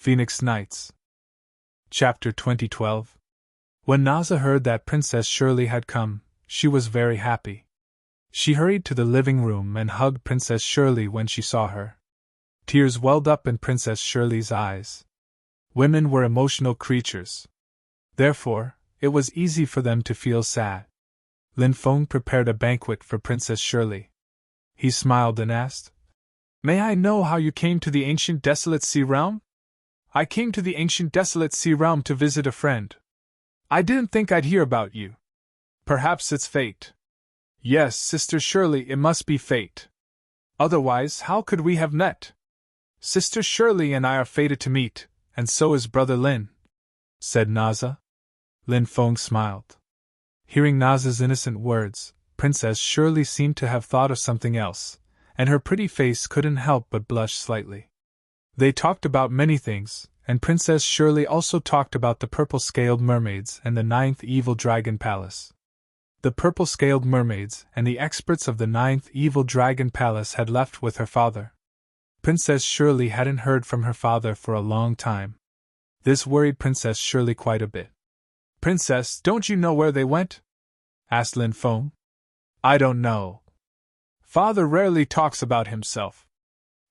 Phoenix Nights. Chapter 2012. When Naza heard that Princess Shirley had come, she was very happy. She hurried to the living room and hugged Princess Shirley when she saw her. Tears welled up in Princess Shirley's eyes. Women were emotional creatures. Therefore, it was easy for them to feel sad. Lin Feng prepared a banquet for Princess Shirley. He smiled and asked, "May I know how you came to the ancient desolate sea realm?" "I came to the ancient desolate sea realm to visit a friend. I didn't think I'd hear about you. Perhaps it's fate." "Yes, Sister Shirley, it must be fate. Otherwise, how could we have met? Sister Shirley and I are fated to meet, and so is Brother Lin," said Naza. Lin Feng smiled. Hearing Naza's innocent words, Princess Shirley seemed to have thought of something else, and her pretty face couldn't help but blush slightly. They talked about many things, and Princess Shirley also talked about the purple-scaled mermaids and the 9th Evil Dragon Palace. The purple-scaled mermaids and the experts of the 9th Evil Dragon Palace had left with her father. Princess Shirley hadn't heard from her father for a long time. This worried Princess Shirley quite a bit. "Princess, don't you know where they went?" asked Lin Feng. "I don't know. Father rarely talks about himself.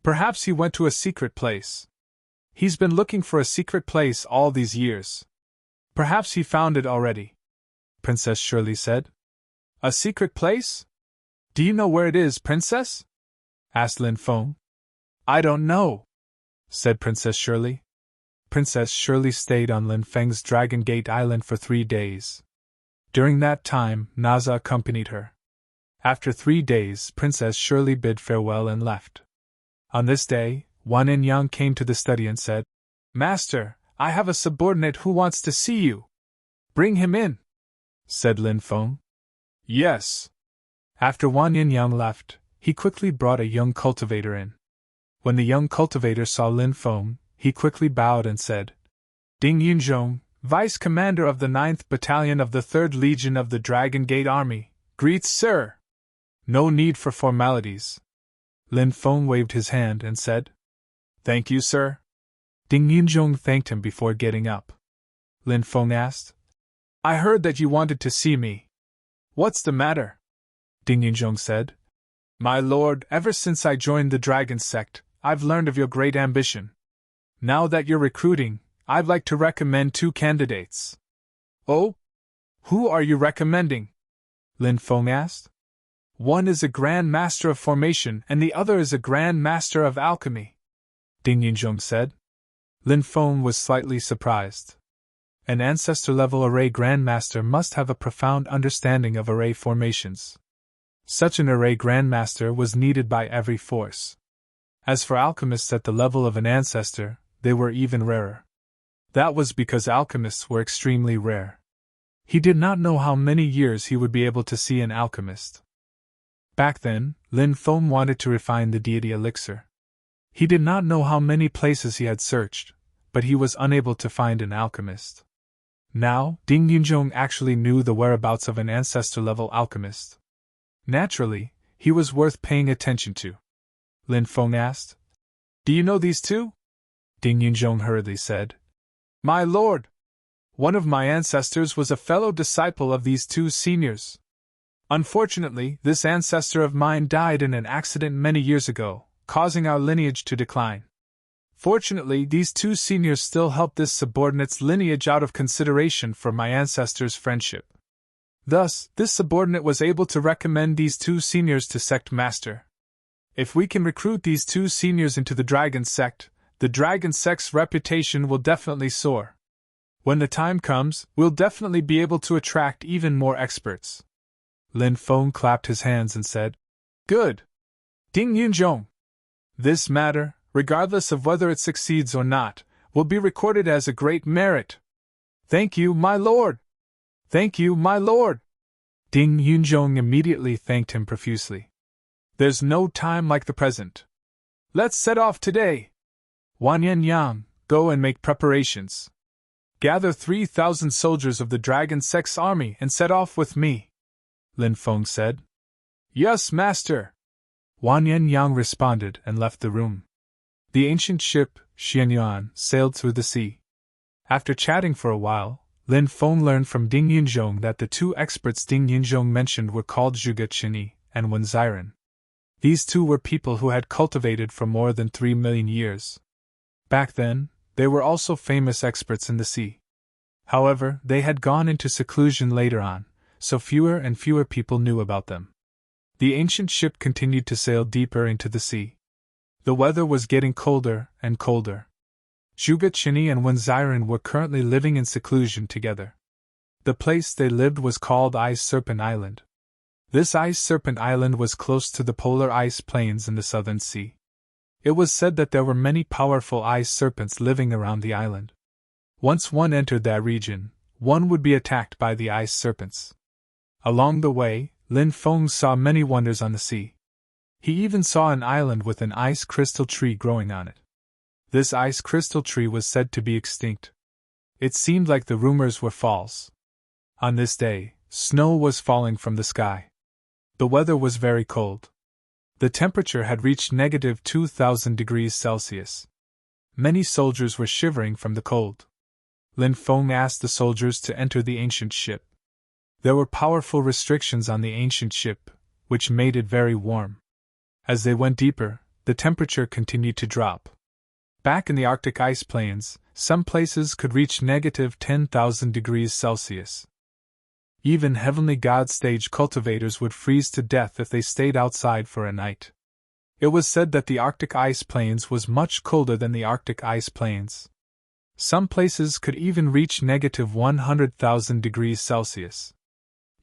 Perhaps he went to a secret place. He's been looking for a secret place all these years. Perhaps he found it already," Princess Shirley said. "A secret place? Do you know where it is, Princess?" asked Lin Feng. "I don't know," said Princess Shirley. Princess Shirley stayed on Lin Feng's Dragon Gate Island for 3 days. During that time, Naza accompanied her. After 3 days, Princess Shirley bid farewell and left. On this day, Wan and Yang came to the study and said, "Master, I have a subordinate who wants to see you." "Bring him in," said Lin Feng. "Yes." After Wan and Yang left, he quickly brought a young cultivator in. When the young cultivator saw Lin Feng, he quickly bowed and said, "Ding Yunzhong, Vice Commander of the 9th Battalion of the 3rd Legion of the Dragon Gate Army, greets Sir." "No need for formalities." Lin Feng waved his hand and said, "Thank you, sir." Ding Yunzhong thanked him before getting up. Lin Feng asked, "I heard that you wanted to see me. What's the matter?" Ding Yunzhong said, "My lord, ever since I joined the Dragon Sect, I've learned of your great ambition. Now that you're recruiting, I'd like to recommend 2 candidates." "Oh? Who are you recommending?" Lin Feng asked. "One is a Grand Master of Formation and the other is a Grand Master of Alchemy," Ding Yunzhong said. Lin Feng was slightly surprised. An Ancestor-level Array Grandmaster must have a profound understanding of array formations. Such an Array Grandmaster was needed by every force. As for alchemists at the level of an Ancestor, they were even rarer. That was because alchemists were extremely rare. He did not know how many years he would be able to see an alchemist. Back then, Lin Feng wanted to refine the deity elixir. He did not know how many places he had searched, but he was unable to find an alchemist. Now, Ding Yunzhong actually knew the whereabouts of an Ancestor-level alchemist. Naturally, he was worth paying attention to. Lin Feng asked, "Do you know these 2? Ding Yunzhong hurriedly said, "My lord, one of my ancestors was a fellow disciple of these 2 seniors. Unfortunately, this ancestor of mine died in an accident many years ago, causing our lineage to decline. Fortunately, these 2 seniors still helped this subordinate's lineage out of consideration for my ancestor's friendship. Thus, this subordinate was able to recommend these 2 seniors to Sect Master. If we can recruit these 2 seniors into the Dragon Sect, the Dragon Sect's reputation will definitely soar. When the time comes, we'll definitely be able to attract even more experts." Lin Feng clapped his hands and said, "Good! Ding Yunzhong. This matter, regardless of whether it succeeds or not, will be recorded as a great merit." "Thank you, my lord! Thank you, my lord!" Ding Yunzhong immediately thanked him profusely. "There's no time like the present. Let's set off today. Wan and Yang, go and make preparations. Gather 3,000 soldiers of the Dragon Sect's army and set off with me," Lin Feng said. "Yes, master," Wan and Yang responded and left the room. The ancient ship, Xianyuan, sailed through the sea. After chatting for a while, Lin Feng learned from Ding Yunzhong that the two experts Ding Yunzhong mentioned were called Zhuge Qinyi and Wen Xiren. These two were people who had cultivated for more than 3 million years. Back then, they were also famous experts in the sea. However, they had gone into seclusion later on, so fewer and fewer people knew about them. The ancient ship continued to sail deeper into the sea. The weather was getting colder and colder. Zhuge Qinyi and Wen Xiren were currently living in seclusion together. The place they lived was called Ice Serpent Island. This Ice Serpent Island was close to the polar ice plains in the southern sea. It was said that there were many powerful ice serpents living around the island. Once one entered that region, one would be attacked by the ice serpents. Along the way, Lin Feng saw many wonders on the sea. He even saw an island with an ice crystal tree growing on it. This ice crystal tree was said to be extinct. It seemed like the rumors were false. On this day, snow was falling from the sky. The weather was very cold. The temperature had reached negative 2,000 degrees Celsius. Many soldiers were shivering from the cold. Lin Feng asked the soldiers to enter the ancient ship. There were powerful restrictions on the ancient ship, which made it very warm. As they went deeper, the temperature continued to drop. Back in the Arctic ice plains, some places could reach negative 10,000 degrees Celsius. Even heavenly god stage cultivators would freeze to death if they stayed outside for a night. It was said that the Arctic ice plains was much colder than the Arctic ice plains. Some places could even reach negative 100,000 degrees Celsius.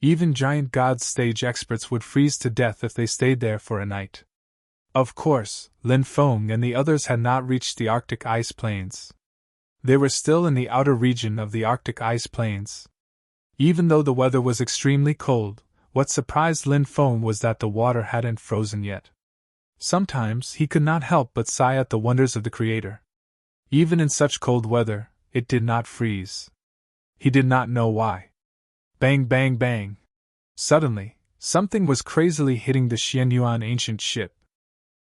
Even giant god stage experts would freeze to death if they stayed there for a night. Of course, Lin Feng and the others had not reached the Arctic ice plains. They were still in the outer region of the Arctic ice plains. Even though the weather was extremely cold, what surprised Lin Feng was that the water hadn't frozen yet. Sometimes he could not help but sigh at the wonders of the Creator. Even in such cold weather, it did not freeze. He did not know why. Bang, bang, bang. Suddenly, something was crazily hitting the Xianyuan ancient ship.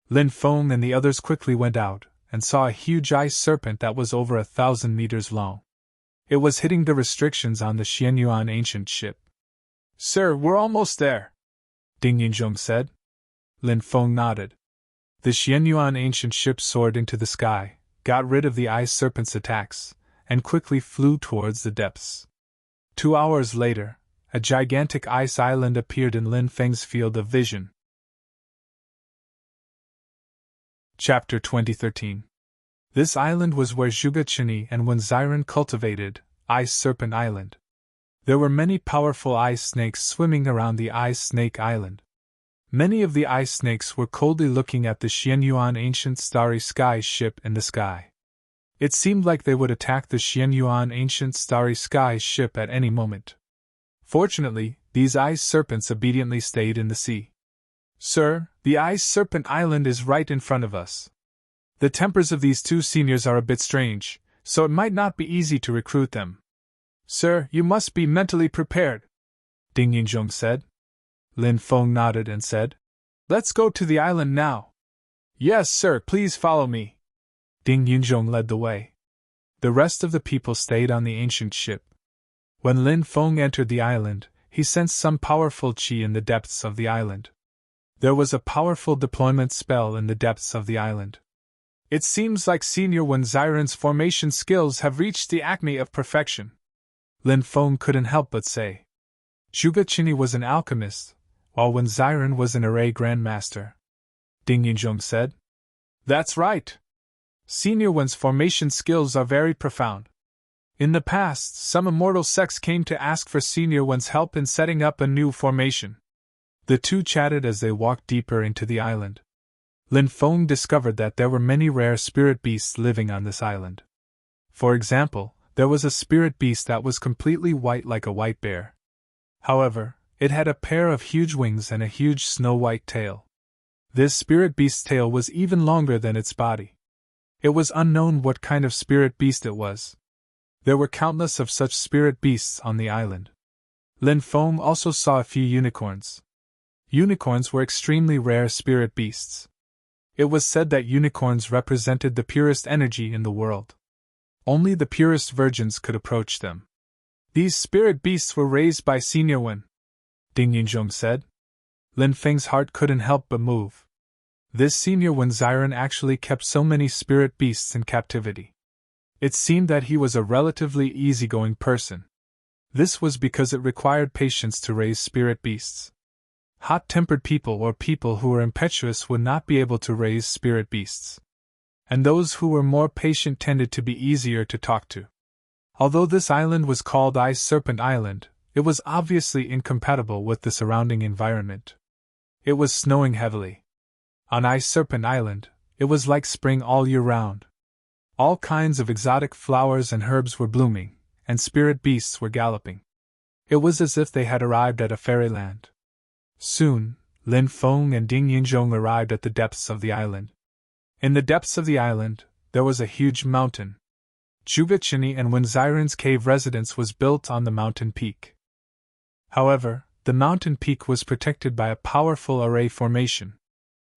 Lin Feng and the others quickly went out, and saw a huge ice serpent that was over 1,000 meters long. It was hitting the restrictions on the Xianyuan ancient ship. "Sir, we're almost there," Ding Yunzhong said. Lin Feng nodded. The Xianyuan ancient ship soared into the sky, got rid of the ice serpent's attacks, and quickly flew towards the depths. 2 hours later, a gigantic ice island appeared in Lin Feng's field of vision. Chapter 2013. This island was where Zhuge Qinyi and Wen Xiren cultivated, Ice Serpent Island. There were many powerful ice snakes swimming around the Ice Snake Island. Many of the ice snakes were coldly looking at the Xianyuan ancient starry sky ship in the sky. It seemed like they would attack the Xianyuan ancient starry sky ship at any moment. Fortunately, these ice serpents obediently stayed in the sea. "Sir, the Ice Serpent Island is right in front of us. The tempers of these two seniors are a bit strange, so it might not be easy to recruit them. Sir, you must be mentally prepared," Ding Yunzhong said. Lin Feng nodded and said, "Let's go to the island now." "Yes, sir, please follow me." Ding Yunzhong led the way. The rest of the people stayed on the ancient ship. When Lin Feng entered the island, he sensed some powerful qi in the depths of the island. There was a powerful deployment spell in the depths of the island. "It seems like Senior Wen Xiren's formation skills have reached the acme of perfection," Lin Feng couldn't help but say. Zhuge Qinyi was an alchemist, while Wen Xiren was an array grandmaster. Ding Yunzhong said. "That's right. Senior Wen's formation skills are very profound. In the past, some immortal sects came to ask for Senior Wen's help in setting up a new formation." The two chatted as they walked deeper into the island. Lin Feng discovered that there were many rare spirit beasts living on this island. For example, there was a spirit beast that was completely white like a white bear. However, it had a pair of huge wings and a huge snow-white tail. This spirit beast's tail was even longer than its body. It was unknown what kind of spirit beast it was. There were countless of such spirit beasts on the island. Lin Feng also saw a few unicorns. Unicorns were extremely rare spirit beasts. It was said that unicorns represented the purest energy in the world. Only the purest virgins could approach them. These spirit beasts were raised by Senior Wen, Ding Yunzhong said. Lin Feng's heart couldn't help but move. This Senior Wen Xiren actually kept so many spirit beasts in captivity. It seemed that he was a relatively easygoing person. This was because it required patience to raise spirit beasts. Hot-tempered people or people who were impetuous would not be able to raise spirit beasts. And those who were more patient tended to be easier to talk to. Although this island was called Ice Serpent Island, it was obviously incompatible with the surrounding environment. It was snowing heavily. On Ice Serpent Island, it was like spring all year round. All kinds of exotic flowers and herbs were blooming, and spirit beasts were galloping. It was as if they had arrived at a fairyland. Soon, Lin Feng and Ding Yunzhong arrived at the depths of the island. In the depths of the island, there was a huge mountain. Chugachini and Wen Xiren's cave residence was built on the mountain peak. However, the mountain peak was protected by a powerful array formation.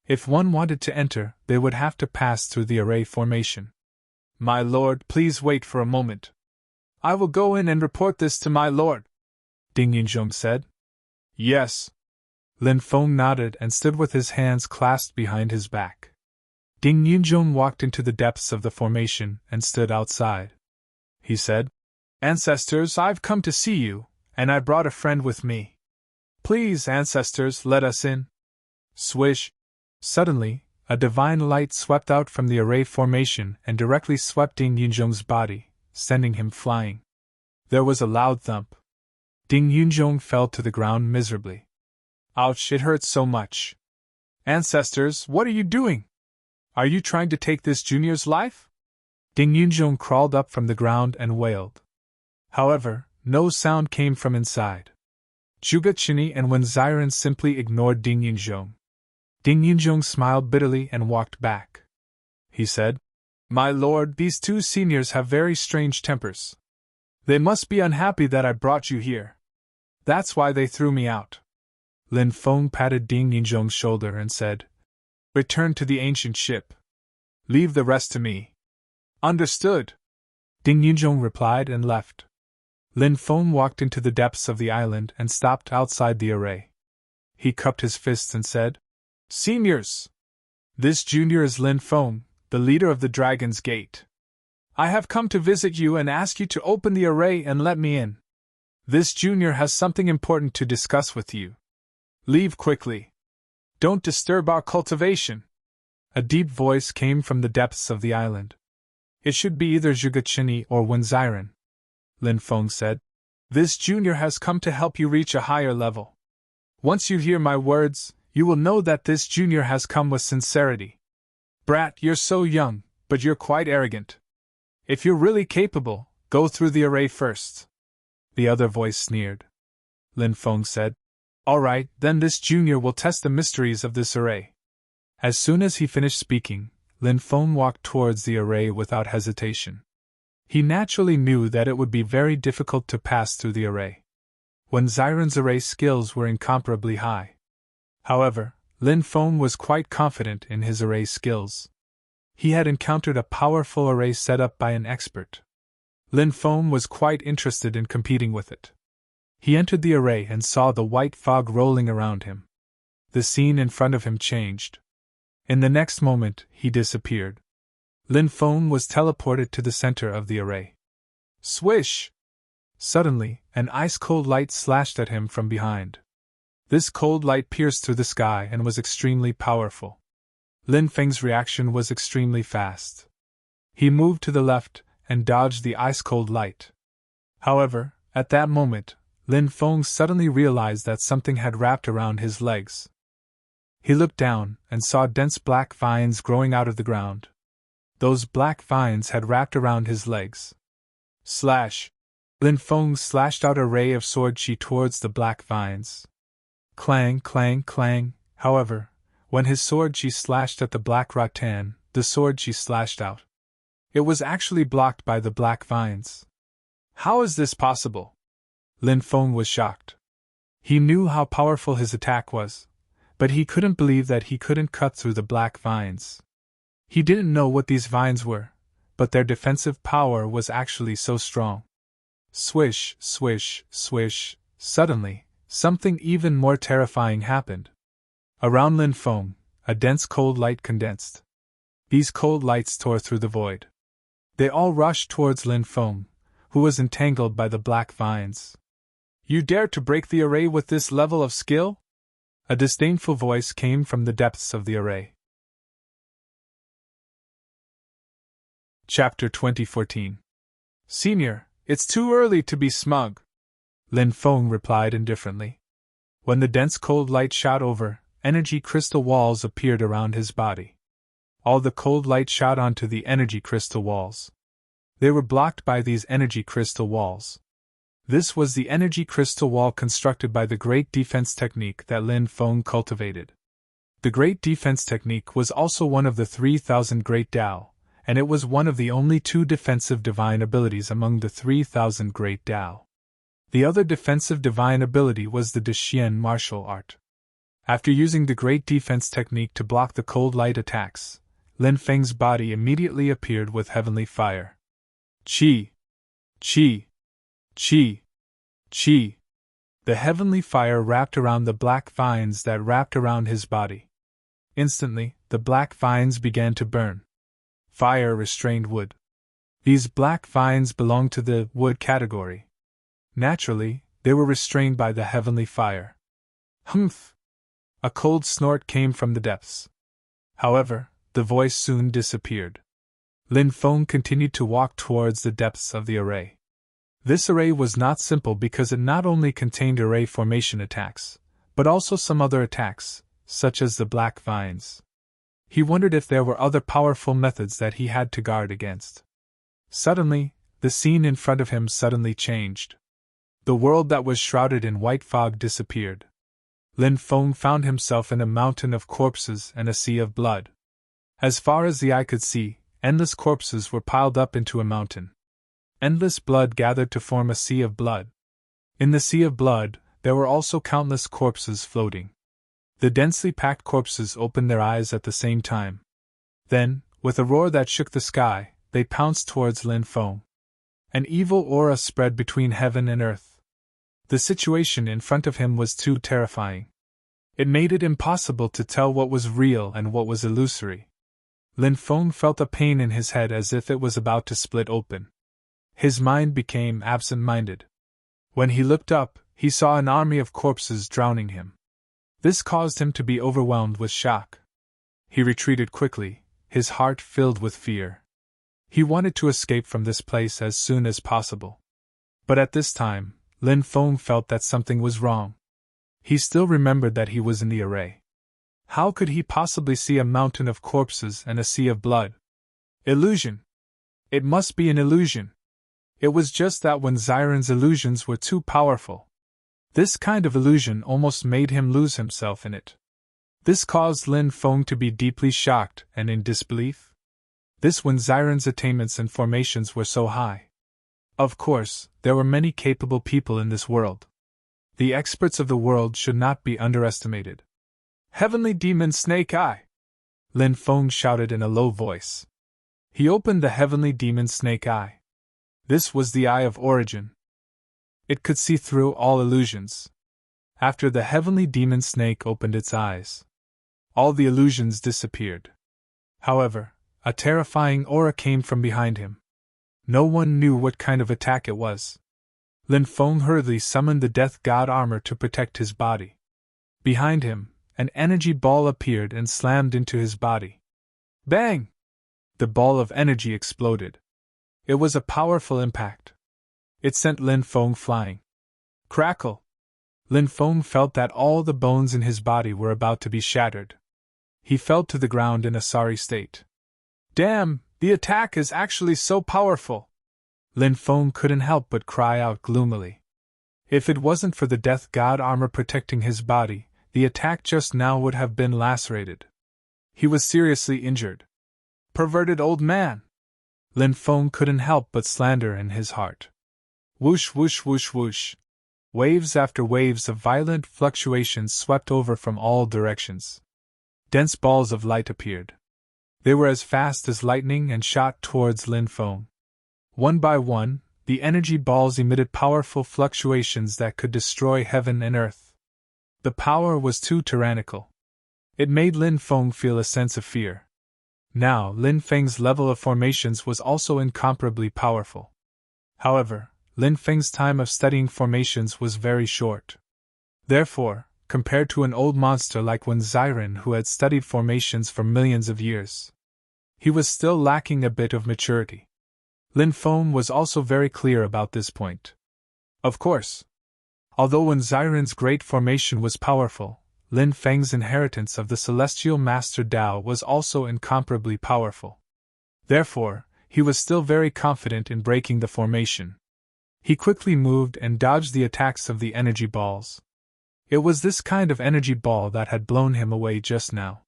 If one wanted to enter, they would have to pass through the array formation. My lord, please wait for a moment. I will go in and report this to my lord, Ding Yunzhong said. Yes. Lin Feng nodded and stood with his hands clasped behind his back. Ding Yunzhong walked into the depths of the formation and stood outside. He said, Ancestors, I've come to see you, and I brought a friend with me. Please, ancestors, let us in. Swish! Suddenly, a divine light swept out from the array formation and directly swept Ding Yunzhong's body, sending him flying. There was a loud thump. Ding Yunzhong fell to the ground miserably. Ouch, it hurts so much. Ancestors, what are you doing? Are you trying to take this junior's life? Ding Yunzhong crawled up from the ground and wailed. However, no sound came from inside. Chugachini and Wen Xiren simply ignored Ding Yunzhong. Ding Yunzhong smiled bitterly and walked back. He said, My lord, these two seniors have very strange tempers. They must be unhappy that I brought you here. That's why they threw me out. Lin Feng patted Ding Yunzhong's shoulder and said, Return to the ancient ship. Leave the rest to me. Understood. Ding Yunzhong replied and left. Lin Feng walked into the depths of the island and stopped outside the array. He cupped his fists and said, Seniors! This junior is Lin Feng, the leader of the Dragon's Gate. I have come to visit you and ask you to open the array and let me in. This junior has something important to discuss with you. Leave quickly. Don't disturb our cultivation. A deep voice came from the depths of the island. It should be either Chugachini or Wen Xiren, Lin Feng said. This junior has come to help you reach a higher level. Once you hear my words, you will know that this junior has come with sincerity. Brat, you're so young, but you're quite arrogant. If you're really capable, go through the array first. The other voice sneered. Lin Feng said, All right, then this junior will test the mysteries of this array. As soon as he finished speaking, Lin Feng walked towards the array without hesitation. He naturally knew that it would be very difficult to pass through the array. Wen Xiren's array skills were incomparably high. However, Lin Feng was quite confident in his array skills. He had encountered a powerful array set up by an expert. Lin Feng was quite interested in competing with it. He entered the array and saw the white fog rolling around him. The scene in front of him changed. In the next moment, he disappeared. Lin Feng was teleported to the center of the array. Swish! Suddenly, an ice-cold light slashed at him from behind. This cold light pierced through the sky and was extremely powerful. Lin Feng's reaction was extremely fast. He moved to the left and dodged the ice-cold light. However, at that moment, Lin Feng suddenly realized that something had wrapped around his legs. He looked down and saw dense black vines growing out of the ground. Those black vines had wrapped around his legs. Slash! Lin Feng slashed out a ray of sword chi towards the black vines. Clang, clang, clang. However, when his sword chi slashed at the black rattan, the sword chi slashed out. It was actually blocked by the black vines. How is this possible? Lin Feng was shocked. He knew how powerful his attack was, but he couldn't believe that he couldn't cut through the black vines. He didn't know what these vines were, but their defensive power was actually so strong. Swish, swish, swish. Suddenly, something even more terrifying happened. Around Lin Feng, a dense cold light condensed. These cold lights tore through the void. They all rushed towards Lin Feng, who was entangled by the black vines. "You dare to break the array with this level of skill?" A disdainful voice came from the depths of the array. Chapter 2014. Senior, it's too early to be smug, Lin Feng replied indifferently. When the dense cold light shot over, energy crystal walls appeared around his body. All the cold light shot onto the energy crystal walls. They were blocked by these energy crystal walls. This was the energy crystal wall constructed by the Great Defense Technique that Lin Feng cultivated. The Great Defense Technique was also one of the 3,000 Great Tao, and it was one of the only 2 defensive divine abilities among the 3,000 Great Tao. The other defensive divine ability was the Dexian martial art. After using the Great Defense Technique to block the cold light attacks, Lin Feng's body immediately appeared with heavenly fire. Qi! Qi! Qi! Qi! The heavenly fire wrapped around the black vines that wrapped around his body. Instantly, the black vines began to burn. Fire restrained wood. These black vines belonged to the wood category. Naturally, they were restrained by the heavenly fire. Humph! A cold snort came from the depths. However, the voice soon disappeared. Lin Feng continued to walk towards the depths of the array. This array was not simple because it not only contained array formation attacks, but also some other attacks, such as the black vines. He wondered if there were other powerful methods that he had to guard against. Suddenly, the scene in front of him suddenly changed. The world that was shrouded in white fog disappeared. Lin Feng found himself in a mountain of corpses and a sea of blood. As far as the eye could see, endless corpses were piled up into a mountain. Endless blood gathered to form a sea of blood. In the sea of blood, there were also countless corpses floating. The densely packed corpses opened their eyes at the same time. Then, with a roar that shook the sky, they pounced towards Lin Feng. An evil aura spread between heaven and earth. The situation in front of him was too terrifying. It made it impossible to tell what was real and what was illusory. Lin Feng felt a pain in his head as if it was about to split open. His mind became absent-minded. When he looked up, he saw an army of corpses drowning him. This caused him to be overwhelmed with shock. He retreated quickly, his heart filled with fear. He wanted to escape from this place as soon as possible. But at this time, Lin Feng felt that something was wrong. He still remembered that he was in the array. How could he possibly see a mountain of corpses and a sea of blood? Illusion! It must be an illusion. It was just that when Xiren's illusions were too powerful. This kind of illusion almost made him lose himself in it. This caused Lin Feng to be deeply shocked and in disbelief. This when Xiren's attainments and formations were so high. Of course, there were many capable people in this world. The experts of the world should not be underestimated. Heavenly Demon Snake Eye! Lin Feng shouted in a low voice. He opened the Heavenly Demon Snake Eye. This was the Eye of Origin. It could see through all illusions. After the Heavenly Demon Snake opened its eyes, all the illusions disappeared. However, a terrifying aura came from behind him. No one knew what kind of attack it was. Lin Feng hurriedly summoned the Death God armor to protect his body. Behind him, an energy ball appeared and slammed into his body. Bang! The ball of energy exploded. It was a powerful impact. It sent Lin Feng flying. Crackle! Lin Feng felt that all the bones in his body were about to be shattered. He fell to the ground in a sorry state. Damn, the attack is actually so powerful! Lin Feng couldn't help but cry out gloomily. If it wasn't for the Death God armor protecting his body, the attack just now would have been lacerated. He was seriously injured. Perverted old man! Lin Feng couldn't help but slander in his heart. Whoosh whoosh whoosh whoosh. Waves after waves of violent fluctuations swept over from all directions. Dense balls of light appeared. They were as fast as lightning and shot towards Lin Feng. One by one, the energy balls emitted powerful fluctuations that could destroy heaven and earth. The power was too tyrannical. It made Lin Feng feel a sense of fear. Now, Lin Feng's level of formations was also incomparably powerful. However, Lin Feng's time of studying formations was very short. Therefore, compared to an old monster like Wen Xiren who had studied formations for millions of years, he was still lacking a bit of maturity. Lin Feng was also very clear about this point. Of course, although Wen Xiren's great formation was powerful, Lin Feng's inheritance of the celestial master Dao was also incomparably powerful. Therefore, he was still very confident in breaking the formation. He quickly moved and dodged the attacks of the energy balls. It was this kind of energy ball that had blown him away just now.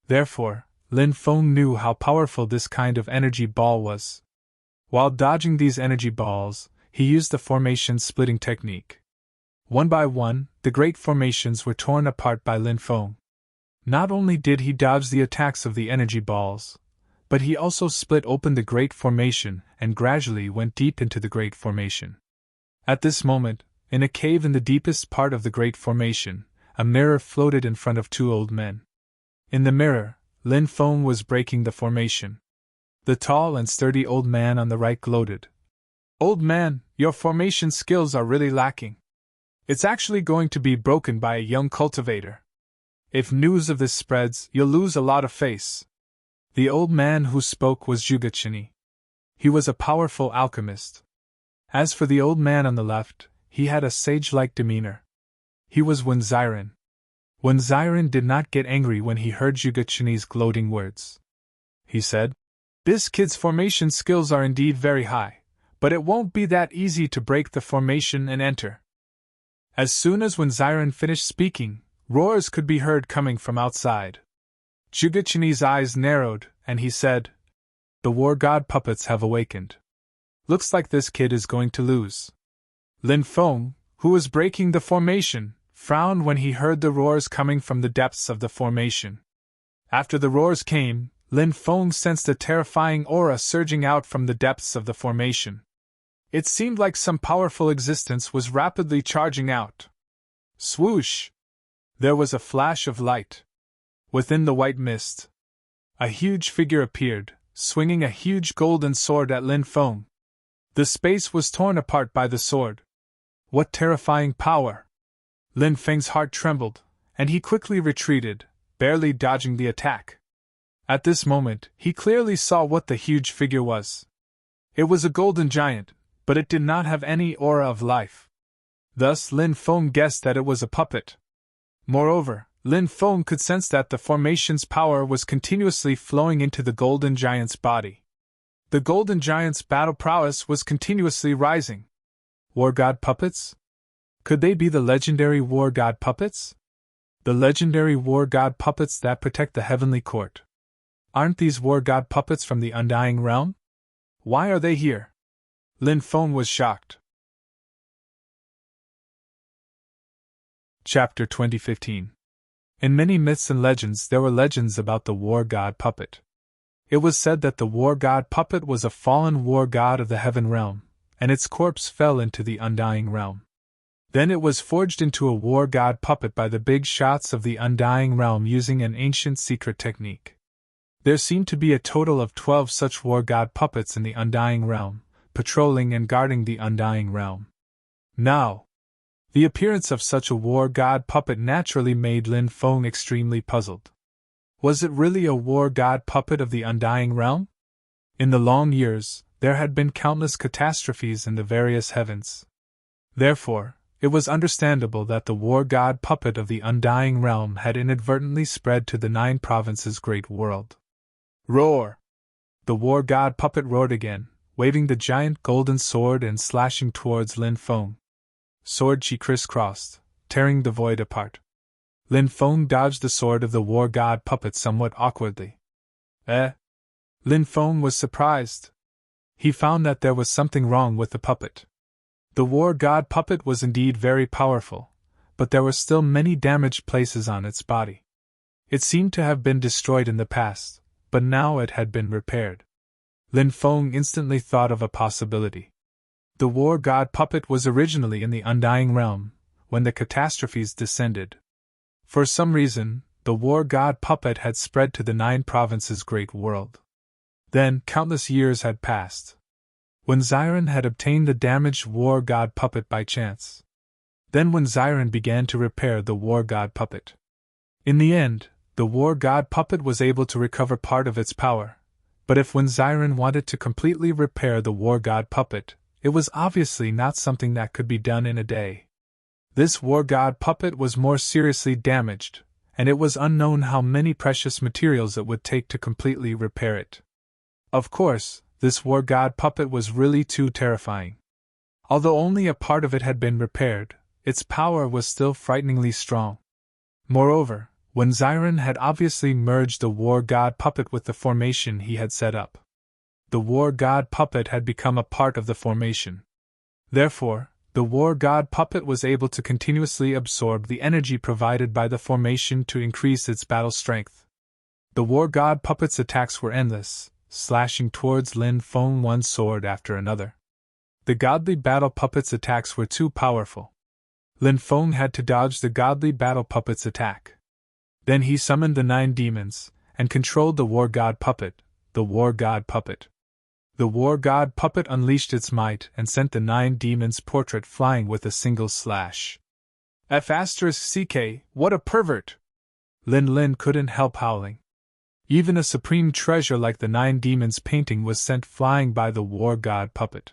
Therefore, Lin Feng knew how powerful this kind of energy ball was. While dodging these energy balls, he used the formation splitting technique. One by one, the great formations were torn apart by Lin Feng. Not only did he dodge the attacks of the energy balls, but he also split open the great formation and gradually went deep into the great formation. At this moment, in a cave in the deepest part of the great formation, a mirror floated in front of two old men. In the mirror, Lin Feng was breaking the formation. The tall and sturdy old man on the right gloated. "Old man, your formation skills are really lacking. It's actually going to be broken by a young cultivator. If news of this spreads, you'll lose a lot of face." The old man who spoke was Zhuge Qinyi. He was a powerful alchemist. As for the old man on the left, he had a sage-like demeanor. He was Wen Xiren. Wen Xiren did not get angry when he heard Zhuge Qinyi's gloating words. He said, "This kid's formation skills are indeed very high, but it won't be that easy to break the formation and enter." As soon as Wen Xiren finished speaking, roars could be heard coming from outside. Zhuge Qinyi's eyes narrowed, and he said, "The war god puppets have awakened. Looks like this kid is going to lose." Lin Feng, who was breaking the formation, frowned when he heard the roars coming from the depths of the formation. After the roars came, Lin Feng sensed a terrifying aura surging out from the depths of the formation. It seemed like some powerful existence was rapidly charging out. Swoosh! There was a flash of light. Within the white mist, a huge figure appeared, swinging a huge golden sword at Lin Feng. The space was torn apart by the sword. What terrifying power! Lin Feng's heart trembled, and he quickly retreated, barely dodging the attack. At this moment, he clearly saw what the huge figure was. It was a golden giant, but it did not have any aura of life. Thus Lin Feng guessed that it was a puppet. Moreover, Lin Feng could sense that the formation's power was continuously flowing into the golden giant's body. The golden giant's battle prowess was continuously rising. War god puppets? Could they be the legendary war god puppets? The legendary war god puppets that protect the heavenly court. Aren't these war god puppets from the Undying Realm? Why are they here? Lin Feng was shocked. Chapter 2015. In many myths and legends there were legends about the war god puppet. It was said that the war god puppet was a fallen war god of the heaven realm, and its corpse fell into the Undying Realm. Then it was forged into a war god puppet by the big shots of the Undying Realm using an ancient secret technique. There seemed to be a total of 12 such war god puppets in the Undying Realm, patrolling and guarding the Undying Realm. Now, the appearance of such a war god puppet naturally made Lin Feng extremely puzzled. Was it really a war god puppet of the Undying Realm? In the long years, there had been countless catastrophes in the various heavens. Therefore, it was understandable that the war god puppet of the Undying Realm had inadvertently spread to the 9 provinces' great world. Roar! The war god puppet roared again, waving the giant golden sword and slashing towards Lin Feng. Sword chi crisscrossed, tearing the void apart. Lin Feng dodged the sword of the war god puppet somewhat awkwardly. Lin Feng was surprised. He found that there was something wrong with the puppet. The war god puppet was indeed very powerful, but there were still many damaged places on its body. It seemed to have been destroyed in the past, but now it had been repaired. Lin Feng instantly thought of a possibility. The war god puppet was originally in the Undying Realm, when the catastrophes descended. For some reason, the war god puppet had spread to the 9 provinces' great world. Then, countless years had passed. When Xiren had obtained the damaged war god puppet by chance. Then when Xiren began to repair the war god puppet. In the end, the war god puppet was able to recover part of its power, but if when Xiren wanted to completely repair the war god puppet, it was obviously not something that could be done in a day. This war god puppet was more seriously damaged, and it was unknown how many precious materials it would take to completely repair it. Of course, this war god puppet was really too terrifying. Although only a part of it had been repaired, its power was still frighteningly strong. Moreover, when Xiren had obviously merged the war god puppet with the formation he had set up, the war god puppet had become a part of the formation. Therefore, the war god puppet was able to continuously absorb the energy provided by the formation to increase its battle strength. The war god puppet's attacks were endless, slashing towards Lin Feng one sword after another. The godly battle puppet's attacks were too powerful. Lin Feng had to dodge the godly battle puppet's attack. Then he summoned the 9 demons, and controlled the war god puppet, the war god puppet. The war god puppet unleashed its might and sent the 9 demons' portrait flying with a single slash. F***ck, what a pervert! Lin couldn't help howling. Even a supreme treasure like the 9 demons' painting was sent flying by the war god puppet.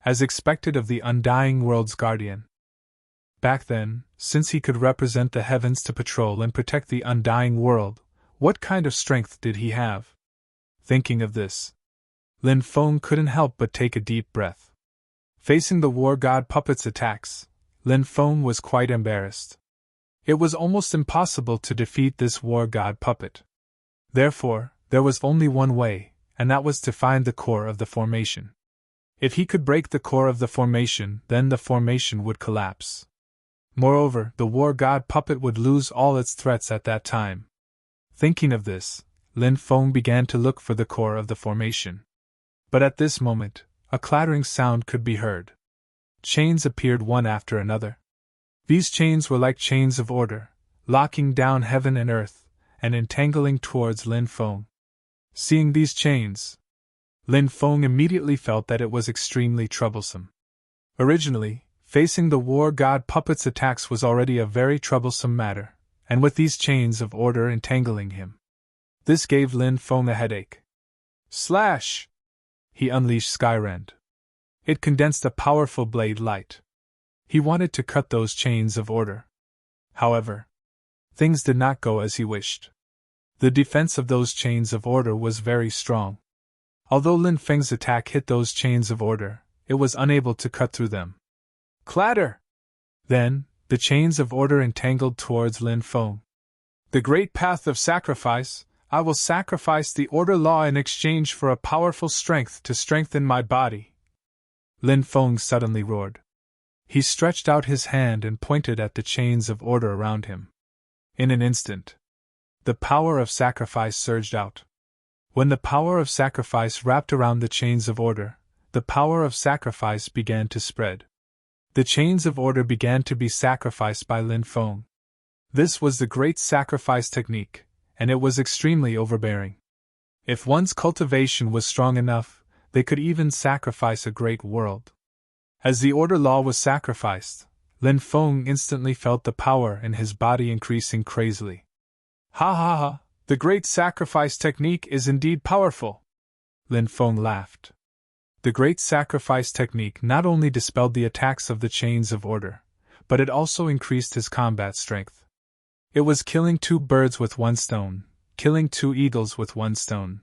As expected of the Undying World's guardian. Back then, since he could represent the heavens to patrol and protect the Undying World, what kind of strength did he have? Thinking of this, Lin Feng couldn't help but take a deep breath. Facing the war god puppet's attacks, Lin Feng was quite embarrassed. It was almost impossible to defeat this war god puppet. Therefore, there was only one way, and that was to find the core of the formation. If he could break the core of the formation, then the formation would collapse. Moreover, the war god puppet would lose all its threats at that time. Thinking of this, Lin Feng began to look for the core of the formation. But at this moment, a clattering sound could be heard. Chains appeared one after another. These chains were like chains of order, locking down heaven and earth, and entangling towards Lin Feng. Seeing these chains, Lin Feng immediately felt that it was extremely troublesome. Originally, facing the war god puppet's attacks was already a very troublesome matter, and with these chains of order entangling him, this gave Lin Feng a headache. Slash! He unleashed Skyrend. It condensed a powerful blade light. He wanted to cut those chains of order. However, things did not go as he wished. The defense of those chains of order was very strong. Although Lin Feng's attack hit those chains of order, it was unable to cut through them. Clatter! Then, the chains of order entangled towards Lin Feng. The great path of sacrifice, I will sacrifice the order law in exchange for a powerful strength to strengthen my body. Lin Feng suddenly roared. He stretched out his hand and pointed at the chains of order around him. In an instant, the power of sacrifice surged out. When the power of sacrifice wrapped around the chains of order, the power of sacrifice began to spread. The chains of order began to be sacrificed by Lin Feng. This was the great sacrifice technique, and it was extremely overbearing. If one's cultivation was strong enough, they could even sacrifice a great world. As the order law was sacrificed, Lin Feng instantly felt the power in his body increasing crazily. Ha ha ha, the great sacrifice technique is indeed powerful. Lin Feng laughed. The great sacrifice technique not only dispelled the attacks of the chains of order, but it also increased his combat strength. It was killing 2 birds with 1 stone, killing 2 eagles with 1 stone.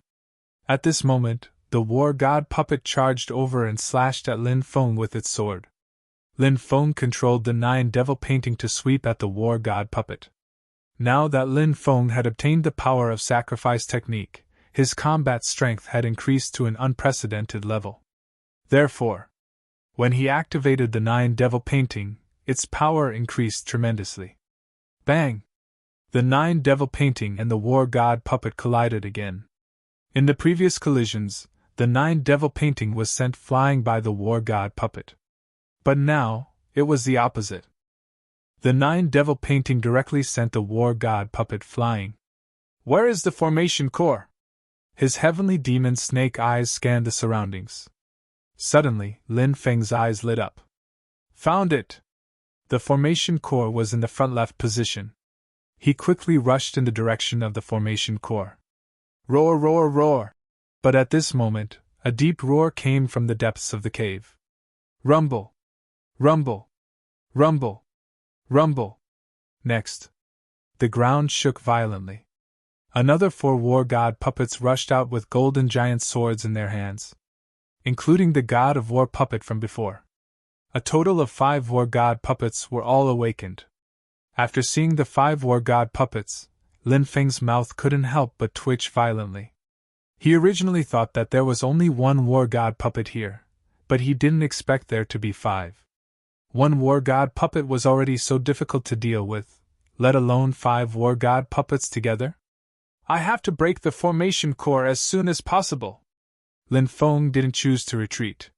At this moment, the war god puppet charged over and slashed at Lin Feng with its sword. Lin Feng controlled the 9 devil painting to sweep at the war god puppet. Now that Lin Feng had obtained the power of sacrifice technique, his combat strength had increased to an unprecedented level. Therefore, When he activated the 9 devil painting, its power increased tremendously. Bang! The 9 devil painting and the war god puppet collided again. In the previous collisions, the 9 devil painting was sent flying by the war god puppet. But now, it was the opposite. The 9 devil painting directly sent the war god puppet flying. Where is the formation core? His heavenly demon snake eyes scanned the surroundings. Suddenly, Lin Feng's eyes lit up. Found it! The formation core was in the front left position. He quickly rushed in the direction of the formation core. Roar, roar, roar! But at this moment, a deep roar came from the depths of the cave. Rumble! Rumble! Rumble! Rumble! Next, the ground shook violently. Another 4 war god puppets rushed out with golden giant swords in their hands, including the god of war puppet from before. A total of 5 war god puppets were all awakened. After seeing the 5 war god puppets, Lin Feng's mouth couldn't help but twitch violently. He originally thought that there was only 1 war god puppet here, but he didn't expect there to be 5. 1 war god puppet was already so difficult to deal with, let alone 5 war god puppets together? I have to break the formation core as soon as possible. Lin Feng didn't choose to retreat.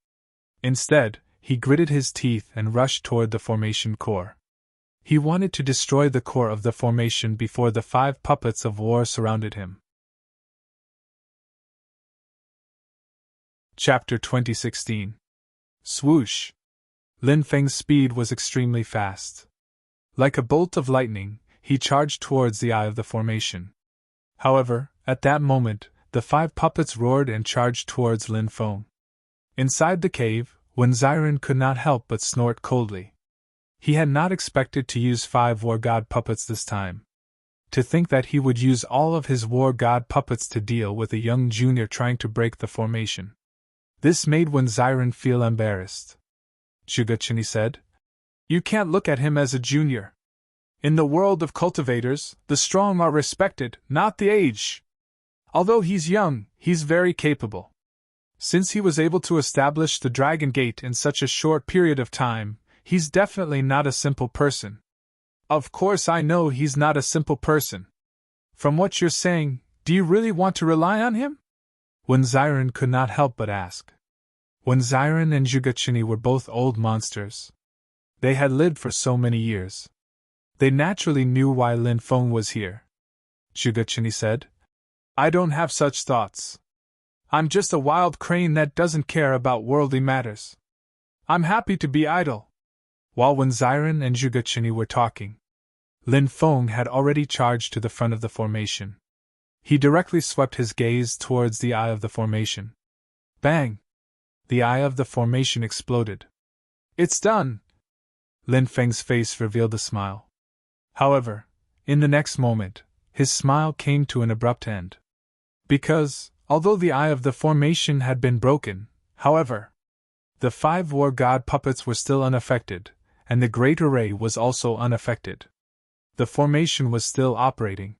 Instead, he gritted his teeth and rushed toward the formation core. He wanted to destroy the core of the formation before the 5 puppets of war surrounded him. Chapter 2016. Swoosh! Lin Feng's speed was extremely fast. Like a bolt of lightning, he charged towards the eye of the formation. However, at that moment, the 5 puppets roared and charged towards Lin Feng. Inside the cave, Wenziren could not help but snort coldly. He had not expected to use 5 war god puppets this time. To think that he would use all of his war god puppets to deal with a young junior trying to break the formation. This made Wenziren feel embarrassed. Zhuge said, "You can't look at him as a junior. In the world of cultivators, the strong are respected, not the age. Although he's young, he's very capable. Since he was able to establish the Dragon Gate in such a short period of time, he's definitely not a simple person." Of course I know he's not a simple person. From what you're saying, do you really want to rely on him? Wenziren could not help but ask. Wenziren and Zhuge were both old monsters. They had lived for so many years. They naturally knew why Lin Feng was here. Zhuge said, "I don't have such thoughts. I'm just a wild crane that doesn't care about worldly matters. I'm happy to be idle." While Wenziren and Zhuge were talking, Lin Feng had already charged to the front of the formation. He directly swept his gaze towards the eye of the formation. Bang! The eye of the formation exploded. "It's done!" Lin Feng's face revealed a smile. However, in the next moment, his smile came to an abrupt end. Because, although the eye of the formation had been broken, however, the 5 war god puppets were still unaffected, and the Great Array was also unaffected. The formation was still operating.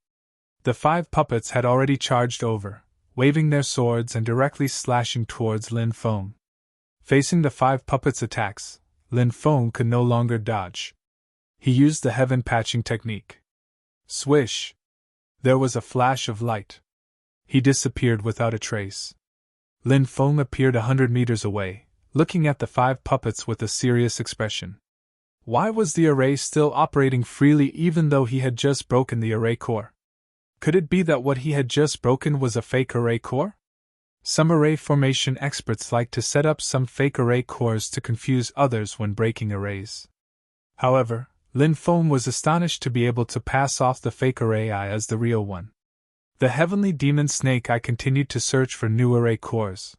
The 5 puppets had already charged over, waving their swords and directly slashing towards Lin Feng. Facing the 5 puppets' attacks, Lin Feng could no longer dodge. He used the heaven patching technique. Swish! There was a flash of light. He disappeared without a trace. Lin Feng appeared 100 meters away, looking at the 5 puppets with a serious expression. Why was the array still operating freely even though he had just broken the array core? Could it be that what he had just broken was a fake array core? Some array formation experts like to set up some fake array cores to confuse others when breaking arrays. However, Lin Feng was astonished to be able to pass off the fake array eye as the real one. The heavenly demon snake eye continued to search for new array cores.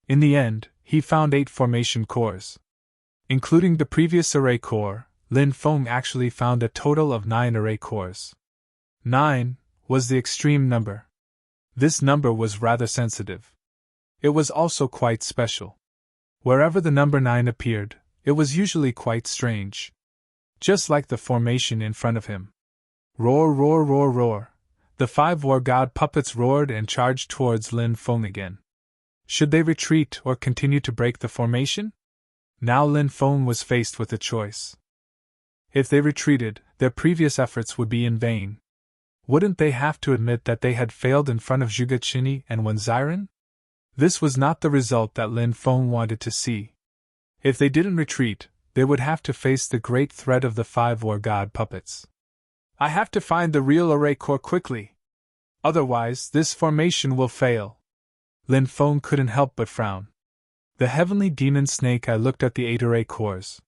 In the end, he found 8 formation cores. Including the previous array core, Lin Feng actually found a total of 9 array cores. 9 was the extreme number. This number was rather sensitive. It was also quite special. Wherever the number 9 appeared, it was usually quite strange. Just like the formation in front of him. Roar, roar, roar, roar. The 5 war god puppets roared and charged towards Lin Feng again. Should they retreat or continue to break the formation? Now Lin Feng was faced with a choice. If they retreated, their previous efforts would be in vain. Wouldn't they have to admit that they had failed in front of Zhuge Qinyi and Wen Xiren? This was not the result that Lin Feng wanted to see. If they didn't retreat, they would have to face the great threat of the 5 war god puppets. I have to find the real array core quickly. Otherwise, this formation will fail. Lin Feng couldn't help but frown. The heavenly demon snake eye looked at the 8 array cores.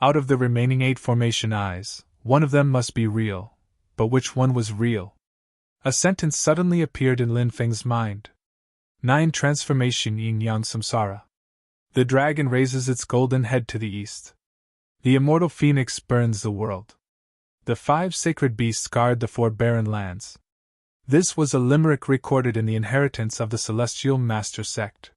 Out of the remaining 8 formation eyes, one of them must be real. But which one was real? A sentence suddenly appeared in Lin Feng's mind. 9 Transformation Yin Yang Samsara. The dragon raises its golden head to the east. The immortal phoenix burns the world. The 5 sacred beasts guard the 4 barren lands. This was a limerick recorded in the Inheritance of the Celestial Master sect.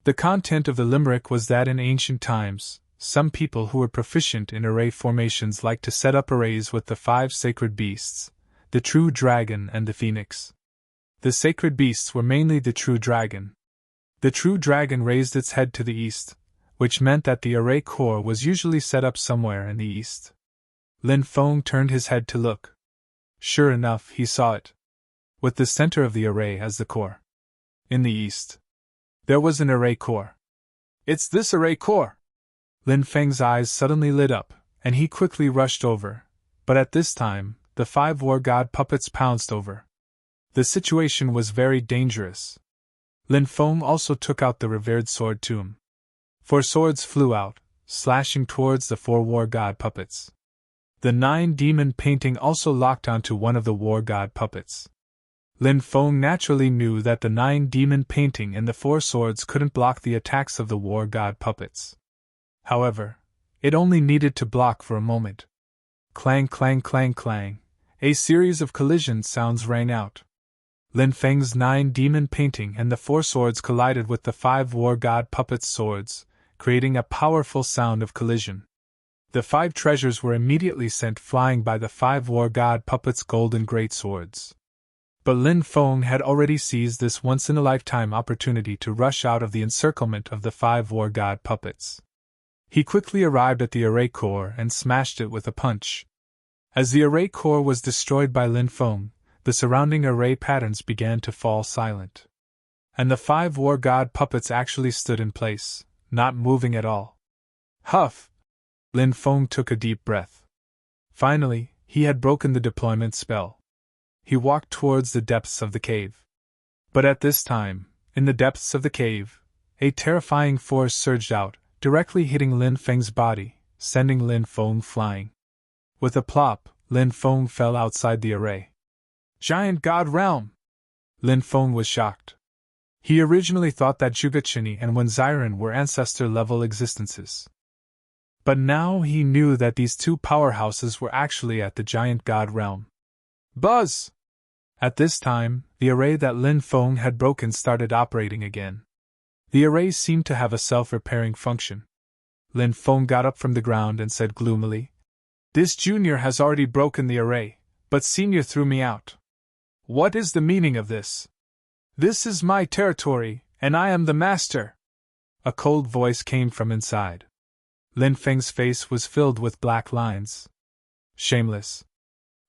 The content of the limerick was that in ancient times, some people who were proficient in array formations liked to set up arrays with the 5 sacred beasts, the true dragon and the phoenix. The sacred beasts were mainly the true dragon. The true dragon raised its head to the east, which meant that the array core was usually set up somewhere in the east. Lin Feng turned his head to look. Sure enough, he saw it. With the center of the array as the core. In the east. There was an array core. It's this array core! Lin Feng's eyes suddenly lit up, and he quickly rushed over, but at this time, the 5 war god puppets pounced over. The situation was very dangerous. Lin Feng also took out the revered sword tomb. 4 swords flew out, slashing towards the 4 war god puppets. The 9 demon painting also locked onto one of the war god puppets. Lin Feng naturally knew that the 9 demon painting and the 4 swords couldn't block the attacks of the war god puppets. However, it only needed to block for a moment. Clang, clang, clang, clang. A series of collision sounds rang out. Lin Feng's 9 demon painting and the 4 swords collided with the 5 war god puppets' swords, creating a powerful sound of collision. The 5 treasures were immediately sent flying by the 5 war god puppets' golden great swords. But Lin Feng had already seized this once-in-a-lifetime opportunity to rush out of the encirclement of the 5 war god puppets. He quickly arrived at the array core and smashed it with a punch. As the array core was destroyed by Lin Feng, the surrounding array patterns began to fall silent. And the 5 war god puppets actually stood in place, not moving at all. Huff! Lin Feng took a deep breath. Finally, he had broken the deployment spell. He walked towards the depths of the cave. But at this time, in the depths of the cave, a terrifying force surged out, directly hitting Lin Feng's body, sending Lin Feng flying. With a plop, Lin Feng fell outside the array. Giant God Realm! Lin Feng was shocked. He originally thought that Zhuge Qinyi and Wen Xiren were ancestor-level existences. But now he knew that these 2 powerhouses were actually at the Giant God Realm. Buzz! At this time, the array that Lin Feng had broken started operating again. The array seemed to have a self-repairing function. Lin Feng got up from the ground and said gloomily, This junior has already broken the array, but senior threw me out. What is the meaning of this? This is my territory, and I am the master. A cold voice came from inside. Lin Feng's face was filled with black lines. Shameless.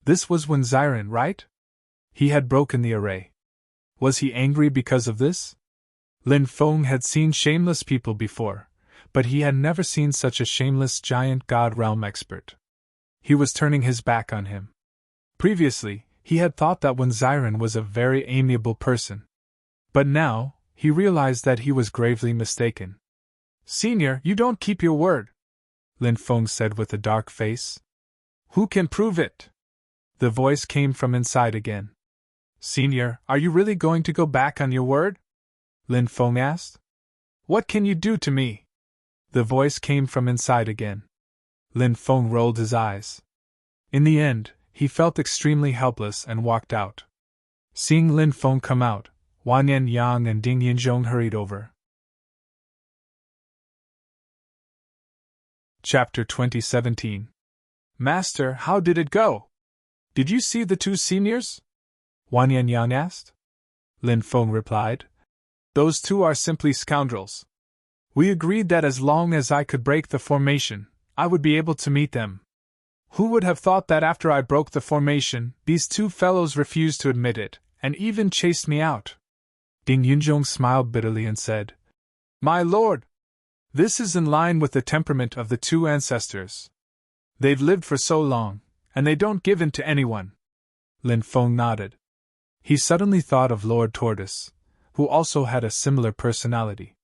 This was Wen Xiren, right? He had broken the array. Was he angry because of this? Lin Feng had seen shameless people before, but he had never seen such a shameless giant god realm expert. He was turning his back on him. Previously, he had thought that Wen Xiren was a very amiable person. But now, he realized that he was gravely mistaken. Senior, you don't keep your word, Lin Feng said with a dark face. Who can prove it? The voice came from inside again. Senior, are you really going to go back on your word? Lin Feng asked. What can you do to me? The voice came from inside again. Lin Feng rolled his eyes. In the end, he felt extremely helpless and walked out. Seeing Lin Feng come out, Wan Yang and Ding Yinzhong hurried over. Chapter 2017. Master, how did it go? Did you see the 2 seniors? Wan Yang asked. Lin Feng replied. Those 2 are simply scoundrels. We agreed that as long as I could break the formation, I would be able to meet them. Who would have thought that after I broke the formation, these two fellows refused to admit it, and even chased me out? Ding Yunzhong smiled bitterly and said, My lord! This is in line with the temperament of the two ancestors. They've lived for so long, and they don't give in to anyone. Lin Feng nodded. He suddenly thought of Lord Tortoise, who also had a similar personality.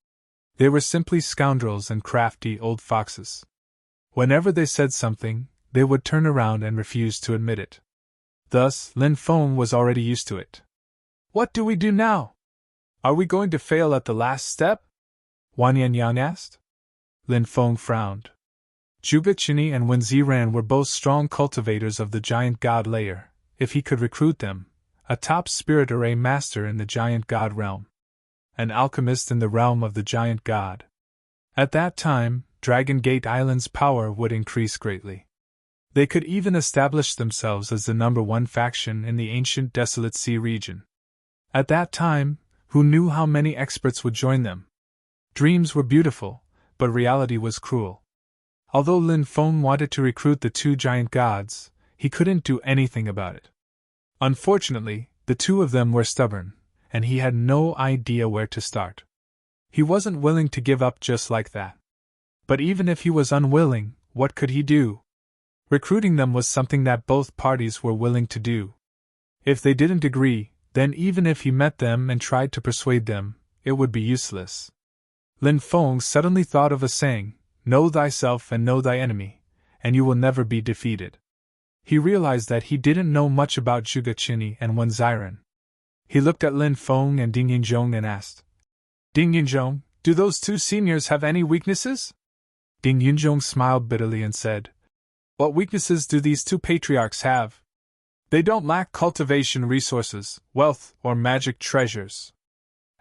They were simply scoundrels and crafty old foxes. Whenever they said something, they would turn around and refuse to admit it. Thus, Lin Feng was already used to it. What do we do now? Are we going to fail at the last step? Wan Yanyan asked. Lin Feng frowned. Zhuge Qinyi and Wen Ziran were both strong cultivators of the giant god layer, if he could recruit them, a top spirit array master in the giant god realm, an alchemist in the realm of the giant god. At that time, Dragon Gate Island's power would increase greatly. They could even establish themselves as the #1 faction in the ancient Desolate Sea region. At that time, who knew how many experts would join them? Dreams were beautiful, but reality was cruel. Although Lin Feng wanted to recruit the two giant gods, he couldn't do anything about it. Unfortunately, the two of them were stubborn, and he had no idea where to start. He wasn't willing to give up just like that. But even if he was unwilling, what could he do? Recruiting them was something that both parties were willing to do. If they didn't agree, then even if he met them and tried to persuade them, it would be useless. Lin Feng suddenly thought of a saying, Know thyself and know thy enemy, and you will never be defeated. He realized that he didn't know much about Zhuge Qinyi and Wen Ziran. He looked at Lin Feng and Ding Yunzhong and asked, Ding Yunzhong, do those two seniors have any weaknesses? Ding Yunzhong smiled bitterly and said, What weaknesses do these two patriarchs have? They don't lack cultivation resources, wealth, or magic treasures.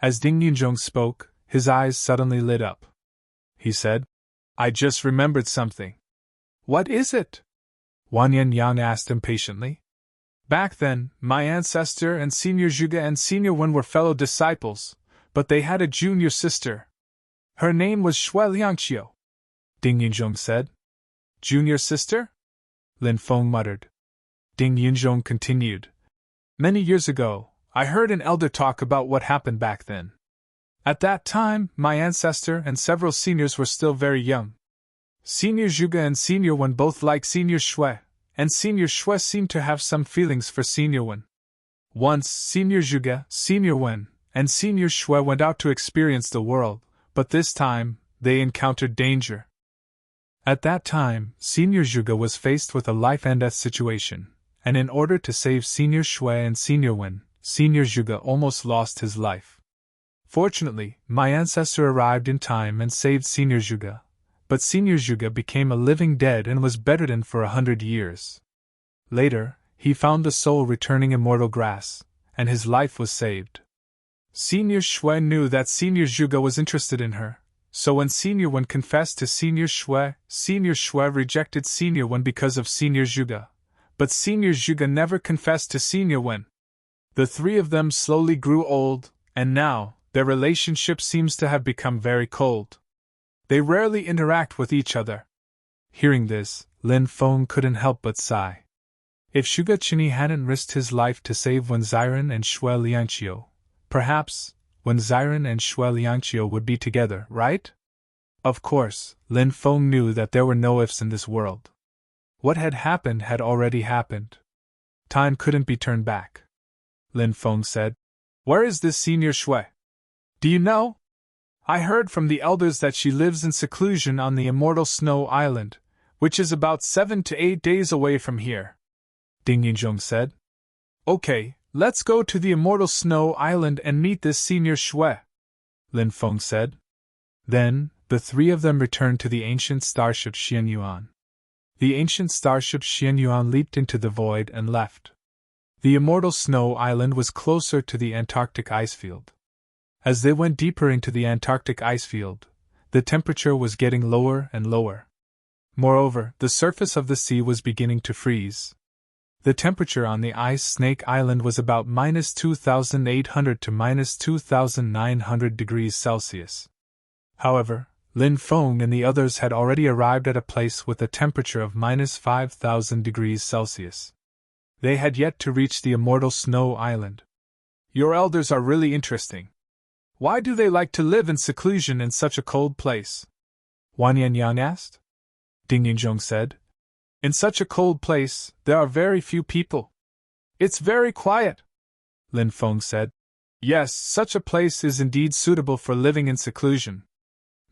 As Ding Yunzhong spoke, his eyes suddenly lit up. He said, I just remembered something. What is it? Wan Yanyan asked impatiently. Back then, my ancestor and Senior Zhuge and Senior Wen were fellow disciples, but they had a junior sister. Her name was Shui Liangqiu. Ding Yunzhong said. Junior sister? Lin Feng muttered. Ding Yunzhong continued. Many years ago, I heard an elder talk about what happened back then. At that time, my ancestor and several seniors were still very young. Senior Zhuge and Senior Wen both liked Senior Shui, and Senior Shui seemed to have some feelings for Senior Wen. Once, Senior Zhuge, Senior Wen, and Senior Shui went out to experience the world, but this time, they encountered danger. At that time, Senior Zhuge was faced with a life-and-death situation, and in order to save Senior Shui and Senior Wen, Senior Zhuge almost lost his life. Fortunately, my ancestor arrived in time and saved Senior Zhuge, but Senior Zhuge became a living dead and was bedridden for 100 years. Later, he found the soul returning immortal grass, and his life was saved. Senior Shui knew that Senior Zhuge was interested in her, so when Senior Wen confessed to Senior Shui rejected Senior Wen because of Senior Zhuge, but Senior Zhuge never confessed to Senior Wen. The three of them slowly grew old, and now, their relationship seems to have become very cold. They rarely interact with each other. Hearing this, Lin Feng couldn't help but sigh. If Zhuge Qinyi hadn't risked his life to save Wen Ziran and Shui Liangqiu, perhaps Wen Ziran and Shui Liangqiu would be together, right? Of course, Lin Feng knew that there were no ifs in this world. What had already happened. Time couldn't be turned back. Lin Feng said, Where is this Senior Shui? Do you know? I heard from the elders that she lives in seclusion on the Immortal Snow Island, which is about 7 to 8 days away from here. Ding Yunzhong said. Okay, let's go to the Immortal Snow Island and meet this Senior Shui, Lin Feng said. Then, the three of them returned to the ancient starship Xianyuan. The ancient starship Xianyuan leaped into the void and left. The Immortal Snow Island was closer to the Antarctic icefield. As they went deeper into the Antarctic icefield, the temperature was getting lower and lower. Moreover, the surface of the sea was beginning to freeze. The temperature on the Ice Snake Island was about -2,800 to -2,900 degrees Celsius. However, Lin Feng and the others had already arrived at a place with a temperature of minus 5,000 degrees Celsius. They had yet to reach the immortal snow island. Your elders are really interesting. Why do they like to live in seclusion in such a cold place? Wan Yanyan asked. Ding Yinzhong said. In such a cold place, there are very few people. It's very quiet, Lin Feng said. Yes, such a place is indeed suitable for living in seclusion.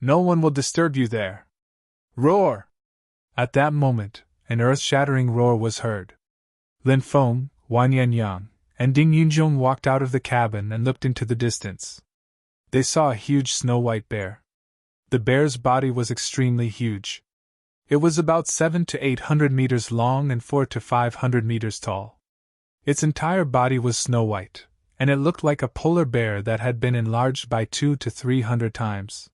No one will disturb you there. Roar! At that moment, an earth-shattering roar was heard. Lin Feng, Wan Yanyan, and Ding Yinzhong walked out of the cabin and looked into the distance. They saw a huge snow-white bear. The bear's body was extremely huge. It was about 700 to 800 meters long and 400 to 500 meters tall. Its entire body was snow-white, and it looked like a polar bear that had been enlarged by 200 to 300 times.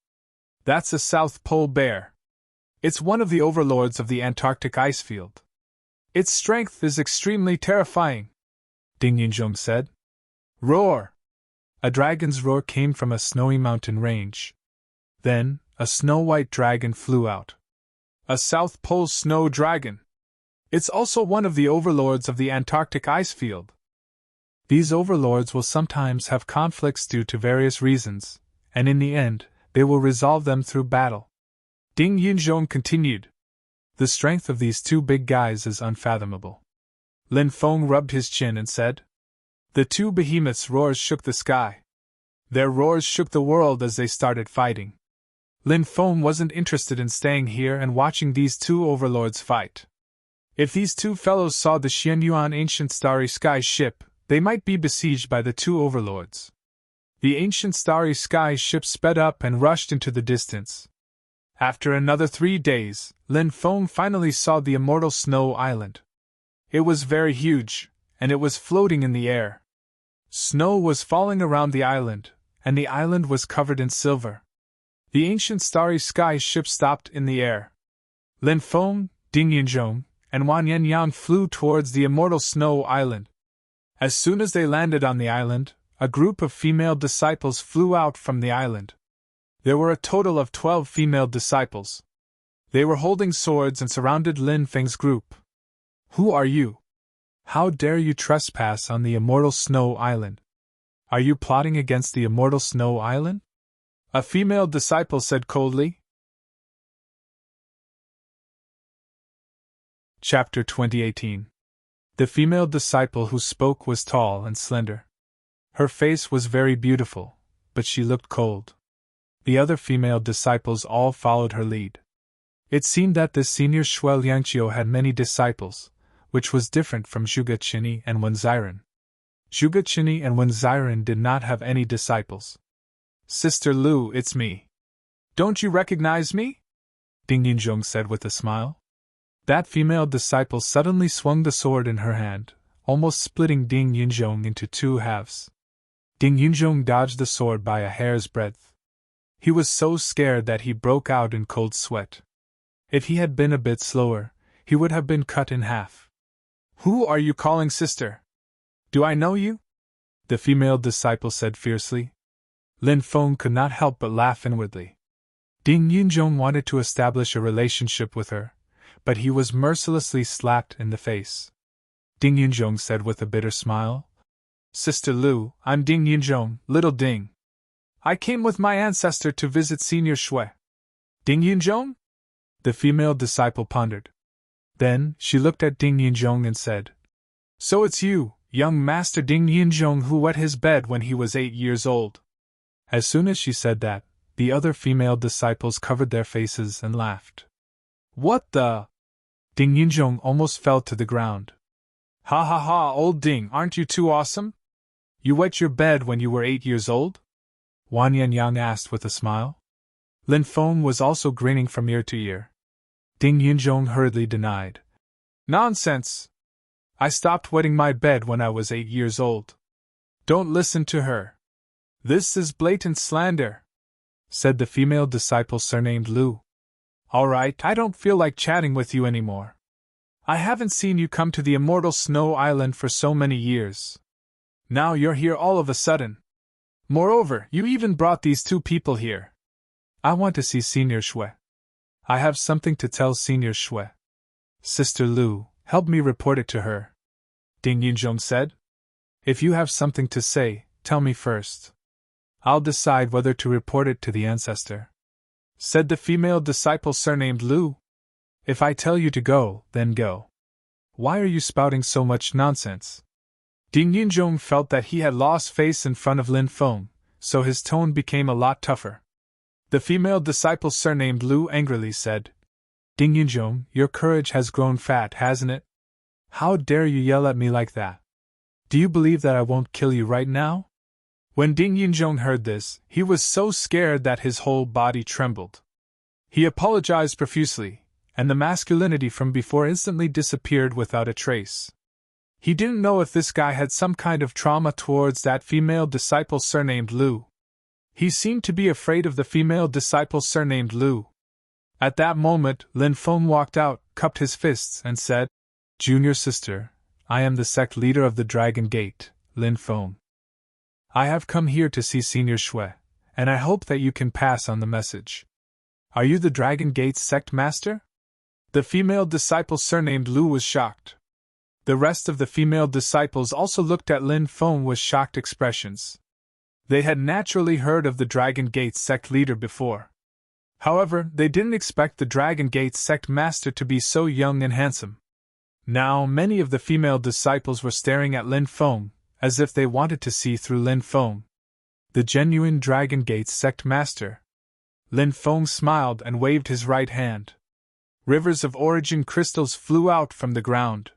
That's a South Pole bear. It's one of the overlords of the Antarctic ice field. Its strength is extremely terrifying, Ding Yinzhong said. Roar! A dragon's roar came from a snowy mountain range. Then, a snow-white dragon flew out. A South Pole snow dragon. It's also one of the overlords of the Antarctic ice field. These overlords will sometimes have conflicts due to various reasons, and in the end, they will resolve them through battle. Ding Yinzhong continued. The strength of these two big guys is unfathomable. Lin Feng rubbed his chin and said. The two behemoths' roars shook the sky. Their roars shook the world as they started fighting. Lin Feng wasn't interested in staying here and watching these two overlords fight. If these two fellows saw the Xianyuan ancient starry sky ship, they might be besieged by the two overlords. The ancient starry sky ship sped up and rushed into the distance. After another 3 days, Lin Feng finally saw the immortal snow island. It was very huge, and it was floating in the air. Snow was falling around the island, and the island was covered in silver. The ancient starry sky ship stopped in the air. Lin Feng, Ding Yinzhong, and Wan Yanyan flew towards the immortal snow island. As soon as they landed on the island, a group of female disciples flew out from the island. There were a total of 12 female disciples. They were holding swords and surrounded Lin Feng's group. Who are you? How dare you trespass on the immortal snow island? Are you plotting against the immortal snow island? A female disciple said coldly. Chapter 2018. The female disciple who spoke was tall and slender. Her face was very beautiful, but she looked cold. The other female disciples all followed her lead. It seemed that this senior Shui Liangqiu had many disciples, which was different from Zhuge Qinyi and Wen Ziren. Zhuge Qinyi and Wen Ziren did not have any disciples. Sister Lu, it's me. Don't you recognize me? Ding Yinzhong said with a smile. That female disciple suddenly swung the sword in her hand, almost splitting Ding Yinzhong into 2 halves. Ding Yinzhong dodged the sword by a hair's breadth. He was so scared that he broke out in cold sweat. If he had been a bit slower, he would have been cut in half. Who are you calling sister? Do I know you? The female disciple said fiercely. Lin Feng could not help but laugh inwardly. Ding Yinzhong wanted to establish a relationship with her, but he was mercilessly slapped in the face. Ding Yinzhong said with a bitter smile. Sister Lu, I'm Ding Yinzhong, little Ding. I came with my ancestor to visit Senior Shui. Ding Yinzhong? The female disciple pondered. Then, she looked at Ding Yinzhong and said, So it's you, young Master Ding Yinzhong, who wet his bed when he was 8 years old. As soon as she said that, the other female disciples covered their faces and laughed. What the? Ding Yinzhong almost fell to the ground. Ha ha ha, old Ding, aren't you too awesome? You wet your bed when you were 8 years old? Wan Yanyan asked with a smile. Lin Feng was also grinning from ear to ear. Ding Yinzhong hurriedly denied. Nonsense! I stopped wetting my bed when I was 8 years old. Don't listen to her. This is blatant slander, said the female disciple surnamed Lu. All right, I don't feel like chatting with you anymore. I haven't seen you come to the immortal snow island for so many years. Now you're here all of a sudden. Moreover, you even brought these 2 people here. I want to see Senior Shui. I have something to tell Senior Shui. Sister Lu, help me report it to her. Ding Yunzhong said. If you have something to say, tell me first. I'll decide whether to report it to the ancestor. Said the female disciple surnamed Lu. If I tell you to go, then go. Why are you spouting so much nonsense? Ding Yunzhong felt that he had lost face in front of Lin Feng, so his tone became a lot tougher. The female disciple surnamed Lu angrily said, Ding Yunzhong, your courage has grown fat, hasn't it? How dare you yell at me like that? Do you believe that I won't kill you right now? When Ding Yunzhong heard this, he was so scared that his whole body trembled. He apologized profusely, and the masculinity from before instantly disappeared without a trace. He didn't know if this guy had some kind of trauma towards that female disciple surnamed Lu. He seemed to be afraid of the female disciple surnamed Lu. At that moment, Lin Feng walked out, cupped his fists, and said, Junior sister, I am the sect leader of the Dragon Gate, Lin Feng. I have come here to see Senior Shui, and I hope that you can pass on the message. Are you the Dragon Gate's sect master? The female disciple surnamed Lu was shocked. The rest of the female disciples also looked at Lin Feng with shocked expressions. They had naturally heard of the Dragon Gate's sect leader before. However, they didn't expect the Dragon Gate's sect master to be so young and handsome. Now, many of the female disciples were staring at Lin Feng, as if they wanted to see through Lin Feng. The genuine Dragon Gate's sect master. Lin Feng smiled and waved his right hand. Rivers of origin crystals flew out from the ground.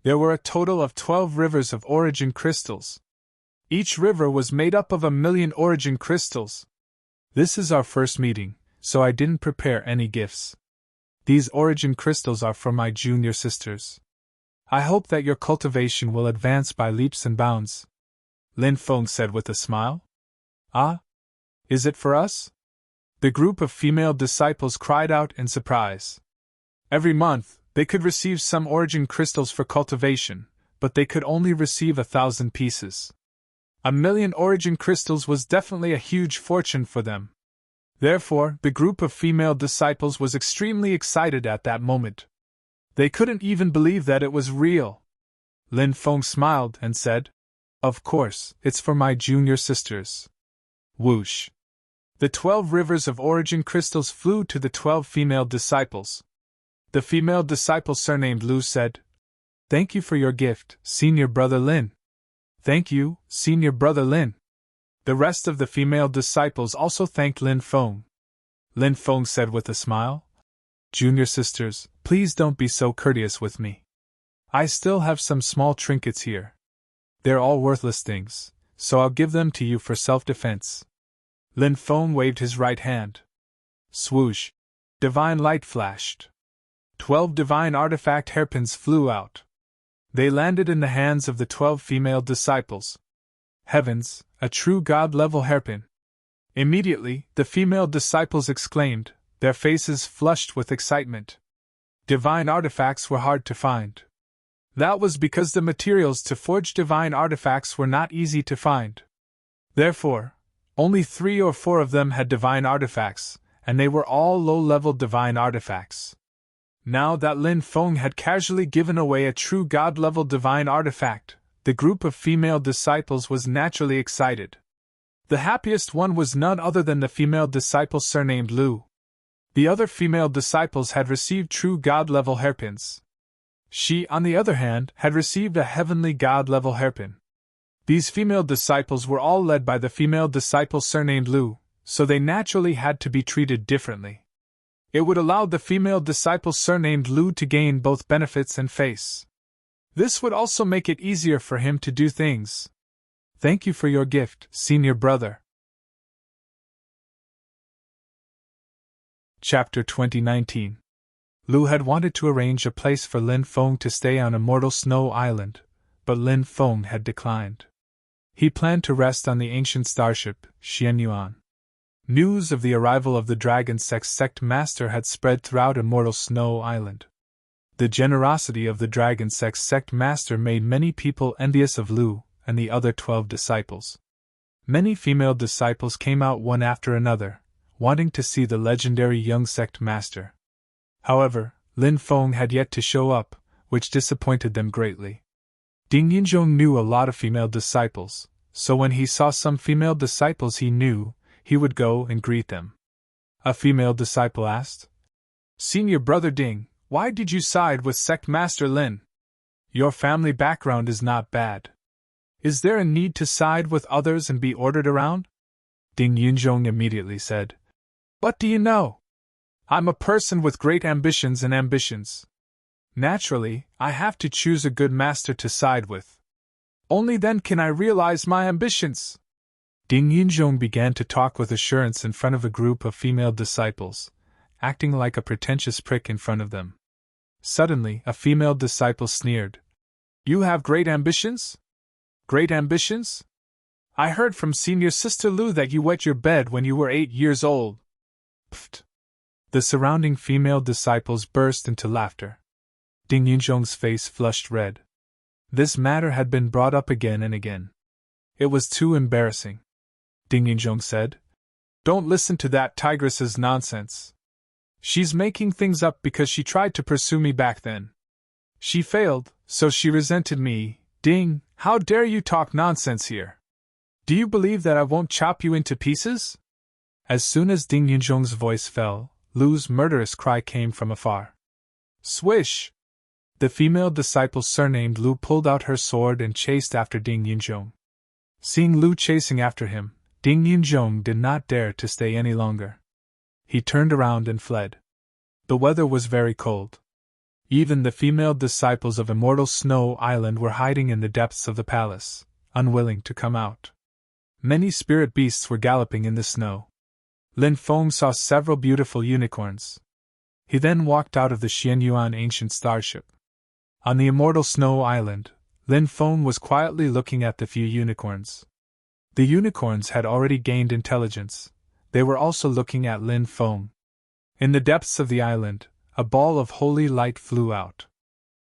There were a total of 12 rivers of origin crystals. Each river was made up of 1,000,000 origin crystals. This is our first meeting, so I didn't prepare any gifts. These origin crystals are for my junior sisters. I hope that your cultivation will advance by leaps and bounds. Lin Feng said with a smile. Ah? Is it for us? The group of female disciples cried out in surprise. Every month, they could receive some origin crystals for cultivation, but they could only receive 1,000 pieces. 1,000,000 origin crystals was definitely a huge fortune for them. Therefore, the group of female disciples was extremely excited at that moment. They couldn't even believe that it was real. Lin Feng smiled and said, Of course, it's for my junior sisters. Whoosh! The 12 rivers of origin crystals flew to the 12 female disciples. The female disciple surnamed Lu said, Thank you for your gift, Senior Brother Lin. Thank you, Senior Brother Lin. The rest of the female disciples also thanked Lin Feng. Lin Feng said with a smile, Junior sisters, please don't be so courteous with me. I still have some small trinkets here. They're all worthless things, so I'll give them to you for self-defense. Lin Feng waved his right hand. Swoosh! Divine light flashed. 12 divine artifact hairpins flew out. They landed in the hands of the 12 female disciples. Heavens, a true god-level hairpin! Immediately, the female disciples exclaimed, their faces flushed with excitement. Divine artifacts were hard to find. That was because the materials to forge divine artifacts were not easy to find. Therefore, only 3 or 4 of them had divine artifacts, and they were all low-level divine artifacts. Now that Lin Feng had casually given away a true god-level divine artifact, the group of female disciples was naturally excited. The happiest one was none other than the female disciple surnamed Lu. The other female disciples had received true god-level hairpins. She, on the other hand, had received a heavenly god-level hairpin. These female disciples were all led by the female disciple surnamed Lu, so they naturally had to be treated differently. It would allow the female disciple surnamed Lu to gain both benefits and face. This would also make it easier for him to do things. Thank you for your gift, Senior Brother. Chapter 2019. Lu had wanted to arrange a place for Lin Feng to stay on Immortal Snow Island, but Lin Feng had declined. He planned to rest on the ancient starship, Xianyuan. News of the arrival of the Dragon Sect Master had spread throughout Immortal Snow Island. The generosity of the Dragon Sect Master made many people envious of Lu and the other 12 disciples. Many female disciples came out one after another, wanting to see the legendary young sect master. However, Lin Feng had yet to show up, which disappointed them greatly. Ding Yinzhong knew a lot of female disciples, so when he saw some female disciples he knew, he would go and greet them. A female disciple asked, "Senior Brother Ding, why did you side with Sect Master Lin? Your family background is not bad. Is there a need to side with others and be ordered around?" Ding Yunzhong immediately said, "What do you know? I'm a person with great ambitions and ambitions. Naturally, I have to choose a good master to side with. Only then can I realize my ambitions." Ding Yunzhong began to talk with assurance in front of a group of female disciples, acting like a pretentious prick in front of them. Suddenly, a female disciple sneered, "You have great ambitions? Great ambitions? I heard from Senior Sister Lu that you wet your bed when you were 8 years old." Pfft! The surrounding female disciples burst into laughter. Ding Yunzhong's face flushed red. This matter had been brought up again and again. It was too embarrassing. Ding Yunzhong said, "Don't listen to that tigress's nonsense. She's making things up because she tried to pursue me back then. She failed, so she resented me. Ding, how dare you talk nonsense here? Do you believe that I won't chop you into pieces?" As soon as Ding Yunzhong's voice fell, Lu's murderous cry came from afar. Swish! The female disciple surnamed Lu pulled out her sword and chased after Ding Yunzhong. Seeing Lu chasing after him, Ding Yunzhong did not dare to stay any longer. He turned around and fled. The weather was very cold. Even the female disciples of Immortal Snow Island were hiding in the depths of the palace, unwilling to come out. Many spirit beasts were galloping in the snow. Lin Feng saw several beautiful unicorns. He then walked out of the Xianyuan ancient starship. On the Immortal Snow Island, Lin Feng was quietly looking at the few unicorns. The unicorns had already gained intelligence. They were also looking at Lin Feng. In the depths of the island, a ball of holy light flew out.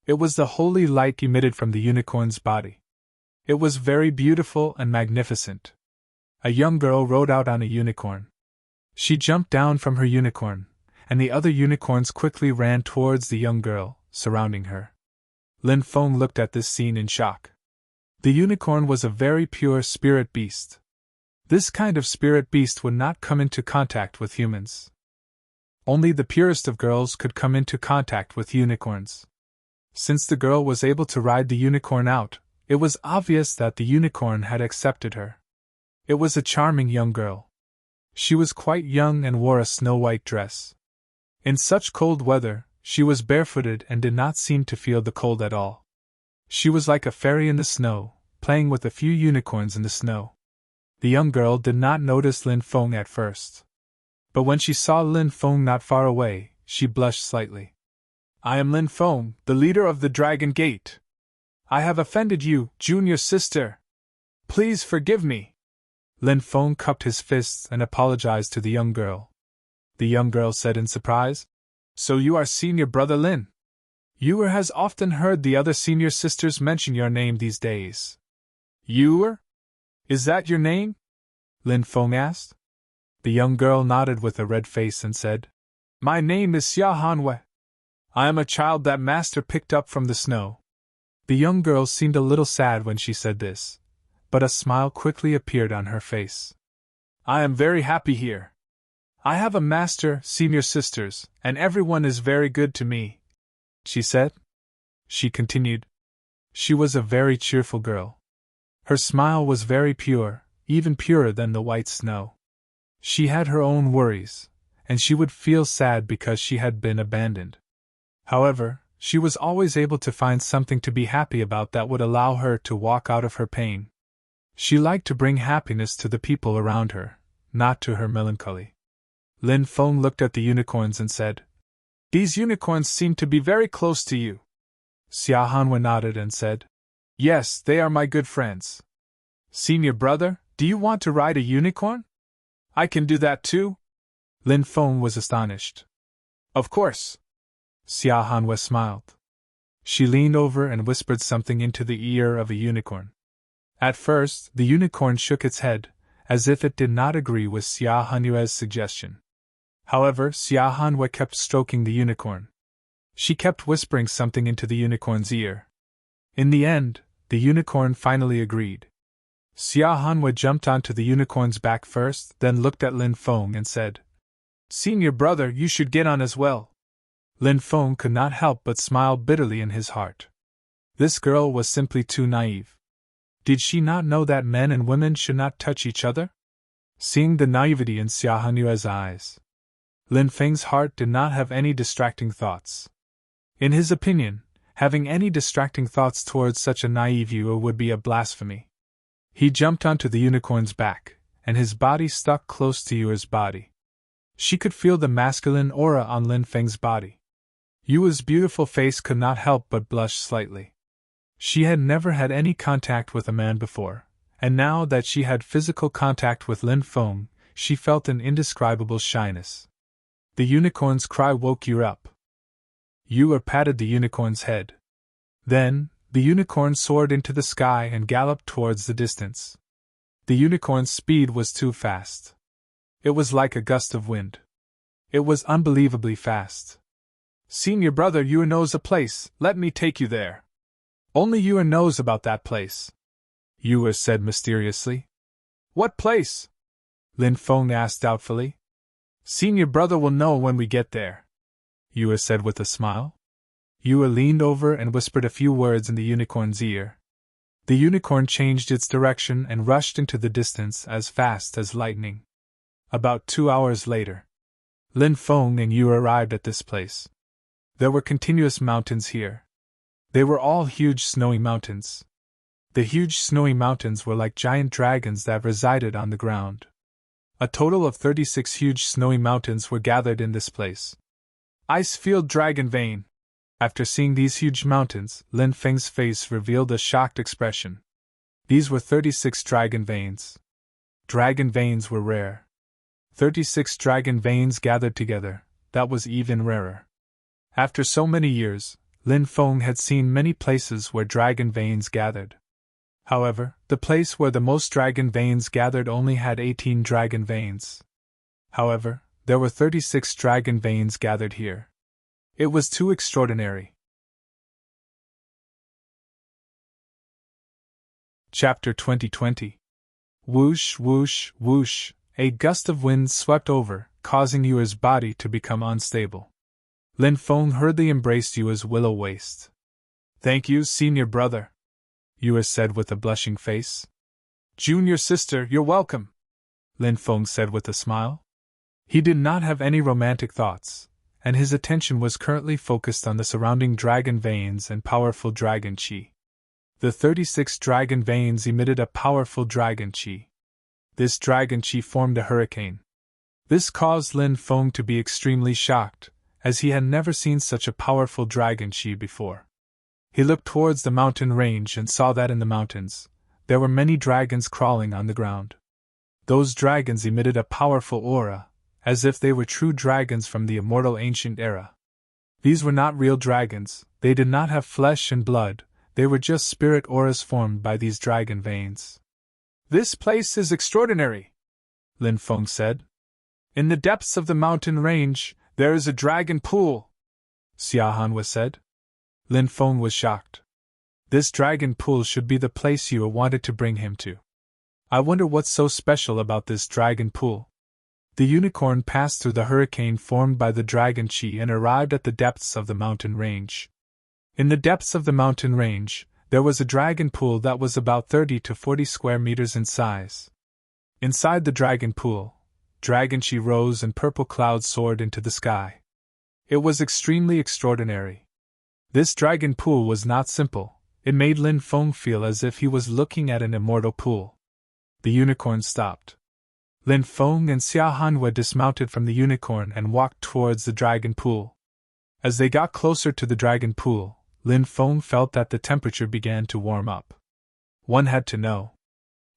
It was the holy light emitted from the unicorn's body. It was very beautiful and magnificent. A young girl rode out on a unicorn. She jumped down from her unicorn, and the other unicorns quickly ran towards the young girl, surrounding her. Lin Feng looked at this scene in shock. The unicorn was a very pure spirit beast. This kind of spirit beast would not come into contact with humans. Only the purest of girls could come into contact with unicorns. Since the girl was able to ride the unicorn out, it was obvious that the unicorn had accepted her. It was a charming young girl. She was quite young and wore a snow-white dress. In such cold weather, she was barefooted and did not seem to feel the cold at all. She was like a fairy in the snow, playing with a few unicorns in the snow. The young girl did not notice Lin Feng at first. But when she saw Lin Feng not far away, she blushed slightly. "I am Lin Feng, the leader of the Dragon Gate. I have offended you, junior sister. Please forgive me." Lin Feng cupped his fists and apologized to the young girl. The young girl said in surprise, "So you are senior brother Lin? Yuer has often heard the other senior sisters mention your name these days." "Yuer? Is that your name?" Lin Feng asked. The young girl nodded with a red face and said, "My name is Xia Hanwei. I am a child that master picked up from the snow." The young girl seemed a little sad when she said this, but a smile quickly appeared on her face. "I am very happy here. I have a master, senior sisters, and everyone is very good to me," she said. She continued. She was a very cheerful girl. Her smile was very pure, even purer than the white snow. She had her own worries, and she would feel sad because she had been abandoned. However, she was always able to find something to be happy about that would allow her to walk out of her pain. She liked to bring happiness to the people around her, not to her melancholy. Lin Feng looked at the unicorns and said, "These unicorns seem to be very close to you." Xia Hanwen nodded and said, "Yes, they are my good friends. Senior brother, do you want to ride a unicorn? I can do that too." Lin Feng was astonished. "Of course." Xia Hanwen smiled. She leaned over and whispered something into the ear of a unicorn. At first, the unicorn shook its head, as if it did not agree with Xia Hanue's suggestion. However, Xia Hanwei kept stroking the unicorn. She kept whispering something into the unicorn's ear. In the end, the unicorn finally agreed. Xia Hanwei jumped onto the unicorn's back first, then looked at Lin Feng and said, "Senior brother, you should get on as well." Lin Feng could not help but smile bitterly in his heart. This girl was simply too naive. Did she not know that men and women should not touch each other? Seeing the naivety in Xia Hanue's eyes, Lin Feng's heart did not have any distracting thoughts. In his opinion, having any distracting thoughts towards such a naive viewer would be a blasphemy. He jumped onto the unicorn's back, and his body stuck close to Yue's body. She could feel the masculine aura on Lin Feng's body. Yue's beautiful face could not help but blush slightly. She had never had any contact with a man before, and now that she had physical contact with Lin Feng, she felt an indescribable shyness. The unicorn's cry woke Yu up. Yu patted the unicorn's head. Then, the unicorn soared into the sky and galloped towards the distance. The unicorn's speed was too fast. It was like a gust of wind. It was unbelievably fast. "Senior brother, Yu knows a place, let me take you there." "Only Yu knows about that place," Yu said mysteriously. "What place?" Lin Feng asked doubtfully. "Senior brother will know when we get there," Yu said with a smile. Yu leaned over and whispered a few words in the unicorn's ear. The unicorn changed its direction and rushed into the distance as fast as lightning. About 2 hours later, Lin Feng and Yu arrived at this place. There were continuous mountains here. They were all huge snowy mountains. The huge snowy mountains were like giant dragons that resided on the ground. A total of 36 huge snowy mountains were gathered in this place. Icefield Dragon Vein. After seeing these huge mountains, Lin Feng's face revealed a shocked expression. These were 36 dragon veins. Dragon veins were rare. 36 dragon veins gathered together, that was even rarer. After so many years, Lin Feng had seen many places where dragon veins gathered. However, the place where the most dragon veins gathered only had 18 dragon veins. However, there were 36 dragon veins gathered here. It was too extraordinary. Chapter 2020. Whoosh, whoosh, whoosh, a gust of wind swept over, causing Yue's body to become unstable. Lin Feng hurriedly embraced Yue's willow waist. "Thank you, senior brother," Yue said with a blushing face. "Junior sister, you're welcome," Lin Feng said with a smile. He did not have any romantic thoughts, and his attention was currently focused on the surrounding dragon veins and powerful dragon qi. The 36 dragon veins emitted a powerful dragon qi. This dragon qi formed a hurricane. This caused Lin Feng to be extremely shocked, as he had never seen such a powerful dragon qi before. He looked towards the mountain range and saw that in the mountains, there were many dragons crawling on the ground. Those dragons emitted a powerful aura, as if they were true dragons from the immortal ancient era. These were not real dragons, they did not have flesh and blood, they were just spirit auras formed by these dragon veins. "This place is extraordinary," Lin Feng said. "In the depths of the mountain range, there is a dragon pool," Xia Hanwei said. Lin Feng was shocked. This dragon pool should be the place Yue wanted to bring him to. I wonder what's so special about this dragon pool. The unicorn passed through the hurricane formed by the dragon qi and arrived at the depths of the mountain range. In the depths of the mountain range, there was a dragon pool that was about 30 to 40 square meters in size. Inside the dragon pool, dragon qi rose and purple clouds soared into the sky. It was extremely extraordinary. This dragon pool was not simple, it made Lin Feng feel as if he was looking at an immortal pool. The unicorn stopped. Lin Feng and Xia Hanwei dismounted from the unicorn and walked towards the dragon pool. As they got closer to the dragon pool, Lin Feng felt that the temperature began to warm up. One had to know.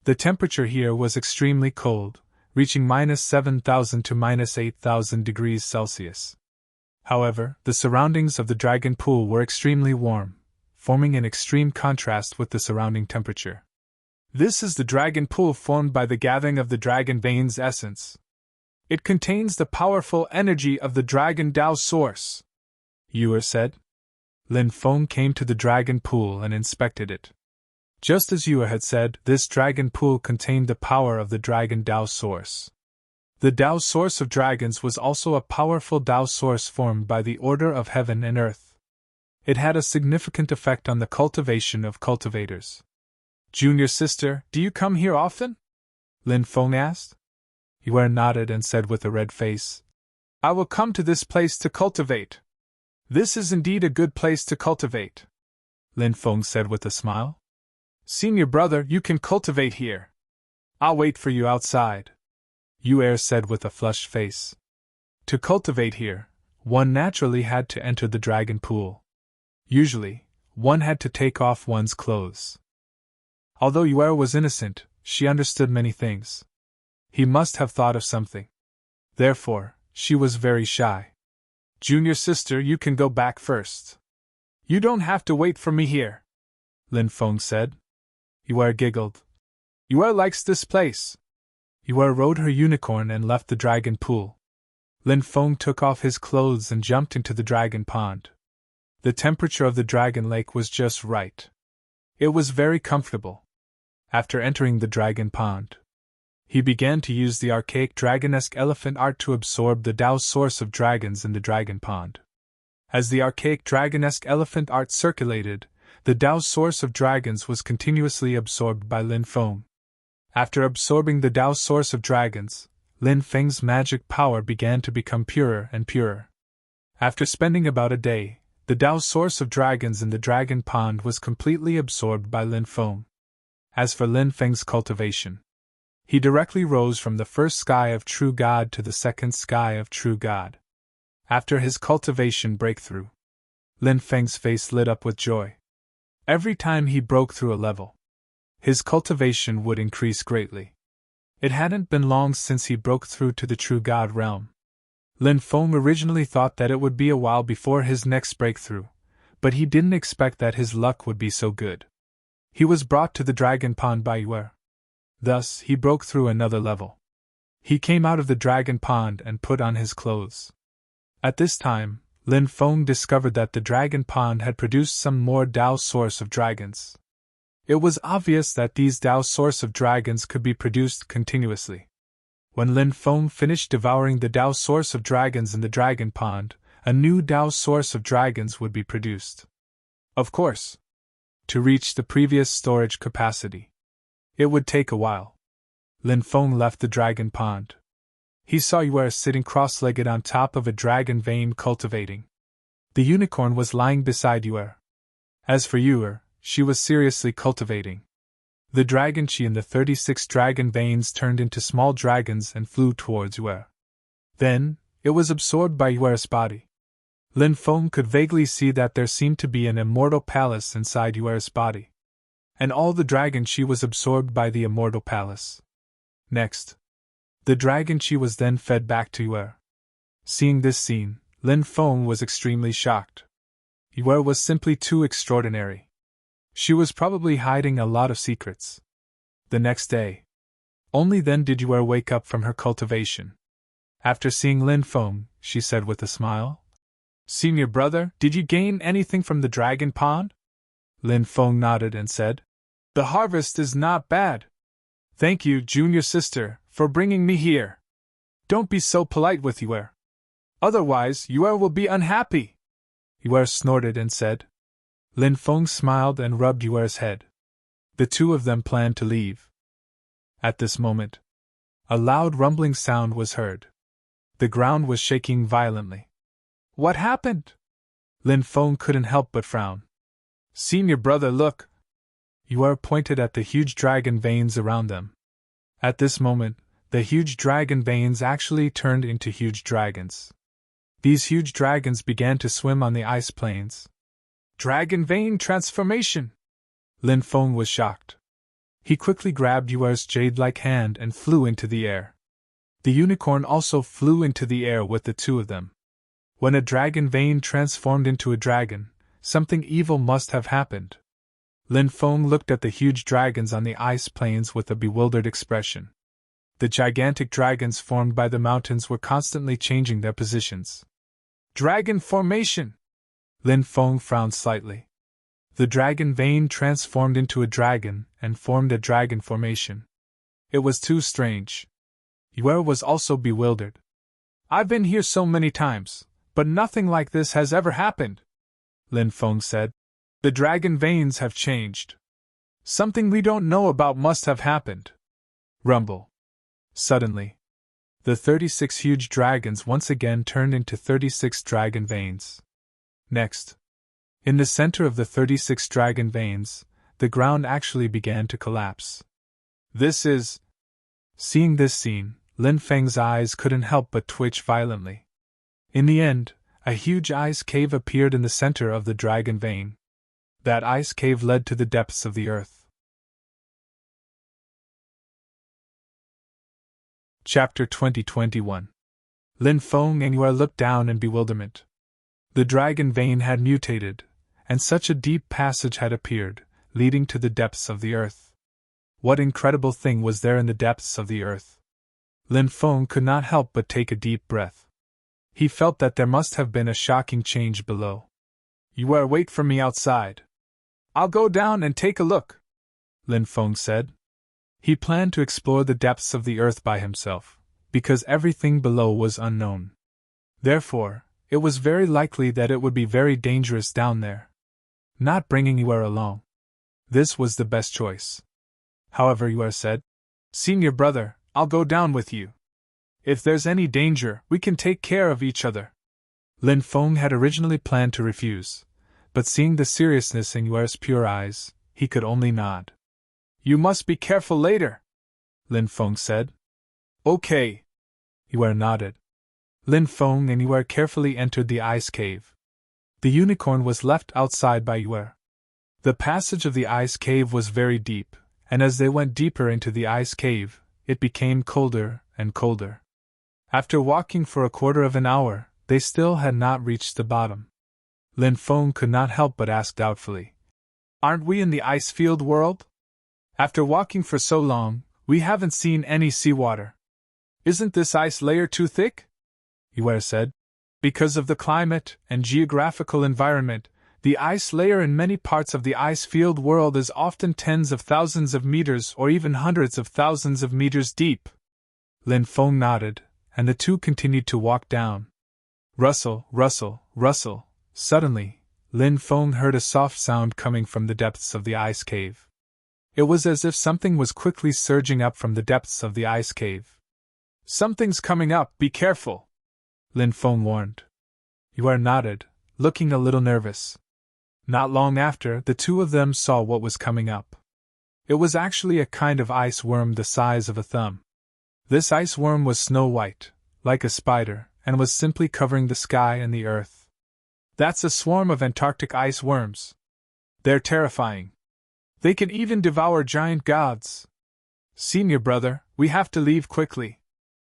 The temperature here was extremely cold, reaching -7,000 to -8,000 degrees Celsius. However, the surroundings of the dragon pool were extremely warm, forming an extreme contrast with the surrounding temperature. This is the dragon pool formed by the gathering of the dragon vein's essence. It contains the powerful energy of the dragon Tao source, Yuer said. Lin Feng came to the dragon pool and inspected it. Just as Yuer had said, this dragon pool contained the power of the dragon Tao source. The Tao source of dragons was also a powerful Tao source formed by the order of heaven and earth. It had a significant effect on the cultivation of cultivators. Junior sister, do you come here often? Lin Feng asked. Yuer nodded and said with a red face, I will come to this place to cultivate. This is indeed a good place to cultivate, Lin Feng said with a smile. Senior brother, you can cultivate here. I'll wait for you outside, Yuer said with a flushed face. To cultivate here, one naturally had to enter the dragon pool. Usually, one had to take off one's clothes. Although Yuer was innocent, she understood many things. He must have thought of something. Therefore, she was very shy. Junior sister, you can go back first. You don't have to wait for me here, Lin Feng said. Yuer giggled. Yuer likes this place. Yuer rode her unicorn and left the dragon pool. Lin Feng took off his clothes and jumped into the dragon pond. The temperature of the dragon lake was just right. It was very comfortable. After entering the dragon pond, he began to use the archaic dragonesque elephant art to absorb the Tao source of dragons in the dragon pond. As the archaic dragonesque elephant art circulated, the Tao source of dragons was continuously absorbed by Lin Feng. After absorbing the Tao source of dragons, Lin Feng's magic power began to become purer and purer. After spending about a day, the Tao source of dragons in the dragon pond was completely absorbed by Lin Feng. As for Lin Feng's cultivation, he directly rose from the first sky of True God to the second sky of True God. After his cultivation breakthrough, Lin Feng's face lit up with joy. Every time he broke through a level, his cultivation would increase greatly. It hadn't been long since he broke through to the True God realm. Lin Feng originally thought that it would be a while before his next breakthrough, but he didn't expect that his luck would be so good. He was brought to the dragon pond by Yuer. Thus, he broke through another level. He came out of the dragon pond and put on his clothes. At this time, Lin Feng discovered that the dragon pond had produced some more Tao source of dragons. It was obvious that these Tao source of dragons could be produced continuously. When Lin Feng finished devouring the Tao source of dragons in the dragon pond, a new Tao source of dragons would be produced. Of course, to reach the previous storage capacity, it would take a while. Lin Feng left the dragon pond. He saw Yuer sitting cross-legged on top of a dragon vein cultivating. The unicorn was lying beside Yuer. As for Yuer, she was seriously cultivating. The dragon chi in the 36 dragon veins turned into small dragons and flew towards Yuer. Then, it was absorbed by Yuer's body. Lin Feng could vaguely see that there seemed to be an immortal palace inside Yuer's body. And all the dragon chi was absorbed by the immortal palace. Next, the dragon chi was then fed back to Yuer. Seeing this scene, Lin Feng was extremely shocked. Yuer was simply too extraordinary. She was probably hiding a lot of secrets. The next day, only then did Yuer wake up from her cultivation. After seeing Lin Feng, she said with a smile, Senior brother, did you gain anything from the dragon pond? Lin Feng nodded and said, The harvest is not bad. Thank you, junior sister, for bringing me here. Don't be so polite with Yuer. Otherwise, Yuer will be unhappy. Yuer snorted and said. Lin Feng smiled and rubbed Yuer's head. The two of them planned to leave. At this moment, a loud rumbling sound was heard. The ground was shaking violently. What happened? Lin Feng couldn't help but frown. Senior brother, look. Yuer pointed at the huge dragon veins around them. At this moment, the huge dragon veins actually turned into huge dragons. These huge dragons began to swim on the ice plains. Dragon vein transformation! Lin Feng was shocked. He quickly grabbed Yuer's jade-like hand and flew into the air. The unicorn also flew into the air with the two of them. When a dragon vein transformed into a dragon, something evil must have happened. Lin Feng looked at the huge dragons on the ice plains with a bewildered expression. The gigantic dragons formed by the mountains were constantly changing their positions. Dragon formation! Lin Feng frowned slightly. The dragon vein transformed into a dragon and formed a dragon formation. It was too strange. Yue was also bewildered. I've been here so many times, but nothing like this has ever happened, Lin Feng said. The dragon veins have changed. Something we don't know about must have happened. Rumble. Suddenly, the 36 huge dragons once again turned into 36 dragon veins. Next, in the center of the 36 dragon veins, the ground actually began to collapse. This is... Seeing this scene, Lin Feng's eyes couldn't help but twitch violently. In the end, a huge ice cave appeared in the center of the dragon vein. That ice cave led to the depths of the earth. Chapter 2021. Lin Feng and Yue looked down in bewilderment. The dragon vein had mutated, and such a deep passage had appeared, leading to the depths of the earth. What incredible thing was there in the depths of the earth? Lin Feng could not help but take a deep breath. He felt that there must have been a shocking change below. Yue, wait for me outside. I'll go down and take a look, Lin Feng said. He planned to explore the depths of the earth by himself, because everything below was unknown. Therefore, it was very likely that it would be very dangerous down there. Not bringing Yue along. This was the best choice. However, Yue said, Senior brother, I'll go down with you. If there's any danger, we can take care of each other. Lin Feng had originally planned to refuse, but seeing the seriousness in Yue's pure eyes, he could only nod. You must be careful later, Lin Feng said. Okay. Yue nodded. Lin Feng and Yue carefully entered the ice cave. The unicorn was left outside by Yue. The passage of the ice cave was very deep, and as they went deeper into the ice cave, it became colder and colder. After walking for a quarter of an hour, they still had not reached the bottom. Lin Feng could not help but ask doubtfully, Aren't we in the ice-field world? After walking for so long, we haven't seen any seawater. Isn't this ice layer too thick? Yue said. Because of the climate and geographical environment, the ice layer in many parts of the ice-field world is often tens of thousands of meters or even hundreds of thousands of meters deep. Lin Feng nodded, and the two continued to walk down. Rustle, rustle, rustle. Suddenly, Lin Feng heard a soft sound coming from the depths of the ice cave. It was as if something was quickly surging up from the depths of the ice cave. Something's coming up, be careful, Lin Feng warned. Yue nodded, looking a little nervous. Not long after, the two of them saw what was coming up. It was actually a kind of ice worm the size of a thumb. This ice worm was snow white, like a spider, and was simply covering the sky and the earth. That's a swarm of Antarctic ice worms. They're terrifying. They can even devour giant gods. Senior brother, we have to leave quickly.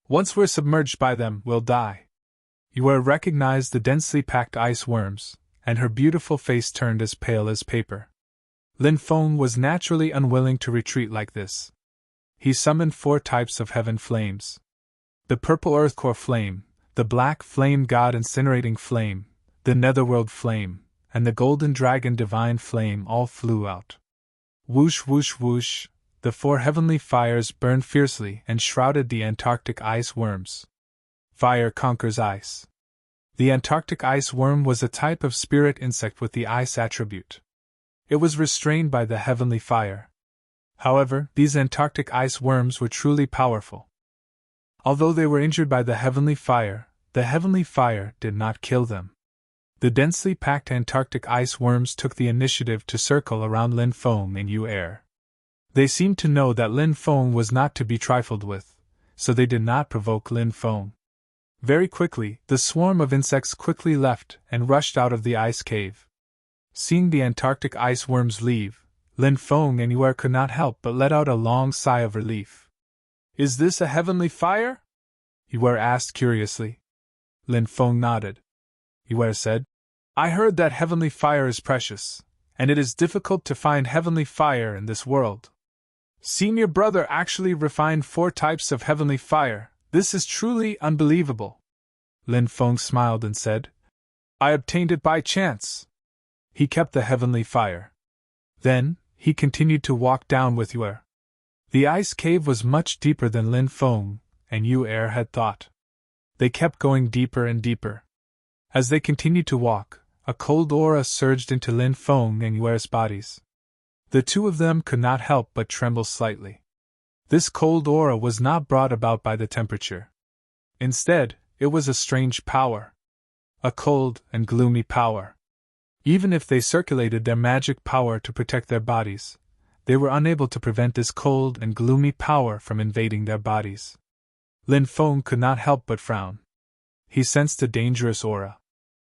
Once we're submerged by them, we'll die. Yue recognized the densely packed ice worms, and her beautiful face turned as pale as paper. Lin Feng was naturally unwilling to retreat like this. He summoned 4 types of heaven flames. The purple earth core flame, the black flame god incinerating flame, the netherworld flame, and the golden dragon divine flame all flew out. Whoosh whoosh whoosh, the 4 heavenly fires burned fiercely and shrouded the Antarctic ice worms. Fire conquers ice. The Antarctic ice worm was a type of spirit insect with the ice attribute. It was restrained by the heavenly fire. However, these Antarctic ice worms were truly powerful. Although they were injured by the heavenly fire did not kill them. The densely packed Antarctic ice worms took the initiative to circle around Lin Feng in air. They seemed to know that Lin Feng was not to be trifled with, so they did not provoke Lin Feng. Very quickly, the swarm of insects quickly left and rushed out of the ice cave. Seeing the Antarctic ice worms leave, Lin Feng and Yue could not help but let out a long sigh of relief. Is this a heavenly fire? Yue asked curiously. Lin Feng nodded. Yue said, I heard that heavenly fire is precious, and it is difficult to find heavenly fire in this world. Senior brother actually refined 4 types of heavenly fire. This is truly unbelievable. Lin Feng smiled and said, I obtained it by chance. He kept the heavenly fire. Then, he continued to walk down with Yue. The ice cave was much deeper than Lin Feng and Yue had thought. They kept going deeper and deeper. As they continued to walk, a cold aura surged into Lin Feng and Yue's bodies. The two of them could not help but tremble slightly. This cold aura was not brought about by the temperature. Instead, it was a strange power. A cold and gloomy power. Even if they circulated their magic power to protect their bodies, they were unable to prevent this cold and gloomy power from invading their bodies. Lin Feng could not help but frown. He sensed a dangerous aura.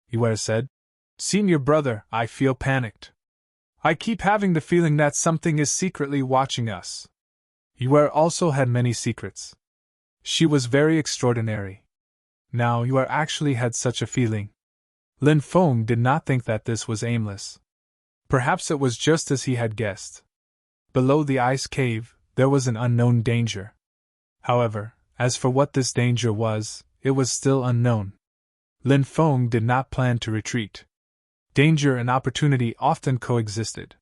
Yue said, Senior brother, I feel panicked. I keep having the feeling that something is secretly watching us. Yue also had many secrets. She was very extraordinary. Now Yue actually had such a feeling. Lin Feng did not think that this was aimless. Perhaps it was just as he had guessed. Below the ice cave, there was an unknown danger. However, as for what this danger was, it was still unknown. Lin Feng did not plan to retreat. Danger and opportunity often coexisted.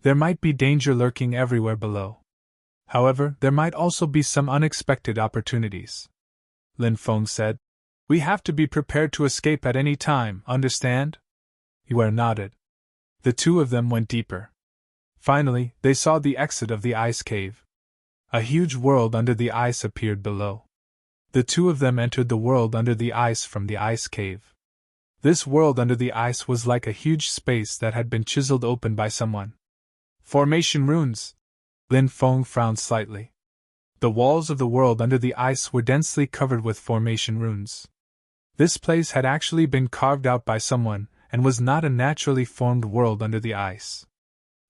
There might be danger lurking everywhere below. However, there might also be some unexpected opportunities. Lin Feng said, We have to be prepared to escape at any time, understand? Yue nodded. The two of them went deeper. Finally, they saw the exit of the ice cave. A huge world under the ice appeared below. The two of them entered the world under the ice from the ice cave. This world under the ice was like a huge space that had been chiseled open by someone. Formation runes. Lin Feng frowned slightly. The walls of the world under the ice were densely covered with formation runes. This place had actually been carved out by someone, and was not a naturally formed world under the ice.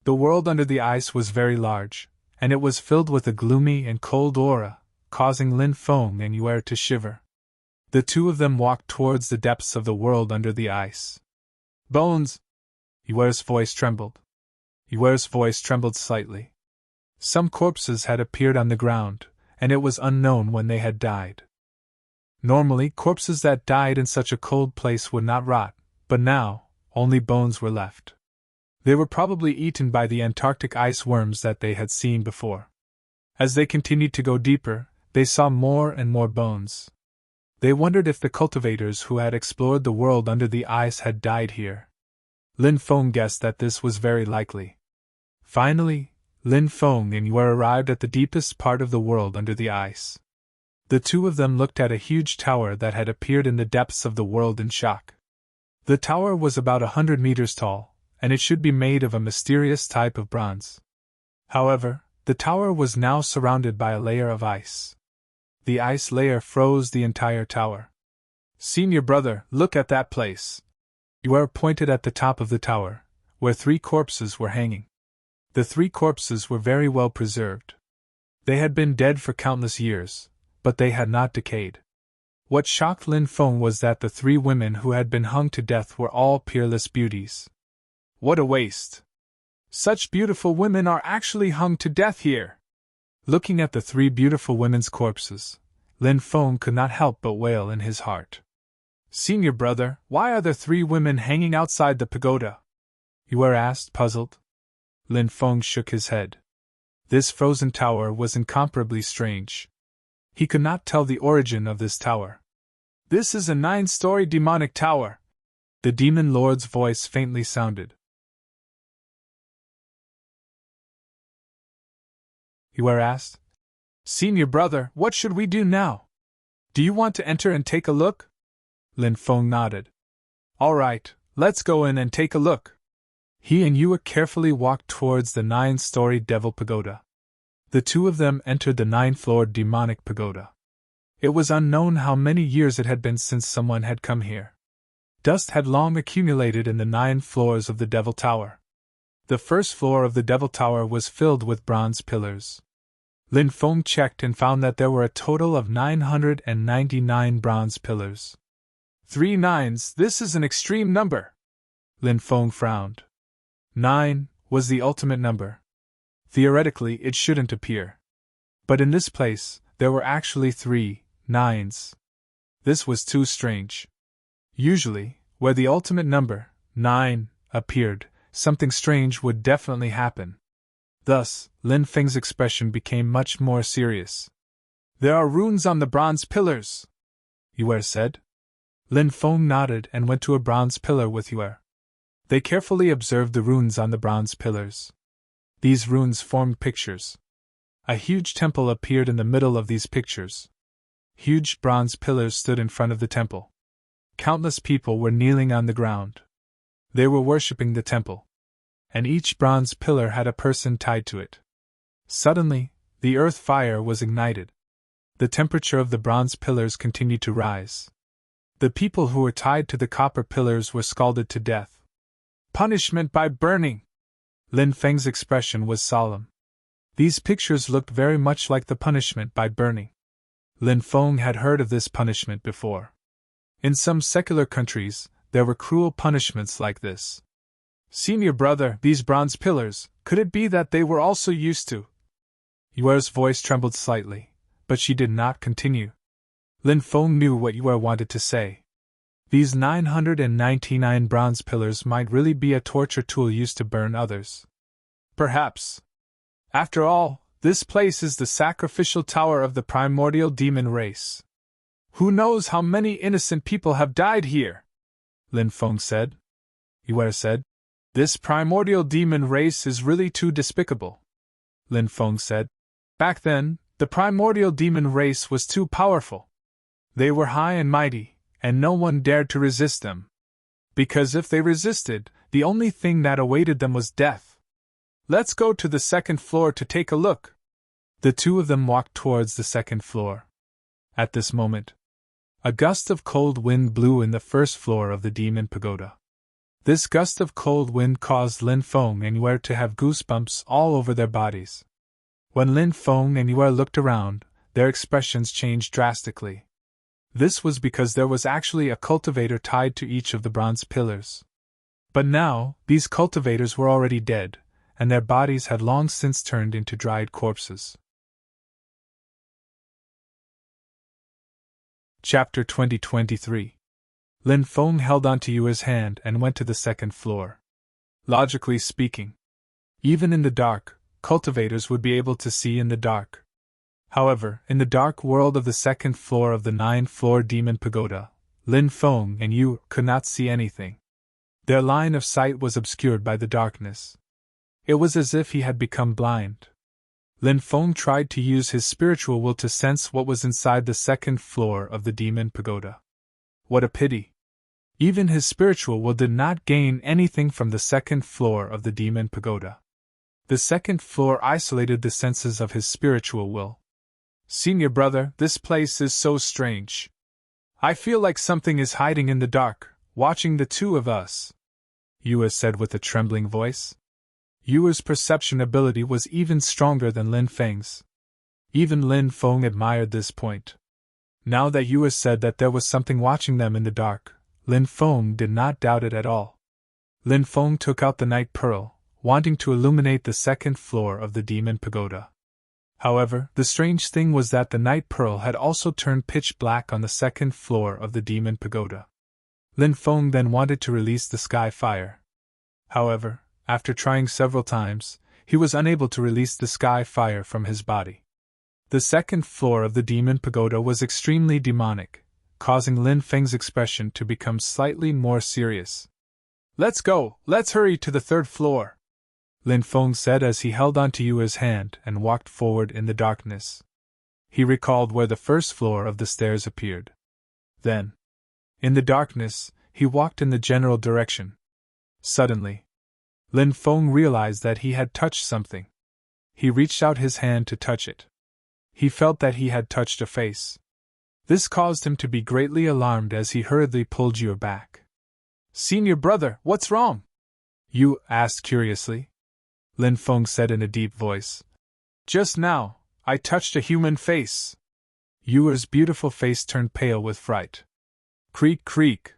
The world under the ice was very large, and it was filled with a gloomy and cold aura, causing Lin Feng and Yue to shiver. The two of them walked towards the depths of the world under the ice. Bones! Yue's voice trembled. Yue's voice trembled slightly. Some corpses had appeared on the ground, and it was unknown when they had died. Normally, corpses that died in such a cold place would not rot, but now, only bones were left. They were probably eaten by the Antarctic ice worms that they had seen before. As they continued to go deeper, they saw more and more bones. They wondered if the cultivators who had explored the world under the ice had died here. Lin Feng guessed that this was very likely. Finally, Lin Feng and Yue arrived at the deepest part of the world under the ice. The two of them looked at a huge tower that had appeared in the depths of the world in shock. The tower was about 100 meters tall, and it should be made of a mysterious type of bronze. However, the tower was now surrounded by a layer of ice. The ice layer froze the entire tower. Senior brother, look at that place. Yue pointed at the top of the tower, where 3 corpses were hanging. The 3 corpses were very well preserved. They had been dead for countless years, but they had not decayed. What shocked Lin Feng was that the 3 women who had been hung to death were all peerless beauties. What a waste! Such beautiful women are actually hung to death here! Looking at the 3 beautiful women's corpses, Lin Feng could not help but wail in his heart. Senior brother, why are there 3 women hanging outside the pagoda? Yue asked, puzzled. Lin Feng shook his head. This frozen tower was incomparably strange. He could not tell the origin of this tower. This is a 9-story demonic tower. The demon lord's voice faintly sounded. Yue asked, Senior brother, what should we do now? Do you want to enter and take a look? Lin Feng nodded. All right, let's go in and take a look. He and Yue carefully walked towards the 9-story devil pagoda. The two of them entered the 9-floored demonic pagoda. It was unknown how many years it had been since someone had come here. Dust had long accumulated in the 9 floors of the devil tower. The first floor of the devil tower was filled with bronze pillars. Lin Feng checked and found that there were a total of 999 bronze pillars. 3 nines, this is an extreme number. Lin Feng frowned. 9 was the ultimate number. Theoretically, it shouldn't appear. But in this place, there were actually 3 9s. This was too strange. Usually, where the ultimate number, 9, appeared, something strange would definitely happen. Thus, Lin Feng's expression became much more serious. "There are runes on the bronze pillars," Yue said. Lin Feng nodded and went to a bronze pillar with Yue. They carefully observed the runes on the bronze pillars. These runes formed pictures. A huge temple appeared in the middle of these pictures. Huge bronze pillars stood in front of the temple. Countless people were kneeling on the ground. They were worshipping the temple. And each bronze pillar had a person tied to it. Suddenly, the earth fire was ignited. The temperature of the bronze pillars continued to rise. The people who were tied to the copper pillars were scalded to death. "Punishment by burning!" Lin Feng's expression was solemn. These pictures looked very much like the punishment by burning. Lin Feng had heard of this punishment before. In some secular countries, there were cruel punishments like this. "Senior brother, these bronze pillars, could it be that they were also used to?" Yue's voice trembled slightly, but she did not continue. Lin Feng knew what Yue wanted to say. These 999 bronze pillars might really be a torture tool used to burn others. Perhaps. After all, this place is the sacrificial tower of the primordial demon race. Who knows how many innocent people have died here? Lin Feng said. Yue said, "This primordial demon race is really too despicable." Lin Feng said, "Back then, the primordial demon race was too powerful. They were high and mighty, and no one dared to resist them. Because if they resisted, the only thing that awaited them was death. Let's go to the second floor to take a look." The two of them walked towards the second floor. At this moment, a gust of cold wind blew in the first floor of the demon pagoda. This gust of cold wind caused Lin Feng and Yue to have goosebumps all over their bodies. When Lin Feng and Yue looked around, their expressions changed drastically. This was because there was actually a cultivator tied to each of the bronze pillars. But now, these cultivators were already dead, and their bodies had long since turned into dried corpses. Chapter 2023. Lin Feng held onto Yue's hand and went to the second floor. Logically speaking, even in the dark, cultivators would be able to see in the dark. However, in the dark world of the second floor of the 9th-floor demon pagoda, Lin Feng and Yue could not see anything. Their line of sight was obscured by the darkness. It was as if he had become blind. Lin Feng tried to use his spiritual will to sense what was inside the second floor of the demon pagoda. What a pity! Even his spiritual will did not gain anything from the second floor of the demon pagoda. The second floor isolated the senses of his spiritual will. "Senior brother, this place is so strange. I feel like something is hiding in the dark, watching the two of us," Yue said with a trembling voice. Yue's perception ability was even stronger than Lin Feng's. Even Lin Feng admired this point. Now that Yue said that there was something watching them in the dark, Lin Feng did not doubt it at all. Lin Feng took out the night pearl, wanting to illuminate the second floor of the demon pagoda. However, the strange thing was that the night pearl had also turned pitch black on the second floor of the demon pagoda. Lin Feng then wanted to release the sky fire. However, after trying several times, he was unable to release the sky fire from his body. The second floor of the demon pagoda was extremely demonic, causing Lin Feng's expression to become slightly more serious. "Let's go, let's hurry to the third floor," Lin Feng said as he held onto Yue's hand and walked forward in the darkness. He recalled where the first floor of the stairs appeared. Then, in the darkness, he walked in the general direction. Suddenly, Lin Feng realized that he had touched something. He reached out his hand to touch it. He felt that he had touched a face. This caused him to be greatly alarmed as he hurriedly pulled Yue back. "Senior brother, what's wrong?" Yue asked curiously. Lin Feng said in a deep voice. "Just now, I touched a human face." Yue's beautiful face turned pale with fright. Creak, creak.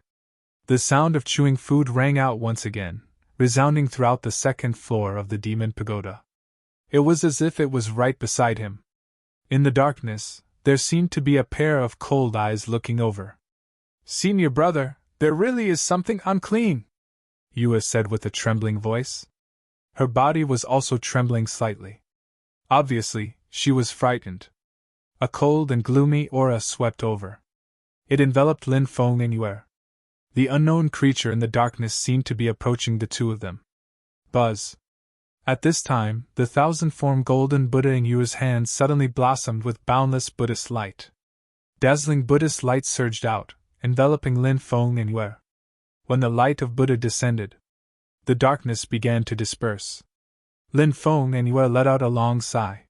The sound of chewing food rang out once again, resounding throughout the second floor of the demon pagoda. It was as if it was right beside him. In the darkness, there seemed to be a pair of cold eyes looking over. "Senior brother, there really is something unclean," Yua said with a trembling voice. Her body was also trembling slightly. Obviously, she was frightened. A cold and gloomy aura swept over. It enveloped Lin Feng and Yue. The unknown creature in the darkness seemed to be approaching the two of them. Buzz. At this time, the thousand-form golden Buddha in Yue's hand suddenly blossomed with boundless Buddhist light. Dazzling Buddhist light surged out, enveloping Lin Feng and Yue. When the light of Buddha descended, the darkness began to disperse. Lin Feng and Yue let out a long sigh.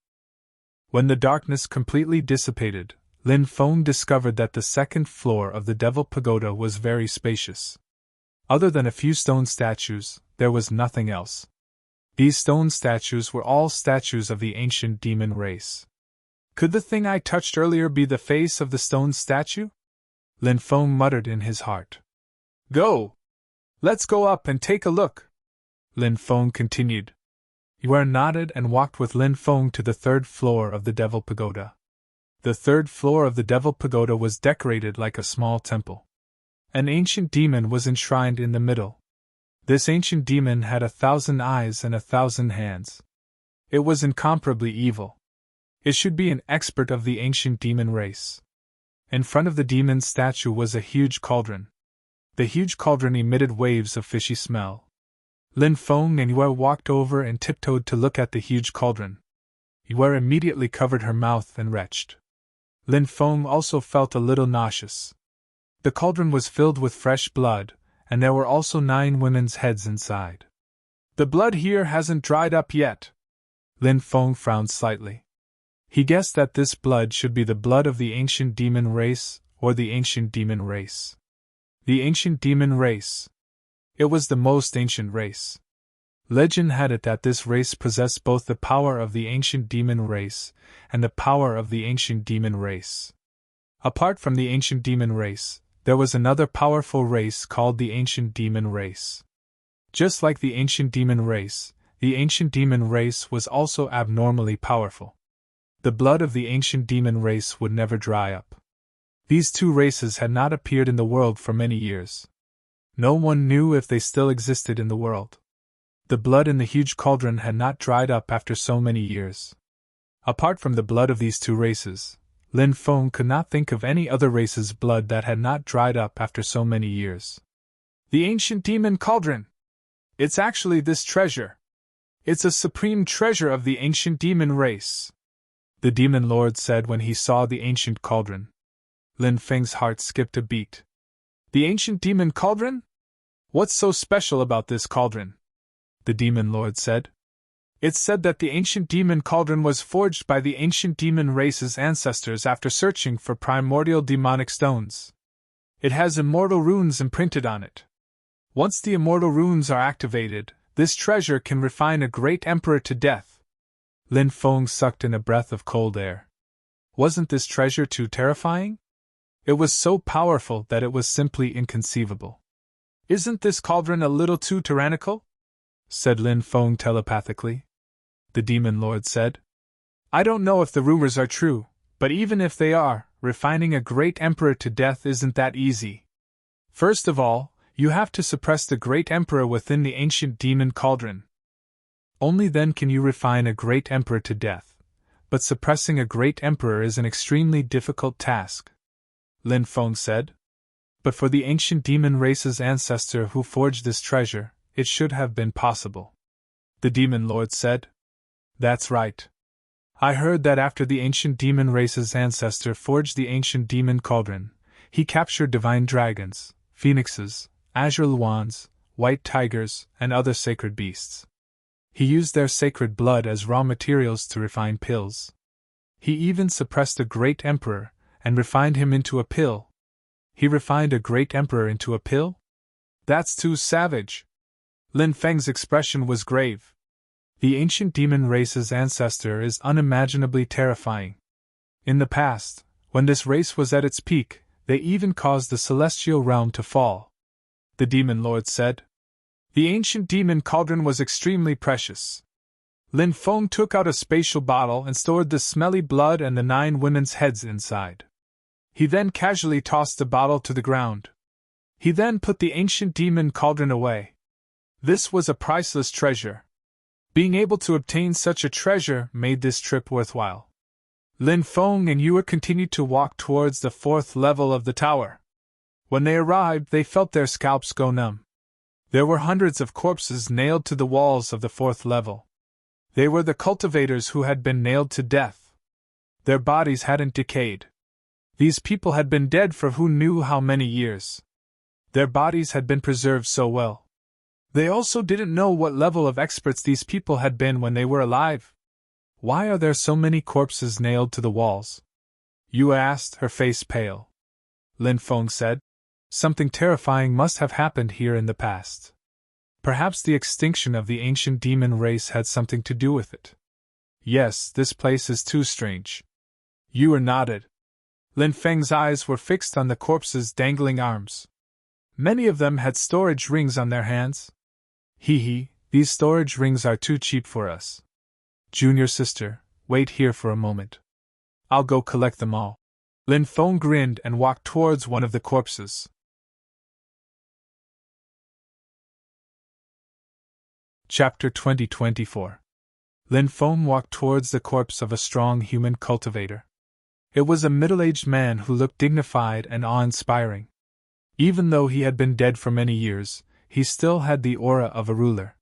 When the darkness completely dissipated, Lin Feng discovered that the second floor of the Devil Pagoda was very spacious. Other than a few stone statues, there was nothing else. These stone statues were all statues of the ancient demon race. Could the thing I touched earlier be the face of the stone statue? Lin Feng muttered in his heart. Go! Let's go up and take a look, Lin Feng continued. Yue nodded and walked with Lin Feng to the third floor of the Devil Pagoda. The third floor of the Devil Pagoda was decorated like a small temple. An ancient demon was enshrined in the middle. This ancient demon had 1,000 eyes and 1,000 hands. It was incomparably evil. It should be an expert of the ancient demon race. In front of the demon statue was a huge cauldron. The huge cauldron emitted waves of fishy smell. Lin Feng and Yue walked over and tiptoed to look at the huge cauldron. Yue immediately covered her mouth and retched. Lin Feng also felt a little nauseous. The cauldron was filled with fresh blood, and there were also 9 women's heads inside. The blood here hasn't dried up yet. Lin Feng frowned slightly. He guessed that this blood should be the blood of the ancient demon race, or the ancient demon race. The ancient demon race. It was the most ancient race. Legend had it that this race possessed both the power of the ancient demon race and the power of the ancient demon race. Apart from the ancient demon race, there was another powerful race called the ancient demon race. Just like the ancient demon race, the ancient demon race was also abnormally powerful. The blood of the ancient demon race would never dry up. These two races had not appeared in the world for many years. No one knew if they still existed in the world. The blood in the huge cauldron had not dried up after so many years. Apart from the blood of these two races, Lin Feng could not think of any other race's blood that had not dried up after so many years. The ancient demon cauldron! It's actually this treasure. It's a supreme treasure of the ancient demon race, the demon lord said when he saw the ancient cauldron. Lin Feng's heart skipped a beat. The ancient demon cauldron? What's so special about this cauldron? The demon lord said. It's said that the ancient demon cauldron was forged by the ancient demon race's ancestors after searching for primordial demonic stones. It has immortal runes imprinted on it. Once the immortal runes are activated, this treasure can refine a great emperor to death. Lin Feng sucked in a breath of cold air. Wasn't this treasure too terrifying? It was so powerful that it was simply inconceivable. Isn't this cauldron a little too tyrannical? Said Lin Feng telepathically. The demon lord said. I don't know if the rumors are true, but even if they are, refining a great emperor to death isn't that easy. First of all, you have to suppress the great emperor within the ancient demon cauldron. Only then can you refine a great emperor to death, but suppressing a great emperor is an extremely difficult task, Lin Feng said. But for the ancient demon race's ancestor who forged this treasure, it should have been possible. The demon lord said. That's right. I heard that after the ancient demon race's ancestor forged the ancient demon cauldron, he captured divine dragons, phoenixes, azure luans, white tigers, and other sacred beasts. He used their sacred blood as raw materials to refine pills. He even suppressed a great emperor and refined him into a pill. He refined a great emperor into a pill? That's too savage. Lin Feng's expression was grave. The ancient demon race's ancestor is unimaginably terrifying. In the past, when this race was at its peak, they even caused the celestial realm to fall. The demon lord said. The ancient demon cauldron was extremely precious. Lin Feng took out a spatial bottle and stored the smelly blood and the 9 women's heads inside. He then casually tossed the bottle to the ground. He then put the ancient demon cauldron away. This was a priceless treasure. Being able to obtain such a treasure made this trip worthwhile. Lin Feng and Yue continued to walk towards the 4th level of the tower. When they arrived, they felt their scalps go numb. There were hundreds of corpses nailed to the walls of the 4th level. They were the cultivators who had been nailed to death. Their bodies hadn't decayed. These people had been dead for who knew how many years. Their bodies had been preserved so well. They also didn't know what level of experts these people had been when they were alive. Why are there so many corpses nailed to the walls? Yue asked, her face pale. Lin Feng said, something terrifying must have happened here in the past. Perhaps the extinction of the ancient demon race had something to do with it. Yes, this place is too strange. Yue nodded. Lin Feng's eyes were fixed on the corpses' dangling arms. Many of them had storage rings on their hands. These storage rings are too cheap for us. Junior sister, wait here for a moment. I'll go collect them all. Lin Feng grinned and walked towards one of the corpses. Chapter 2024. Lin Feng walked towards the corpse of a strong human cultivator. It was a middle-aged man who looked dignified and awe-inspiring. Even though he had been dead for many years, he still had the aura of a ruler.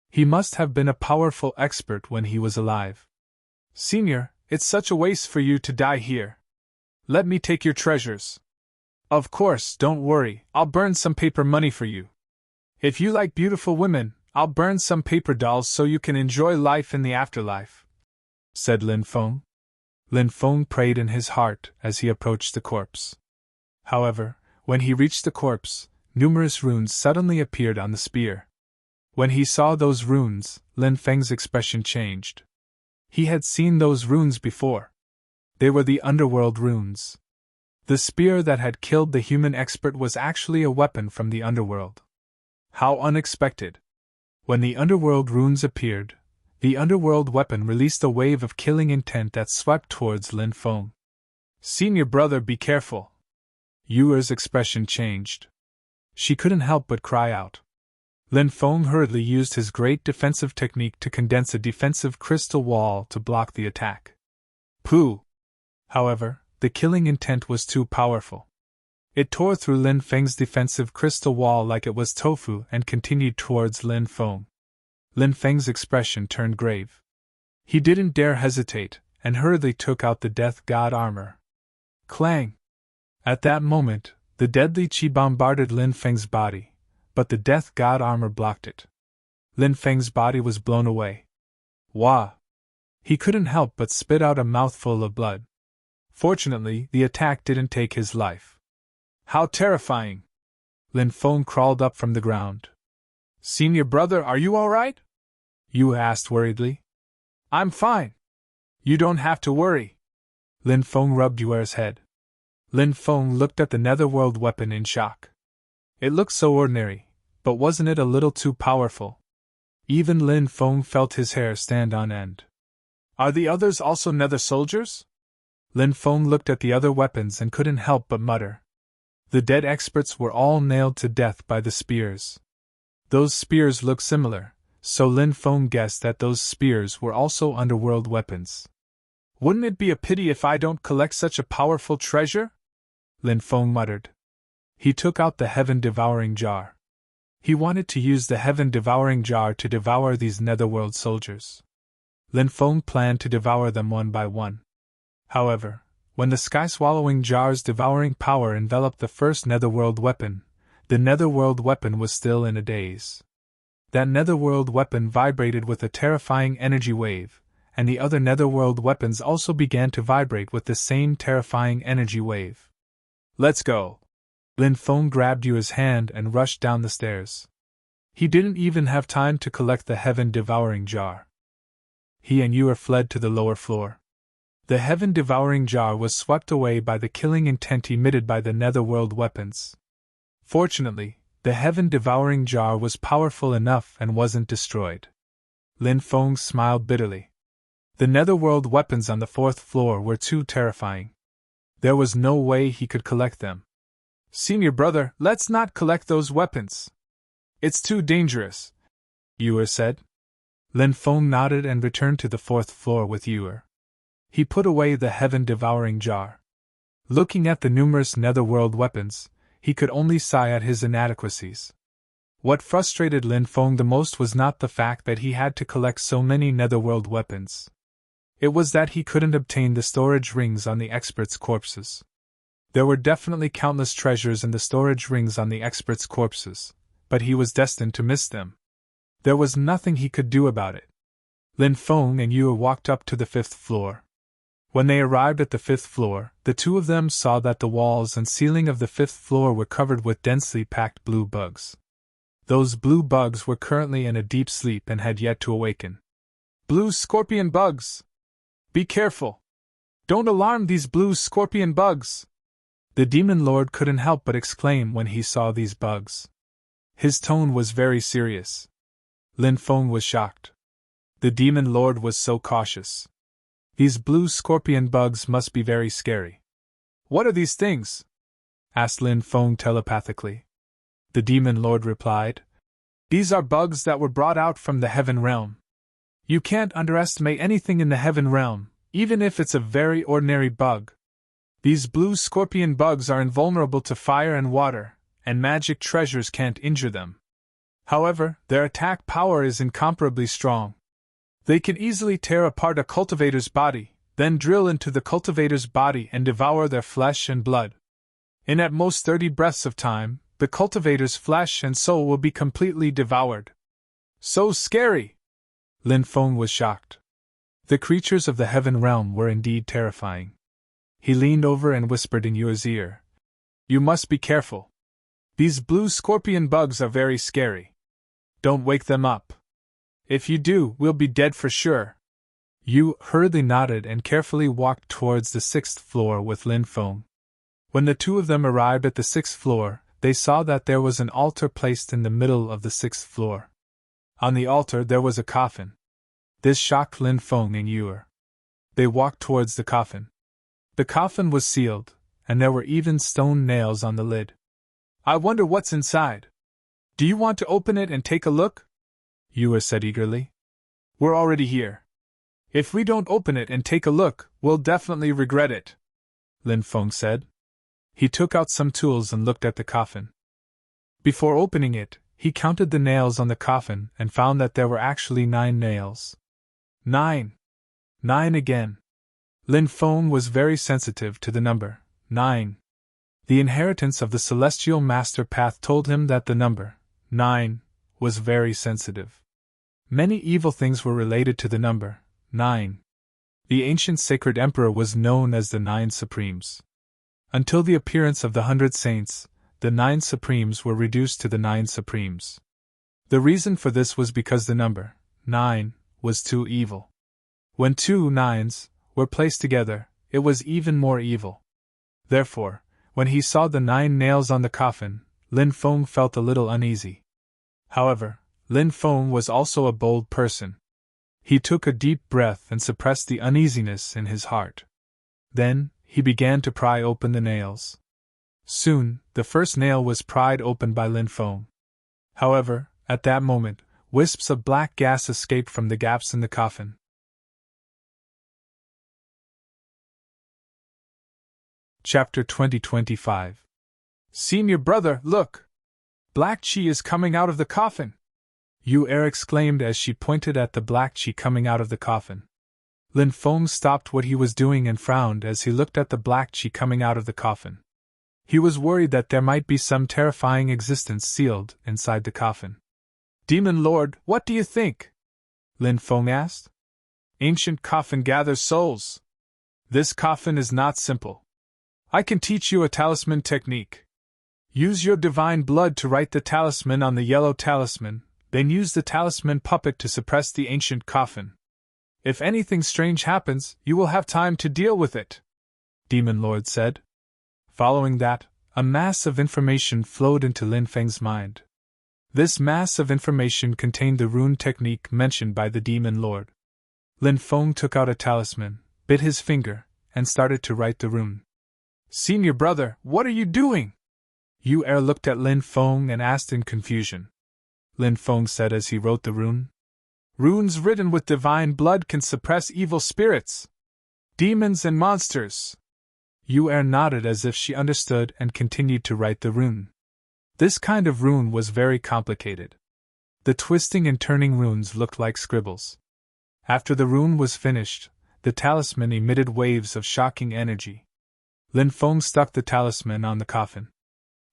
He must have been a powerful expert when he was alive. Senior, it's such a waste for you to die here. Let me take your treasures. Of course, don't worry, I'll burn some paper money for you. If you like beautiful women, I'll burn some paper dolls so you can enjoy life in the afterlife, said Lin Feng. Lin Feng prayed in his heart as he approached the corpse. However, when he reached the corpse, numerous runes suddenly appeared on the spear. When he saw those runes, Lin Feng's expression changed. He had seen those runes before. They were the underworld runes. The spear that had killed the human expert was actually a weapon from the underworld. How unexpected! When the underworld runes appeared, the underworld weapon released a wave of killing intent that swept towards Lin Feng. Senior brother, be careful! Yuer's expression changed. She couldn't help but cry out. Lin Feng hurriedly used his great defensive technique to condense a defensive crystal wall to block the attack. Pooh! However, the killing intent was too powerful. It tore through Lin Feng's defensive crystal wall like it was tofu and continued towards Lin Feng. Lin Feng's expression turned grave. He didn't dare hesitate, and hurriedly took out the Death God armor. Clang! At that moment, the deadly qi bombarded Lin Feng's body, but the Death God armor blocked it. Lin Feng's body was blown away. Wah! He couldn't help but spit out a mouthful of blood. Fortunately, the attack didn't take his life. How terrifying! Lin Feng crawled up from the ground. Senior brother, are you all right? Yue asked worriedly. I'm fine. You don't have to worry. Lin Feng rubbed Yuer's head. Lin Feng looked at the netherworld weapon in shock. It looked so ordinary, but wasn't it a little too powerful? Even Lin Feng felt his hair stand on end. Are the others also nether soldiers? Lin Feng looked at the other weapons and couldn't help but mutter. The dead experts were all nailed to death by the spears. Those spears looked similar, so Lin Feng guessed that those spears were also underworld weapons. Wouldn't it be a pity if I don't collect such a powerful treasure? Lin Feng muttered. He took out the heaven-devouring jar. He wanted to use the heaven-devouring jar to devour these netherworld soldiers. Lin Feng planned to devour them one by one. However, when the sky-swallowing jar's devouring power enveloped the first netherworld weapon, the netherworld weapon was still in a daze. That netherworld weapon vibrated with a terrifying energy wave, and the other netherworld weapons also began to vibrate with the same terrifying energy wave. Let's go! Lin Feng grabbed Yue's hand and rushed down the stairs. He didn't even have time to collect the heaven-devouring jar. He and Yue fled to the lower floor. The heaven-devouring jar was swept away by the killing intent emitted by the netherworld weapons. Fortunately, the heaven-devouring jar was powerful enough and wasn't destroyed. Lin Feng smiled bitterly. The netherworld weapons on the 4th floor were too terrifying. There was no way he could collect them. Senior brother, let's not collect those weapons. It's too dangerous, Yuer said. Lin Feng nodded and returned to the 4th floor with Yuer. He put away the heaven-devouring jar. Looking at the numerous netherworld weapons, he could only sigh at his inadequacies. What frustrated Lin Feng the most was not the fact that he had to collect so many netherworld weapons. It was that he couldn't obtain the storage rings on the experts' corpses. There were definitely countless treasures in the storage rings on the experts' corpses, but he was destined to miss them. There was nothing he could do about it. Lin Feng and Yuer walked up to the 5th floor. When they arrived at the 5th floor, the two of them saw that the walls and ceiling of the 5th floor were covered with densely packed blue bugs. Those blue bugs were currently in a deep sleep and had yet to awaken. Blue scorpion bugs! Be careful! Don't alarm these blue scorpion bugs! The demon lord couldn't help but exclaim when he saw these bugs. His tone was very serious. Lin Feng was shocked. The demon lord was so cautious. These blue scorpion bugs must be very scary. What are these things? Asked Lin Feng telepathically. The demon lord replied, These are bugs that were brought out from the heaven realm. You can't underestimate anything in the heaven realm, even if it's a very ordinary bug. These blue scorpion bugs are invulnerable to fire and water, and magic treasures can't injure them. However, their attack power is incomparably strong. They can easily tear apart a cultivator's body, then drill into the cultivator's body and devour their flesh and blood. In at most 30 breaths of time, the cultivator's flesh and soul will be completely devoured. So scary! Lin Feng was shocked. The creatures of the heaven realm were indeed terrifying. He leaned over and whispered in Yuer's ear, You must be careful. These blue scorpion bugs are very scary. Don't wake them up. If you do, we'll be dead for sure. Yu hurriedly nodded and carefully walked towards the 6th floor with Lin Feng. When the two of them arrived at the 6th floor, they saw that there was an altar placed in the middle of the 6th floor. On the altar there was a coffin. This shocked Lin Feng and Yuer. They walked towards the coffin. The coffin was sealed, and there were even stone nails on the lid. I wonder what's inside. Do you want to open it and take a look? Yuer said eagerly. We're already here. If we don't open it and take a look, we'll definitely regret it, Lin Feng said. He took out some tools and looked at the coffin. Before opening it, he counted the nails on the coffin and found that there were actually 9 nails. 9. 9 again. Lin Feng was very sensitive to the number 9. The inheritance of the Celestial Master Path told him that the number 9 was very sensitive. Many evil things were related to the number 9. The ancient sacred emperor was known as the 9 Supremes. Until the appearance of the 100 Saints, the 9 Supremes were reduced to the 9 Supremes. The reason for this was because the number 9 was too evil. When 2 9s were placed together, it was even more evil. Therefore, when he saw the 9 nails on the coffin, Lin Feng felt a little uneasy. However, Lin Feng was also a bold person. He took a deep breath and suppressed the uneasiness in his heart. Then, he began to pry open the nails. Soon, the first nail was pried open by Lin Feng. However, at that moment, wisps of black gas escaped from the gaps in the coffin. Chapter 2025. Senior brother, look! Black chi is coming out of the coffin! Yuer exclaimed as she pointed at the black chi coming out of the coffin. Lin Feng stopped what he was doing and frowned as he looked at the black chi coming out of the coffin. He was worried that there might be some terrifying existence sealed inside the coffin. Demon Lord, what do you think? Lin Feng asked. Ancient coffin gathers souls. This coffin is not simple. I can teach you a talisman technique. Use your divine blood to write the talisman on the yellow talisman, then use the talisman puppet to suppress the ancient coffin. If anything strange happens, you will have time to deal with it, Demon Lord said. Following that, A mass of information flowed into Lin Feng's mind. This mass of information contained the rune technique mentioned by the Demon Lord. Lin Feng took out a talisman, bit his finger, and started to write the rune. "Senior brother, what are you doing?" Yu Er looked at Lin Feng and asked in confusion. Lin Feng said as he wrote the rune. "Runes written with divine blood can suppress evil spirits, demons and monsters." Yu Er nodded as if she understood and continued to write the rune. This kind of rune was very complicated. The twisting and turning runes looked like scribbles. After the rune was finished, the talisman emitted waves of shocking energy. Lin Feng stuck the talisman on the coffin.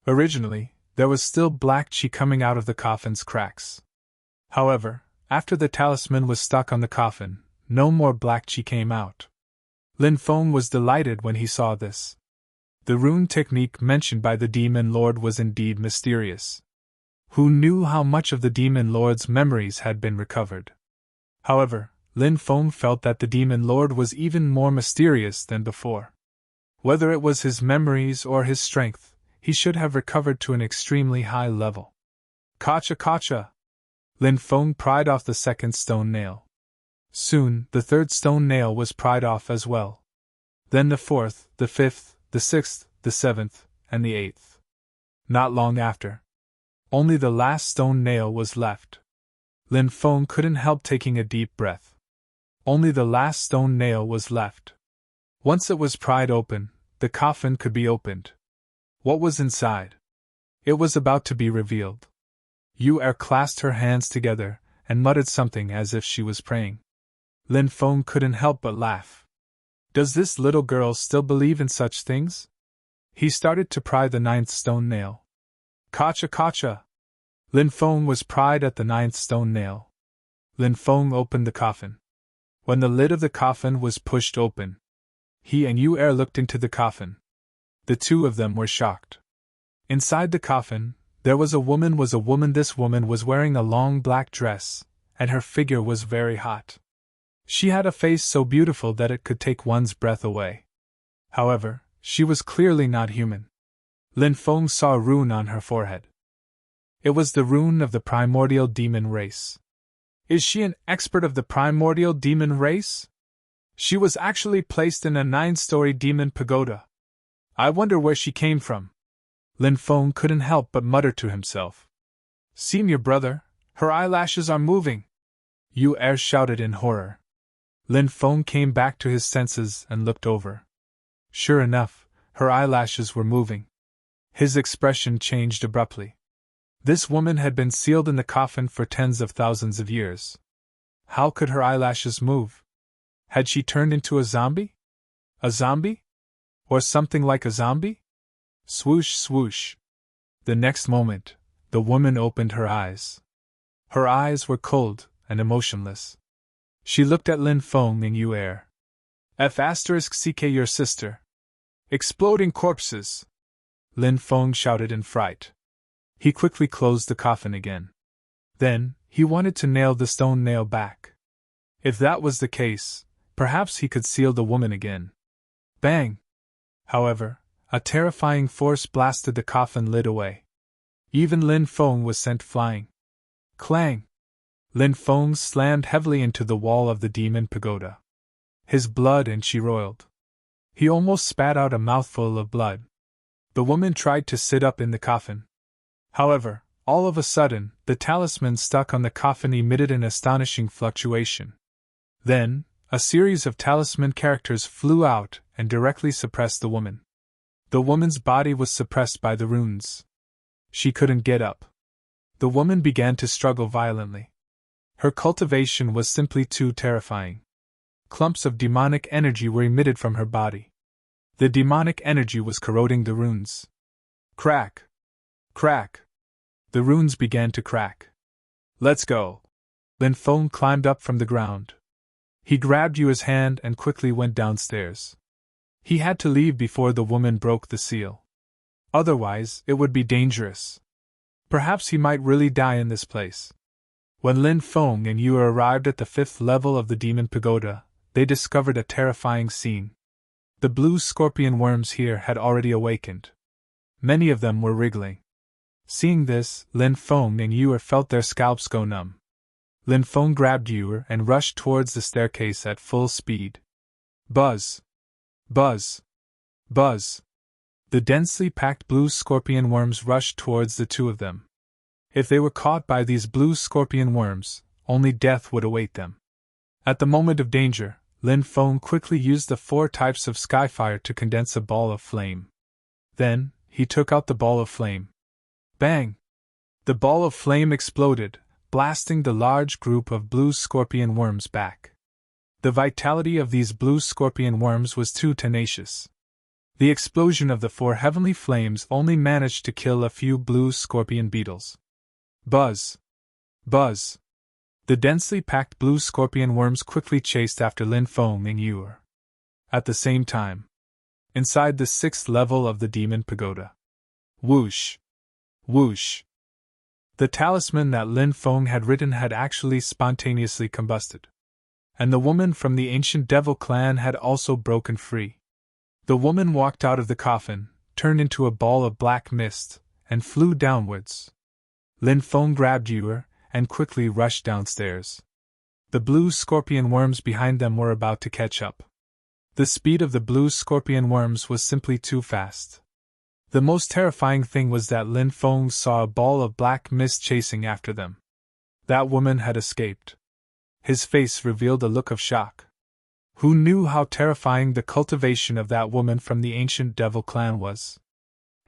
Originally, there was still black qi coming out of the coffin's cracks. However, after the talisman was stuck on the coffin, no more black qi came out. Lin Feng was delighted when he saw this. The rune technique mentioned by the Demon Lord was indeed mysterious. Who knew how much of the Demon Lord's memories had been recovered? However, Lin Feng felt that the Demon Lord was even more mysterious than before. Whether it was his memories or his strength, he should have recovered to an extremely high level. "Kacha kacha!" Lin Feng pried off the second stone nail. Soon, the third stone nail was pried off as well. Then the fourth, the fifth, the sixth, the seventh, and the eighth. Not long after, only the last stone nail was left. Lin Feng couldn't help taking a deep breath. Only the last stone nail was left. Once it was pried open, the coffin could be opened. What was inside? It was about to be revealed. Yu Er clasped her hands together and muttered something as if she was praying. Lin Feng couldn't help but laugh. Does this little girl still believe in such things? He started to pry the ninth stone nail. "Kacha kacha!" Lin Feng was pried at the ninth stone nail. Lin Feng opened the coffin. When the lid of the coffin was pushed open, he and Yu Er looked into the coffin. The two of them were shocked. Inside the coffin, there was a woman. This woman was wearing a long black dress, and her figure was very hot. She had a face so beautiful that it could take one's breath away. However, she was clearly not human. Lin Feng saw a rune on her forehead. It was the rune of the primordial demon race. Is she an expert of the primordial demon race? She was actually placed in a 9-story demon pagoda. I wonder where she came from. Lin Feng couldn't help but mutter to himself. "Senior brother, her eyelashes are moving!" Yu Er shouted in horror. Lin Feng came back to his senses and looked over. Sure enough, her eyelashes were moving. His expression changed abruptly. This woman had been sealed in the coffin for tens of thousands of years. How could her eyelashes move? Had she turned into a zombie? A zombie? Or something like a zombie? Swoosh, swoosh. The next moment, the woman opened her eyes. Her eyes were cold and emotionless. She looked at Lin Feng and Yu Er. "F***ck your sister. Exploding corpses!" Lin Feng shouted in fright. He quickly closed the coffin again. Then, he wanted to nail the stone nail back. If that was the case, perhaps he could seal the woman again. Bang! However, a terrifying force blasted the coffin lid away. Even Lin Feng was sent flying. Clang! Lin Feng slammed heavily into the wall of the demon pagoda. His blood and qi roiled. He almost spat out a mouthful of blood. The woman tried to sit up in the coffin. However, all of a sudden, the talisman stuck on the coffin emitted an astonishing fluctuation. Then, a series of talisman characters flew out and directly suppressed the woman. The woman's body was suppressed by the runes. She couldn't get up. The woman began to struggle violently. Her cultivation was simply too terrifying. Clumps of demonic energy were emitted from her body. The demonic energy was corroding the runes. Crack! Crack! The runes began to crack. "Let's go!" Lin Feng climbed up from the ground. He grabbed Yu's hand and quickly went downstairs. He had to leave before the woman broke the seal. Otherwise, it would be dangerous. Perhaps he might really die in this place. When Lin Feng and Yu arrived at the 5th level of the Demon Pagoda, they discovered a terrifying scene. The blue scorpion worms here had already awakened. Many of them were wriggling. Seeing this, Lin Feng and Yuer felt their scalps go numb. Lin Feng grabbed Yuer and rushed towards the staircase at full speed. Buzz! Buzz! Buzz! The densely packed blue scorpion worms rushed towards the two of them. If they were caught by these blue scorpion worms, only death would await them. At the moment of danger, Lin Feng quickly used the 4 types of skyfire to condense a ball of flame. Then, he took out the ball of flame. Bang! The ball of flame exploded, blasting the large group of blue scorpion worms back. The vitality of these blue scorpion worms was too tenacious. The explosion of the 4 heavenly flames only managed to kill a few blue scorpion beetles. Buzz! Buzz! The densely packed blue scorpion worms quickly chased after Lin Feng and Yuer. At the same time, inside the 6th level of the Demon Pagoda. Whoosh! Whoosh! The talisman that Lin Feng had written had actually spontaneously combusted. And the woman from the ancient devil clan had also broken free. The woman walked out of the coffin, turned into a ball of black mist, and flew downwards. Lin Feng grabbed Yuer and quickly rushed downstairs. The blue scorpion worms behind them were about to catch up. The speed of the blue scorpion worms was simply too fast. The most terrifying thing was that Lin Feng saw a ball of black mist chasing after them. That woman had escaped. His face revealed a look of shock. Who knew how terrifying the cultivation of that woman from the ancient devil clan was?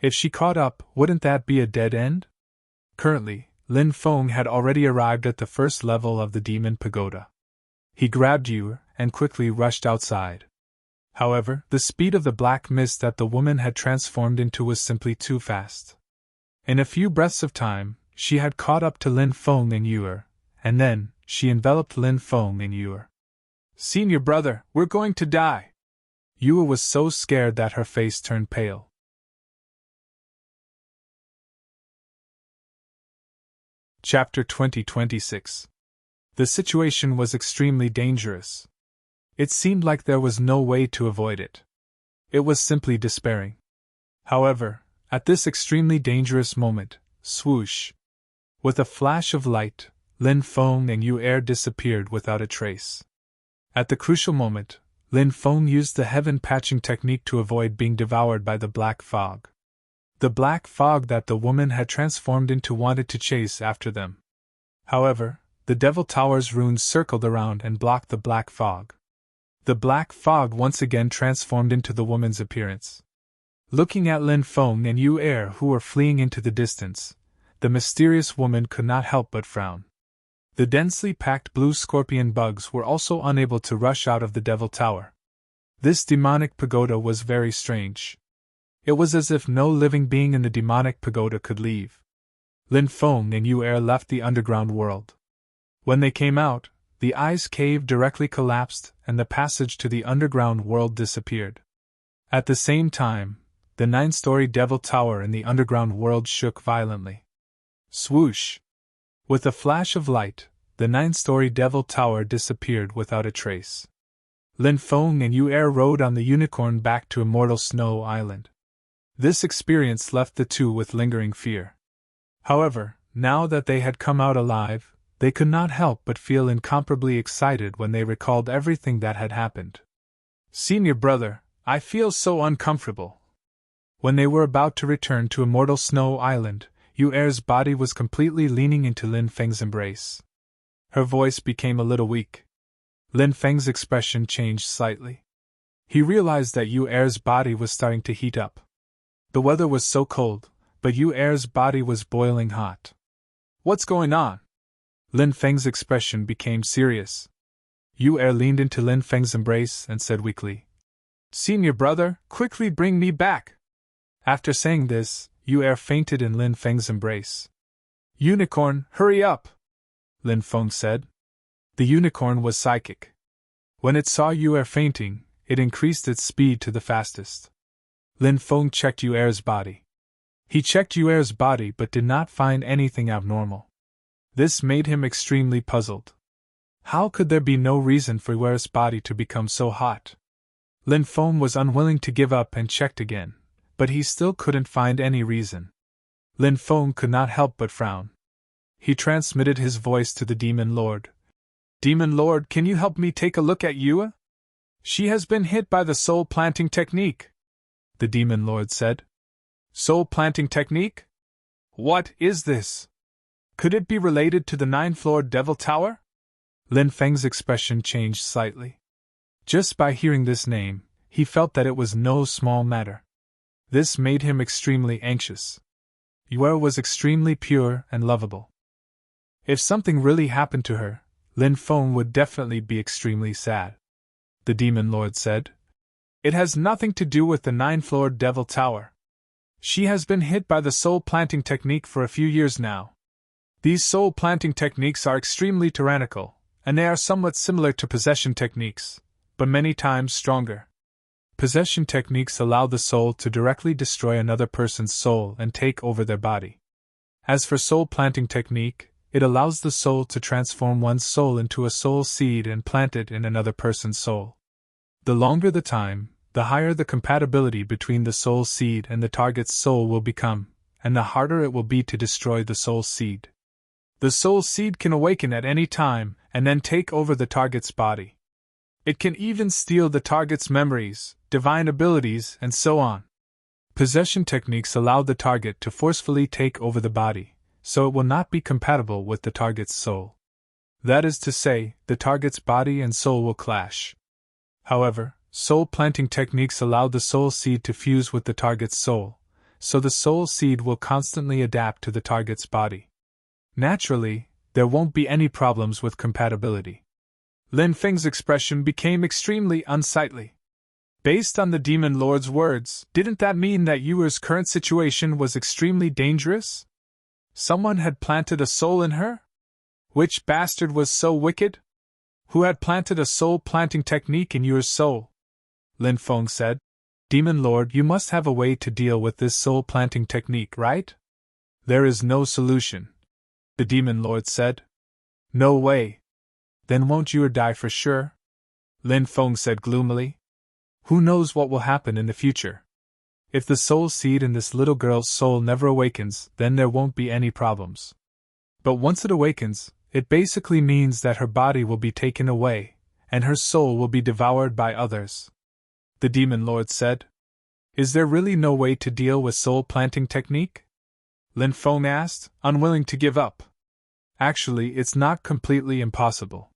If she caught up, wouldn't that be a dead end? Currently, Lin Feng had already arrived at the 1st level of the Demon Pagoda. He grabbed Yuer and quickly rushed outside. However, the speed of the black mist that the woman had transformed into was simply too fast. In a few breaths of time, she had caught up to Lin Feng and Yuer, and then, she enveloped Lin Feng and Yuer. Senior brother, we're going to die! Yuer was so scared that her face turned pale. Chapter 2026. The situation was extremely dangerous. It seemed like there was no way to avoid it. It was simply despairing. However, at this extremely dangerous moment, swoosh! With a flash of light, Lin Feng and Yuer disappeared without a trace. At the crucial moment, Lin Feng used the heaven patching technique to avoid being devoured by the black fog. The black fog that the woman had transformed into wanted to chase after them. However, the Devil Tower's runes circled around and blocked the black fog. The black fog once again transformed into the woman's appearance. Looking at Lin Feng and Yuer who were fleeing into the distance, the mysterious woman could not help but frown. The densely packed blue scorpion bugs were also unable to rush out of the Devil Tower. This demonic pagoda was very strange. It was as if no living being in the demonic pagoda could leave. Lin Feng and Yuer left the underground world. When they came out, the ice cave directly collapsed and the passage to the underground world disappeared. At the same time, the 9-story Devil Tower in the underground world shook violently. Swoosh! With a flash of light, the 9-story Devil Tower disappeared without a trace. Lin Feng and Yuer rode on the unicorn back to Immortal Snow Island. This experience left the two with lingering fear. However, now that they had come out alive, they could not help but feel incomparably excited when they recalled everything that had happened. Senior brother, I feel so uncomfortable. When they were about to return to Immortal Snow Island, Yuer's body was completely leaning into Lin Feng's embrace. Her voice became a little weak. Lin Feng's expression changed slightly. He realized that Yuer's body was starting to heat up. The weather was so cold, but Yuer's body was boiling hot. What's going on? Lin Feng's expression became serious. Yuer leaned into Lin Feng's embrace and said weakly, Senior brother, quickly bring me back! After saying this, Yuer fainted in Lin Feng's embrace. Unicorn, hurry up! Lin Feng said. The unicorn was psychic. When it saw Yuer fainting, it increased its speed to the fastest. Lin Feng checked Yuer's body. He checked Yuer's body but did not find anything abnormal. This made him extremely puzzled. How could there be no reason for Yuer's body to become so hot? Lin Feng was unwilling to give up and checked again, but he still couldn't find any reason. Lin Feng could not help but frown. He transmitted his voice to the Demon Lord. Demon Lord, can you help me take a look at Yua? She has been hit by the soul planting technique, the Demon Lord said. Soul planting technique? What is this? Could it be related to the 9th-floored Devil Tower? Lin Feng's expression changed slightly. Just by hearing this name, he felt that it was no small matter. This made him extremely anxious. Yua was extremely pure and lovable. If something really happened to her, Lin Feng would definitely be extremely sad. The Demon Lord said. It has nothing to do with the 9th-floored Devil Tower. She has been hit by the soul planting technique for a few years now. These soul planting techniques are extremely tyrannical, and they are somewhat similar to possession techniques, but many times stronger. Possession techniques allow the soul to directly destroy another person's soul and take over their body. As for soul planting technique, it allows the soul to transform one's soul into a soul seed and plant it in another person's soul. The longer the time, the higher the compatibility between the soul seed and the target's soul will become, and the harder it will be to destroy the soul seed. The soul seed can awaken at any time and then take over the target's body. It can even steal the target's memories, divine abilities, and so on. Possession techniques allow the target to forcefully take over the body, so it will not be compatible with the target's soul. That is to say, the target's body and soul will clash. However, soul planting techniques allow the soul seed to fuse with the target's soul, so the soul seed will constantly adapt to the target's body. Naturally, there won't be any problems with compatibility. Lin Feng's expression became extremely unsightly. Based on the Demon Lord's words, didn't that mean that Yuer's current situation was extremely dangerous? Someone had planted a soul in her? Which bastard was so wicked? Who had planted a soul-planting technique in Yuer's soul? Lin Feng said. Demon Lord, you must have a way to deal with this soul-planting technique, right? There is no solution, the Demon Lord said. No way. Then won't Yuer die for sure? Lin Feng said gloomily. Who knows what will happen in the future? If the soul seed in this little girl's soul never awakens, then there won't be any problems. But once it awakens, it basically means that her body will be taken away, and her soul will be devoured by others. The Demon Lord said. Is there really no way to deal with soul-planting technique? Lin Feng asked, unwilling to give up. Actually, it's not completely impossible.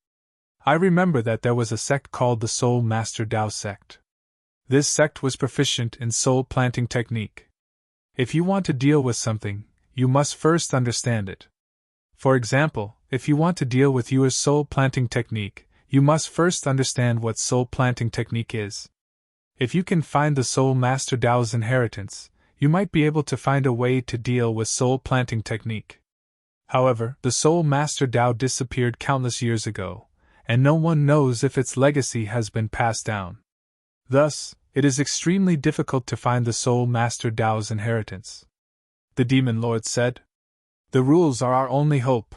I remember that there was a sect called the Soul Master Dao sect. This sect was proficient in soul-planting technique. If you want to deal with something, you must first understand it. For example, if you want to deal with Yuer's soul-planting technique, you must first understand what soul-planting technique is. If you can find the Soul Master Dao's inheritance, you might be able to find a way to deal with soul-planting technique. However, the Soul Master Dao disappeared countless years ago, and no one knows if its legacy has been passed down. Thus, it is extremely difficult to find the Soul Master Dao's inheritance. The Demon Lord said. The rules are our only hope,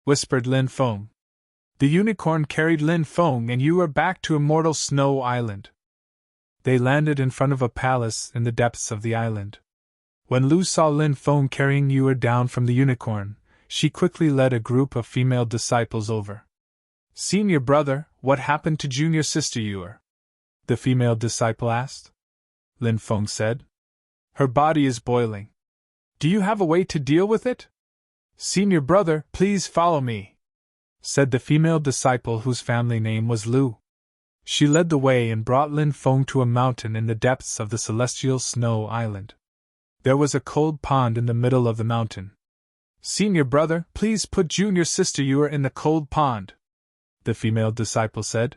whispered Lin Feng. The unicorn carried Lin Feng and Yuer back to Immortal Snow Island. They landed in front of a palace in the depths of the island. When Lu saw Lin Feng carrying Yuer down from the unicorn, she quickly led a group of female disciples over. Senior brother, what happened to junior sister Yuer? The female disciple asked. Lin Feng said. Her body is boiling. Do you have a way to deal with it? Senior brother, please follow me, said the female disciple whose family name was Lu. She led the way and brought Lin Feng to a mountain in the depths of the celestial snow island. There was a cold pond in the middle of the mountain. Senior brother, please put junior sister Yuer in the cold pond, the female disciple said.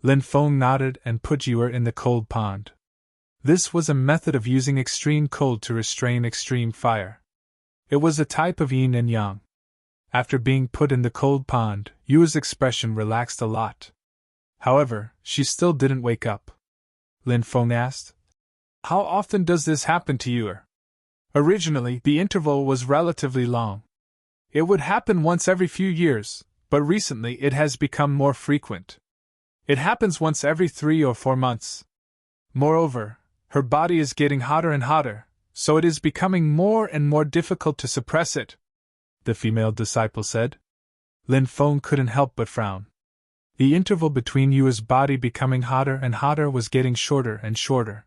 Lin Feng nodded and put Yuer in the cold pond. This was a method of using extreme cold to restrain extreme fire. It was a type of yin and yang. After being put in the cold pond, Yuer's expression relaxed a lot. However, she still didn't wake up. Lin Feng asked. How often does this happen to Yuer? Originally, the interval was relatively long. It would happen once every few years, but recently it has become more frequent. It happens once every 3 or 4 months. Moreover, Her body is getting hotter and hotter, so it is becoming more and more difficult to suppress it, the female disciple said. Lin Feng couldn't help but frown. The interval between Yue's body becoming hotter and hotter was getting shorter and shorter.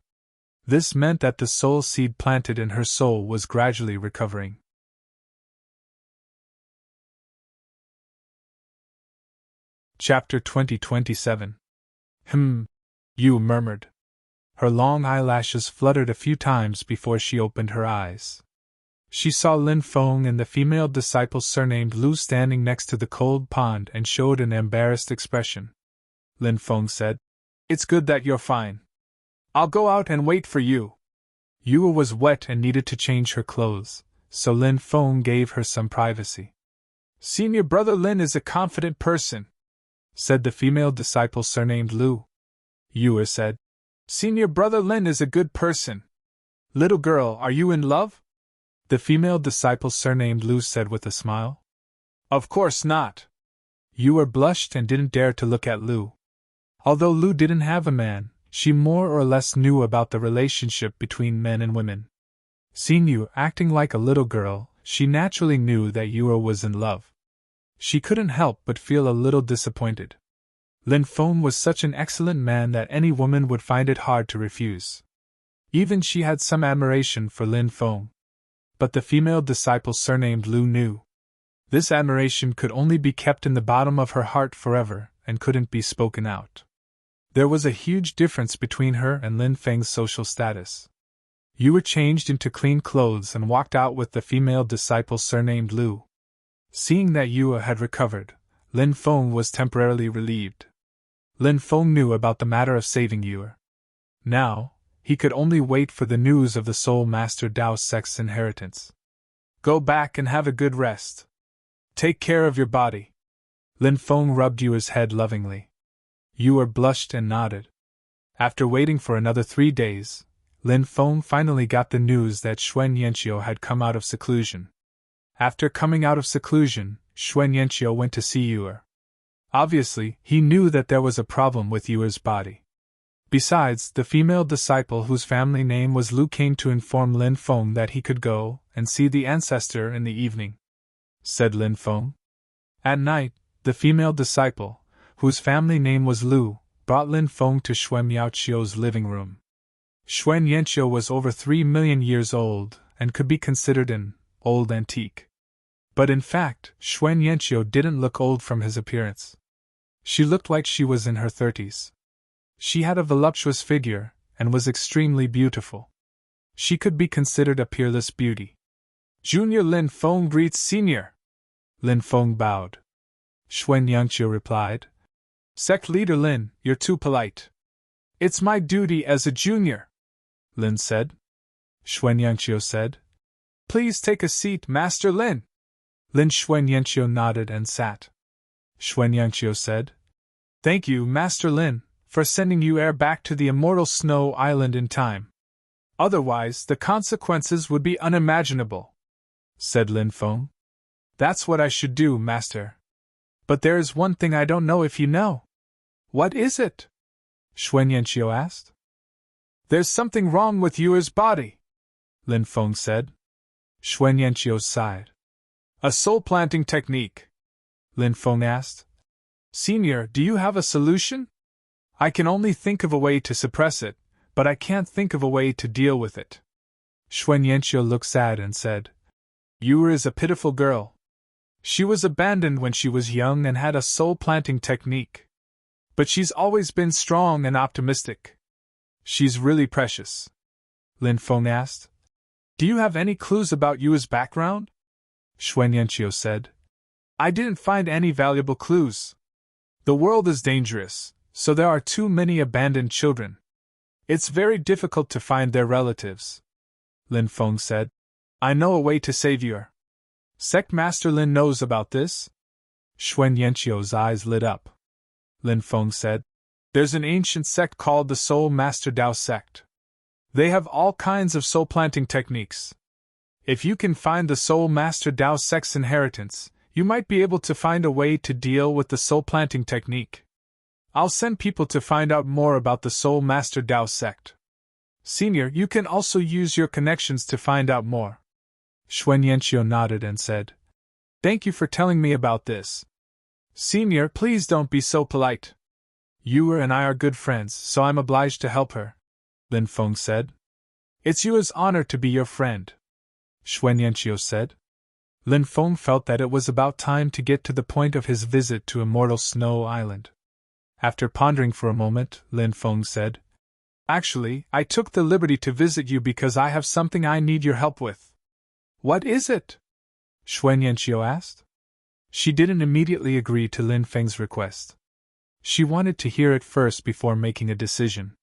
This meant that the soul seed planted in her soul was gradually recovering. Chapter 2027. Yu murmured. Her long eyelashes fluttered a few times before she opened her eyes. She saw Lin Feng and the female disciple surnamed Lu standing next to the cold pond and showed an embarrassed expression. Lin Feng said, "It's good that you're fine. I'll go out and wait for you." Yu was wet and needed to change her clothes, so Lin Feng gave her some privacy. "Senior brother Lin is a confident person," said the female disciple surnamed Lu. Yu said, "Senior brother Lin is a good person. Little girl, are you in love?" The female disciple surnamed Lu said with a smile. "Of course not." Yu blushed and didn't dare to look at Lu. Although Lu didn't have a man, she more or less knew about the relationship between men and women. Seeing Yu acting like a little girl, she naturally knew that Yu was in love. She couldn't help but feel a little disappointed. Lin Feng was such an excellent man that any woman would find it hard to refuse. Even she had some admiration for Lin Feng. But the female disciple surnamed Lu knew. This admiration could only be kept in the bottom of her heart forever and couldn't be spoken out. There was a huge difference between her and Lin Feng's social status. Yu changed into clean clothes and walked out with the female disciple surnamed Lu. Seeing that Yu had recovered, Lin Feng was temporarily relieved. Lin Feng knew about the matter of saving Yu. Now, he could only wait for the news of the Soul Master Dao Sect's inheritance. "Go back and have a good rest. Take care of your body." Lin Feng rubbed Yu's head lovingly. Yu blushed and nodded. After waiting for another 3 days, Lin Feng finally got the news that Xuan Yanqiu had come out of seclusion. After coming out of seclusion, Xuan Yanqiu went to see Yu. Obviously, he knew that there was a problem with Yu's body. Besides, the female disciple whose family name was Lu came to inform Lin Feng that he could go and see the ancestor in the evening. Said Lin Feng. At night, the female disciple, whose family name was Lu, brought Lin Feng to Xuan Yaoqiu's living room. Xuan Yanqiu was over 3 million years old and could be considered an old antique. But in fact, Xuan Yanqiu didn't look old from his appearance. She looked like she was in her 30s. She had a voluptuous figure, and was extremely beautiful. She could be considered a peerless beauty. "Junior Lin Feng greets Senior." Lin Feng bowed. Xuan Yanqiu replied, "Sect leader Lin, you're too polite." "It's my duty as a junior," Lin said. Xuan Yanqiu said, "Please take a seat, Master Lin." Xuan Yanqiu nodded and sat. Xuan Yanqiu said, "Thank you, Master Lin, for sending Yu back to the immortal snow island in time. Otherwise, the consequences would be unimaginable," said Lin Feng. "That's what I should do, Master. But there is one thing I don't know if you know." "What is it?" Xuan Yanqiu asked. "There's something wrong with Yu's body," Lin Feng said. Xuan Yanqiu sighed. "A soul-planting technique?" Lin Feng asked. "Senior, do you have a solution? I can only think of a way to suppress it, but I can't think of a way to deal with it." Xuan Yanqiu looked sad and said, "Yu is a pitiful girl. She was abandoned when she was young and had a soul-planting technique. But she's always been strong and optimistic. She's really precious." Lin Feng asked, "Do you have any clues about Yu's background?" Xuan Yanqiu said, "I didn't find any valuable clues. The world is dangerous, so there are too many abandoned children. It's very difficult to find their relatives." Lin Feng said, "I know a way to save Yu. Sect Master Lin knows about this?" Xuan Yanqiu's eyes lit up. Lin Feng said, "There's an ancient sect called the Soul Master Dao Sect. They have all kinds of soul-planting techniques. If you can find the Soul Master Dao Sect's inheritance, you might be able to find a way to deal with the soul-planting technique. I'll send people to find out more about the Soul Master Dao Sect." Senior, you can also use your connections to find out more. Xuan Yanqiu nodded and said, Thank you for telling me about this. Senior, please don't be so polite. You and I are good friends, so I'm obliged to help her, Lin Feng said. It's Yu's honor to be your friend, Xuan Yanqiu said. Lin Feng felt that it was about time to get to the point of his visit to Immortal Snow Island. After pondering for a moment, Lin Feng said, Actually, I took the liberty to visit you because I have something I need your help with. What is it? Xuan Yanqiu asked. She didn't immediately agree to Lin Feng's request. She wanted to hear it first before making a decision.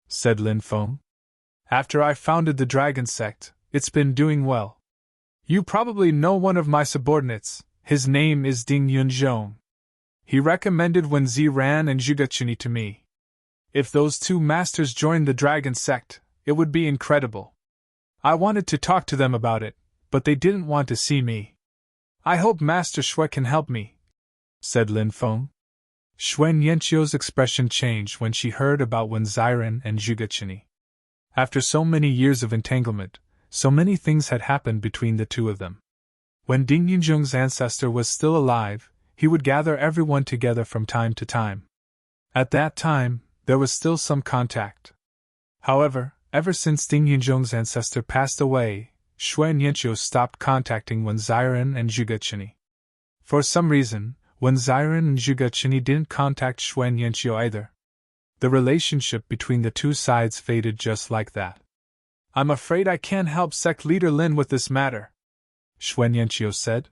Said Lin Feng. After I founded the Dragon Sect, it's been doing well. You probably know one of my subordinates. His name is Ding Yunzhong. He recommended Wen Ziran and Zhuge to me. If those two masters joined the Dragon Sect, it would be incredible. I wanted to talk to them about it, but they didn't want to see me. I hope Master Shui can help me, said Lin Feng. Xuan Yanqiu's expression changed when she heard about Wen Ziran and Zhuge. After so many years of entanglement, so many things had happened between the two of them. When Ding Yunzhong's ancestor was still alive, he would gather everyone together from time to time. At that time, there was still some contact. However, ever since Ding Yunzhong's ancestor passed away, Xuan Yanqiu stopped contacting Wen Ziran and Zhuge. For some reason, Wen Ziran and Zhuge didn't contact Xuan Yanqiu either. The relationship between the two sides faded just like that. I'm afraid I can't help sect leader Lin with this matter, Xuan Yanqiu said.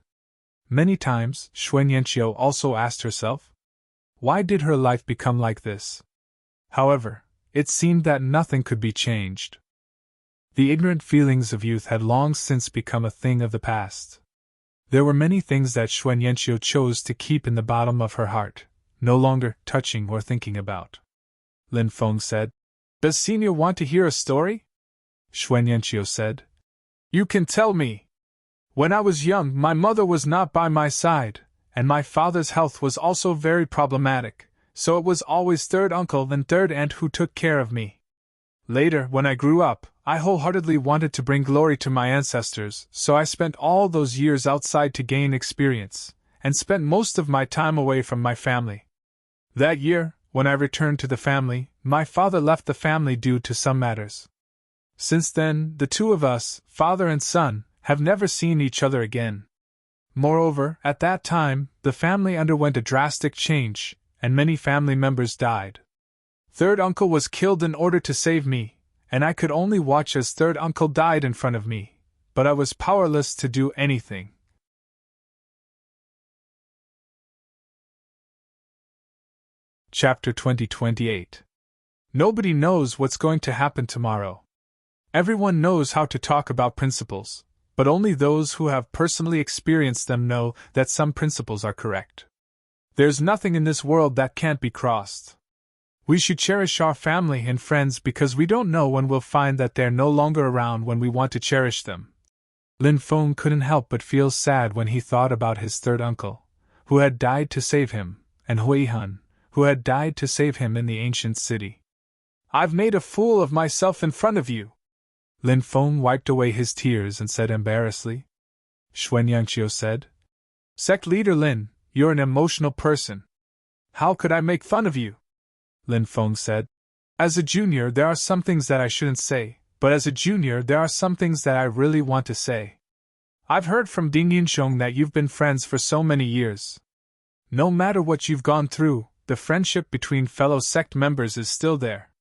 Many times, Xuan Yanqiu also asked herself, why did her life become like this? However, it seemed that nothing could be changed. The ignorant feelings of youth had long since become a thing of the past. There were many things that Xuan Yanqiu chose to keep in the bottom of her heart, no longer touching or thinking about. Lin Feng said, Does Senior want to hear a story? Xuan Yanqiu said, You can tell me. When I was young, my mother was not by my side, and my father's health was also very problematic, so it was always third uncle and third aunt who took care of me. Later, when I grew up, I wholeheartedly wanted to bring glory to my ancestors, so I spent all those years outside to gain experience, and spent most of my time away from my family. That year, when I returned to the family, my father left the family due to some matters. Since then, the two of us, father and son, have never seen each other again. Moreover, at that time, the family underwent a drastic change, and many family members died. Third uncle was killed in order to save me, and I could only watch as third uncle died in front of me, but I was powerless to do anything. Chapter 2028. Nobody knows what's going to happen tomorrow. Everyone knows how to talk about principles, but only those who have personally experienced them know that some principles are correct. There's nothing in this world that can't be crossed. We should cherish our family and friends because we don't know when we'll find that they're no longer around when we want to cherish them. Lin Feng couldn't help but feel sad when he thought about his third uncle, who had died to save him, and Hui Han, who had died to save him in the ancient city. I've made a fool of myself in front of you. Lin Feng wiped away his tears and said embarrassedly. Xuan Yanqiu said, Sect leader Lin, you're an emotional person. How could I make fun of you? Lin Feng said, As a junior there are some things that I shouldn't say, but as a junior there are some things that I really want to say. I've heard from Ding Yunzhong that you've been friends for so many years. No matter what you've gone through, the friendship between fellow sect members is still there.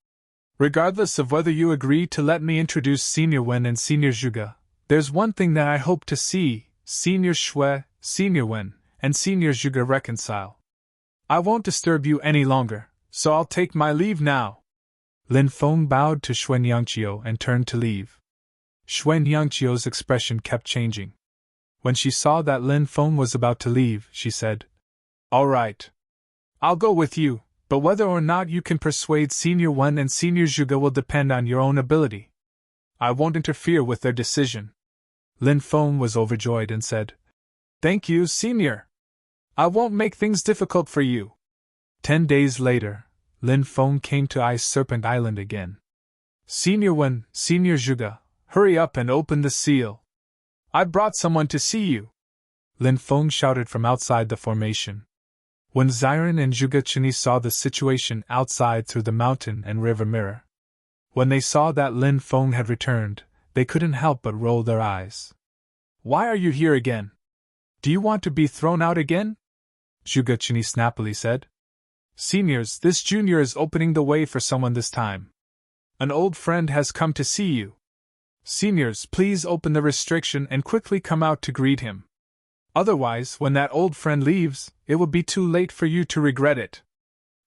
Regardless of whether you agree to let me introduce Senior Wen and Senior Zhuge, there's one thing that I hope to see, Senior Shui, Senior Wen, and Senior Zhuge reconcile. I won't disturb you any longer, so I'll take my leave now. Lin Feng bowed to Xuan Yanqiu and turned to leave. Xuan Yanqiu's expression kept changing. When she saw that Lin Feng was about to leave, she said, All right. I'll go with you, but whether or not you can persuade Senior Wen and Senior Zhuge will depend on your own ability. I won't interfere with their decision. Lin Feng was overjoyed and said, Thank you, Senior. I won't make things difficult for you. 10 days later, Lin Feng came to Ice Serpent Island again. Senior Wen, Senior Zhuge, hurry up and open the seal. I brought someone to see you. Lin Feng shouted from outside the formation. When Ziren and Zhuge Chini saw the situation outside through the mountain and river mirror, when they saw that Lin Feng had returned, they couldn't help but roll their eyes. Why are you here again? Do you want to be thrown out again? Zhuge Chini snappily said. Seniors, this junior is opening the way for someone this time. An old friend has come to see you. Seniors, please open the restriction and quickly come out to greet him. Otherwise, when that old friend leaves, it will be too late for you to regret it.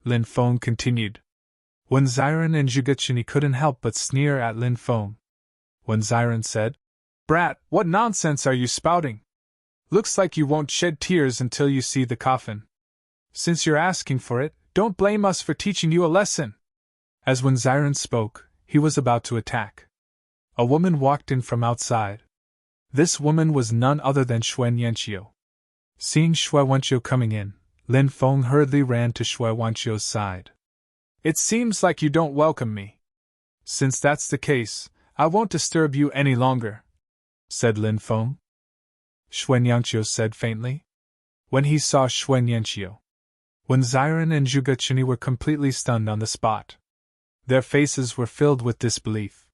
Lin Feng continued. When Ziren and Zhuge Chini couldn't help but sneer at Lin Feng. When Ziren said, Brat, what nonsense are you spouting? Looks like you won't shed tears until you see the coffin. Since you're asking for it, don't blame us for teaching you a lesson. As when Ziren spoke, he was about to attack. A woman walked in from outside. This woman was none other than Xue Yanqiu. Seeing Xue Wanqiu coming in, Lin Feng hurriedly ran to Xue Wanqiu's side. It seems like you don't welcome me. Since that's the case, I won't disturb you any longer, said Lin Feng. Xue Yanqiu said faintly. When he saw Xue Yanqiu, when Ziren and Zhuge Chini were completely stunned on the spot. Their faces were filled with disbelief.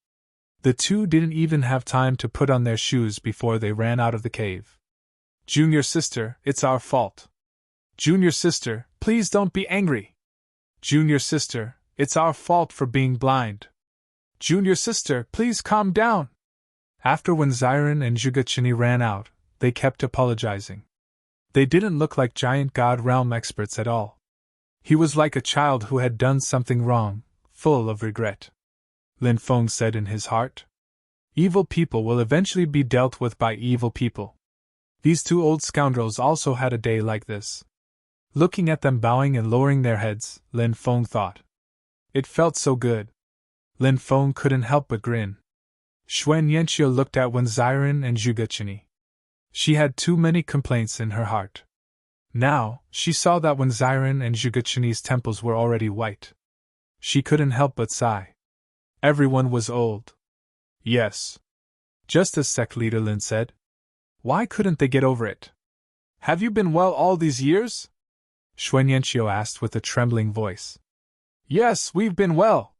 The two didn't even have time to put on their shoes before they ran out of the cave. Junior sister, it's our fault. Junior sister, please don't be angry. Junior sister, it's our fault for being blind. Junior sister, please calm down. After when Ziren and Zhuge Chini ran out, they kept apologizing. They didn't look like giant God realm experts at all. He was like a child who had done something wrong, full of regret. Lin Feng said in his heart. Evil people will eventually be dealt with by evil people. These two old scoundrels also had a day like this. Looking at them bowing and lowering their heads, Lin Feng thought. It felt so good. Lin Feng couldn't help but grin. Xue Yanqiu looked at Wen Ziren and Zhuge Chini. She had too many complaints in her heart. Now, she saw that Wen Ziren and Zhuge Chini's temples were already white. She couldn't help but sigh. Everyone was old. Yes. Just as sect leader Lin said. Why couldn't they get over it? Have you been well all these years? Xue Yanqiu asked with a trembling voice. Yes, we've been well.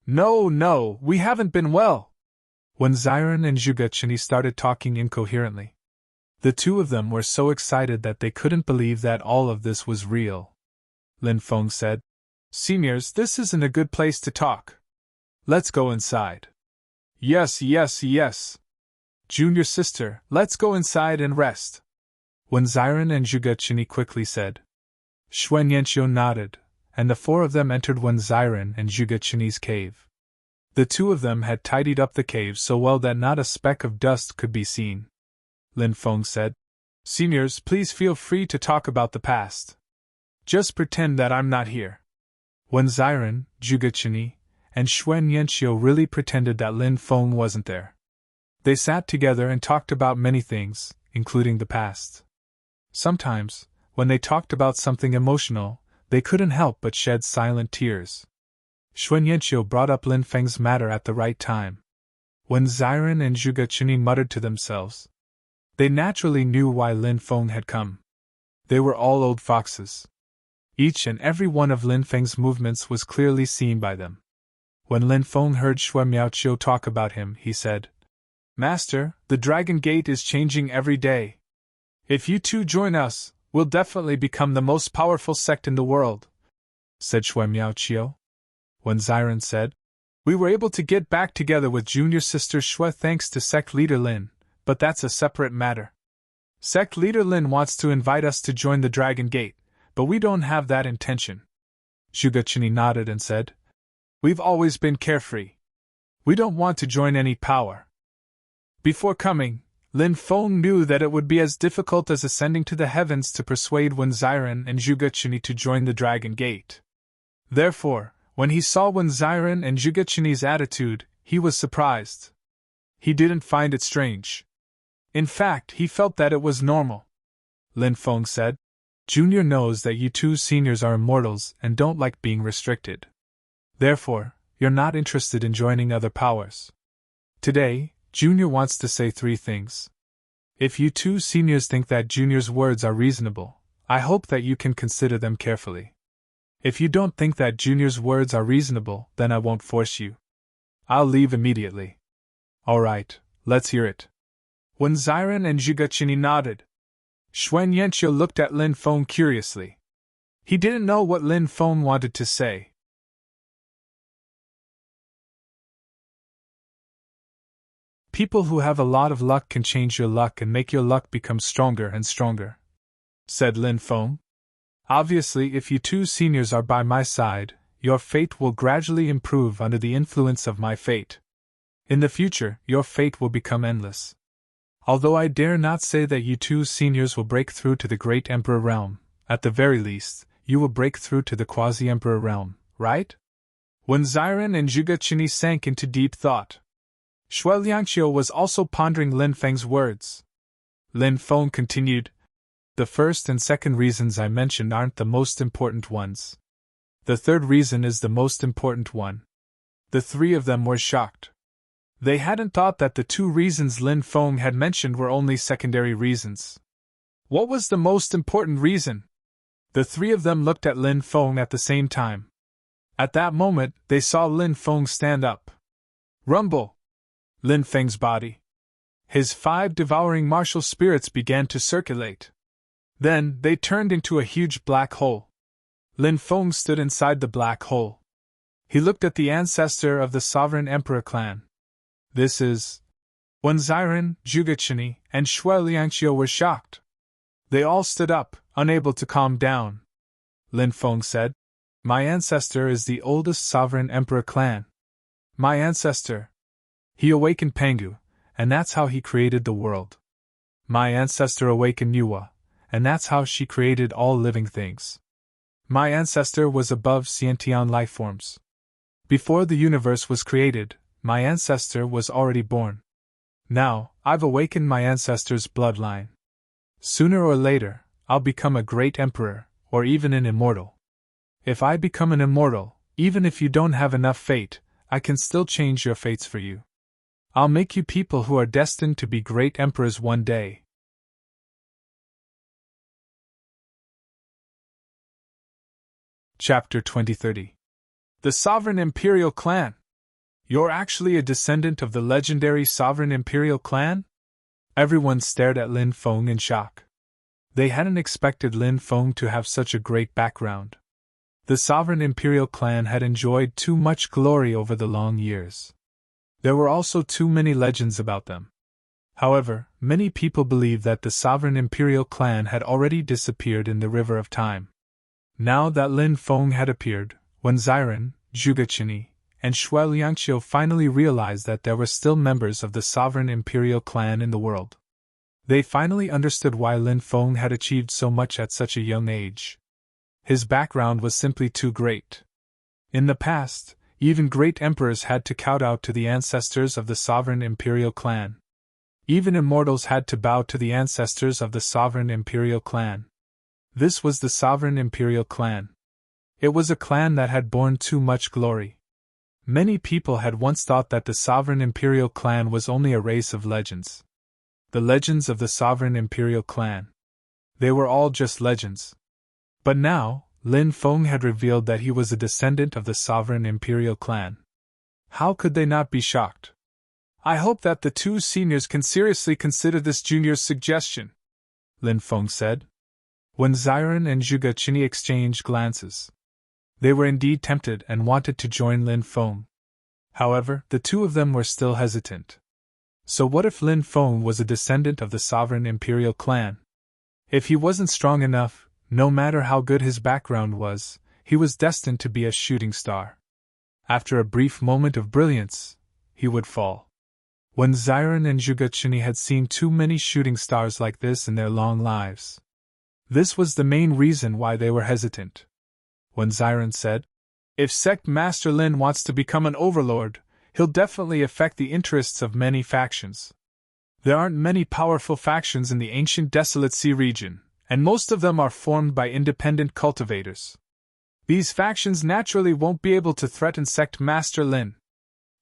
No, we haven't been well. When Ziren and Zhuge Chini started talking incoherently. The two of them were so excited that they couldn't believe that all of this was real. Lin Feng said, Seniors, this isn't a good place to talk. Let's go inside. Yes. Junior sister, let's go inside and rest. When Ziren and Zhuge Chini quickly said. Xue Yanqiu nodded, and the four of them entered Wen Ziren and Zhuge Chini's cave. The two of them had tidied up the cave so well that not a speck of dust could be seen. Lin Feng said, Seniors, please feel free to talk about the past. Just pretend that I'm not here. When Ziren, Zhuge Chini, and Xue Yanqiu really pretended that Lin Feng wasn't there. They sat together and talked about many things, including the past. Sometimes, when they talked about something emotional, they couldn't help but shed silent tears. Xue Yanqiu brought up Lin Feng's matter at the right time. When Ziren and Zhuge Chini muttered to themselves, they naturally knew why Lin Feng had come. They were all old foxes. Each and every one of Lin Feng's movements was clearly seen by them. When Lin Feng heard Xue Miaoqiu talk about him, he said, Master, the Dragon Gate is changing every day. If you two join us, we'll definitely become the most powerful sect in the world, said Xue Miaoqiu. When Ziren said, We were able to get back together with junior sister Xue thanks to sect leader Lin, but that's a separate matter. Sect leader Lin wants to invite us to join the Dragon Gate, but we don't have that intention. Zhuge Chini nodded and said, We've always been carefree. We don't want to join any power. Before coming, Lin Feng knew that it would be as difficult as ascending to the heavens to persuade Wen Ziren and Zhuge Chini to join the Dragon Gate. Therefore, when he saw Wen Ziren and Zhuge Chini's attitude, he was surprised. He didn't find it strange. In fact, he felt that it was normal. Lin Feng said, Junior knows that you two seniors are immortals and don't like being restricted. Therefore, you're not interested in joining other powers. Today, Junior wants to say 3 things. If you 2 seniors think that Junior's words are reasonable, I hope that you can consider them carefully. If you don't think that Junior's words are reasonable, then I won't force you. I'll leave immediately. All right, let's hear it. When Ziren and Zhigachini nodded, Xuan Yanqiu looked at Lin Feng curiously. He didn't know what Lin Feng wanted to say. People who have a lot of luck can change your luck and make your luck become stronger and stronger, said Lin Feng. Obviously, if you 2 seniors are by my side, your fate will gradually improve under the influence of my fate. In the future, your fate will become endless. Although I dare not say that you 2 seniors will break through to the Great Emperor realm, at the very least, you will break through to the Quasi-Emperor realm, right? When Ziren and Zhigachini sank into deep thought, Shui Liangqiu was also pondering Lin Feng's words. Lin Feng continued, the first and second reasons I mentioned aren't the most important ones. The third reason is the most important one. The 3 of them were shocked. They hadn't thought that the 2 reasons Lin Feng had mentioned were only secondary reasons. What was the most important reason? The 3 of them looked at Lin Feng at the same time. At that moment, they saw Lin Feng stand up. Rumble! Lin Feng's body. His 5 devouring martial spirits began to circulate. Then, they turned into a huge black hole. Lin Feng stood inside the black hole. He looked at the ancestor of the Sovereign Emperor clan. This is... When Ziren, Zhigachini, and Shui Liangqiu were shocked. They all stood up, unable to calm down. Lin Feng said, my ancestor is the oldest Sovereign Emperor clan. My ancestor. He awakened Pangu, and that's how he created the world. My ancestor awakened Nuwa, and that's how she created all living things. My ancestor was above sentient life forms. Before the universe was created, my ancestor was already born. Now, I've awakened my ancestor's bloodline. Sooner or later, I'll become a great emperor, or even an immortal. If I become an immortal, even if you don't have enough fate, I can still change your fates for you. I'll make you people who are destined to be great emperors one day. Chapter 2030. The Sovereign Imperial Clan. You're actually a descendant of the legendary Sovereign Imperial Clan? Everyone stared at Lin Feng in shock. They hadn't expected Lin Feng to have such a great background. The Sovereign Imperial Clan had enjoyed too much glory over the long years. There were also too many legends about them. However, many people believed that the Sovereign Imperial Clan had already disappeared in the River of Time. Now that Lin Feng had appeared, when Ziren, Zhigachini, and Shui Liangqiu finally realized that there were still members of the Sovereign Imperial Clan in the world. They finally understood why Lin Feng had achieved so much at such a young age. His background was simply too great. In the past, even great emperors had to kowtow to the ancestors of the Sovereign Imperial Clan. Even immortals had to bow to the ancestors of the Sovereign Imperial Clan. This was the Sovereign Imperial Clan. It was a clan that had borne too much glory. Many people had once thought that the Sovereign Imperial Clan was only a race of legends. The legends of the Sovereign Imperial Clan. They were all just legends. But now, Lin Feng had revealed that he was a descendant of the Sovereign Imperial Clan. How could they not be shocked? I hope that the 2 seniors can seriously consider this junior's suggestion, Lin Feng said. When Ziren and Zhigachini exchanged glances, they were indeed tempted and wanted to join Lin Feng. However, the 2 of them were still hesitant. So what if Lin Feng was a descendant of the Sovereign Imperial Clan? If he wasn't strong enough, no matter how good his background was, he was destined to be a shooting star. After a brief moment of brilliance, he would fall. When Ziren and Zhigachini had seen too many shooting stars like this in their long lives. This was the main reason why they were hesitant. When Ziren said, if Sect Master Lin wants to become an overlord, he'll definitely affect the interests of many factions. There aren't many powerful factions in the ancient Desolate Sea region, and most of them are formed by independent cultivators. These factions naturally won't be able to threaten Sect Master Lin.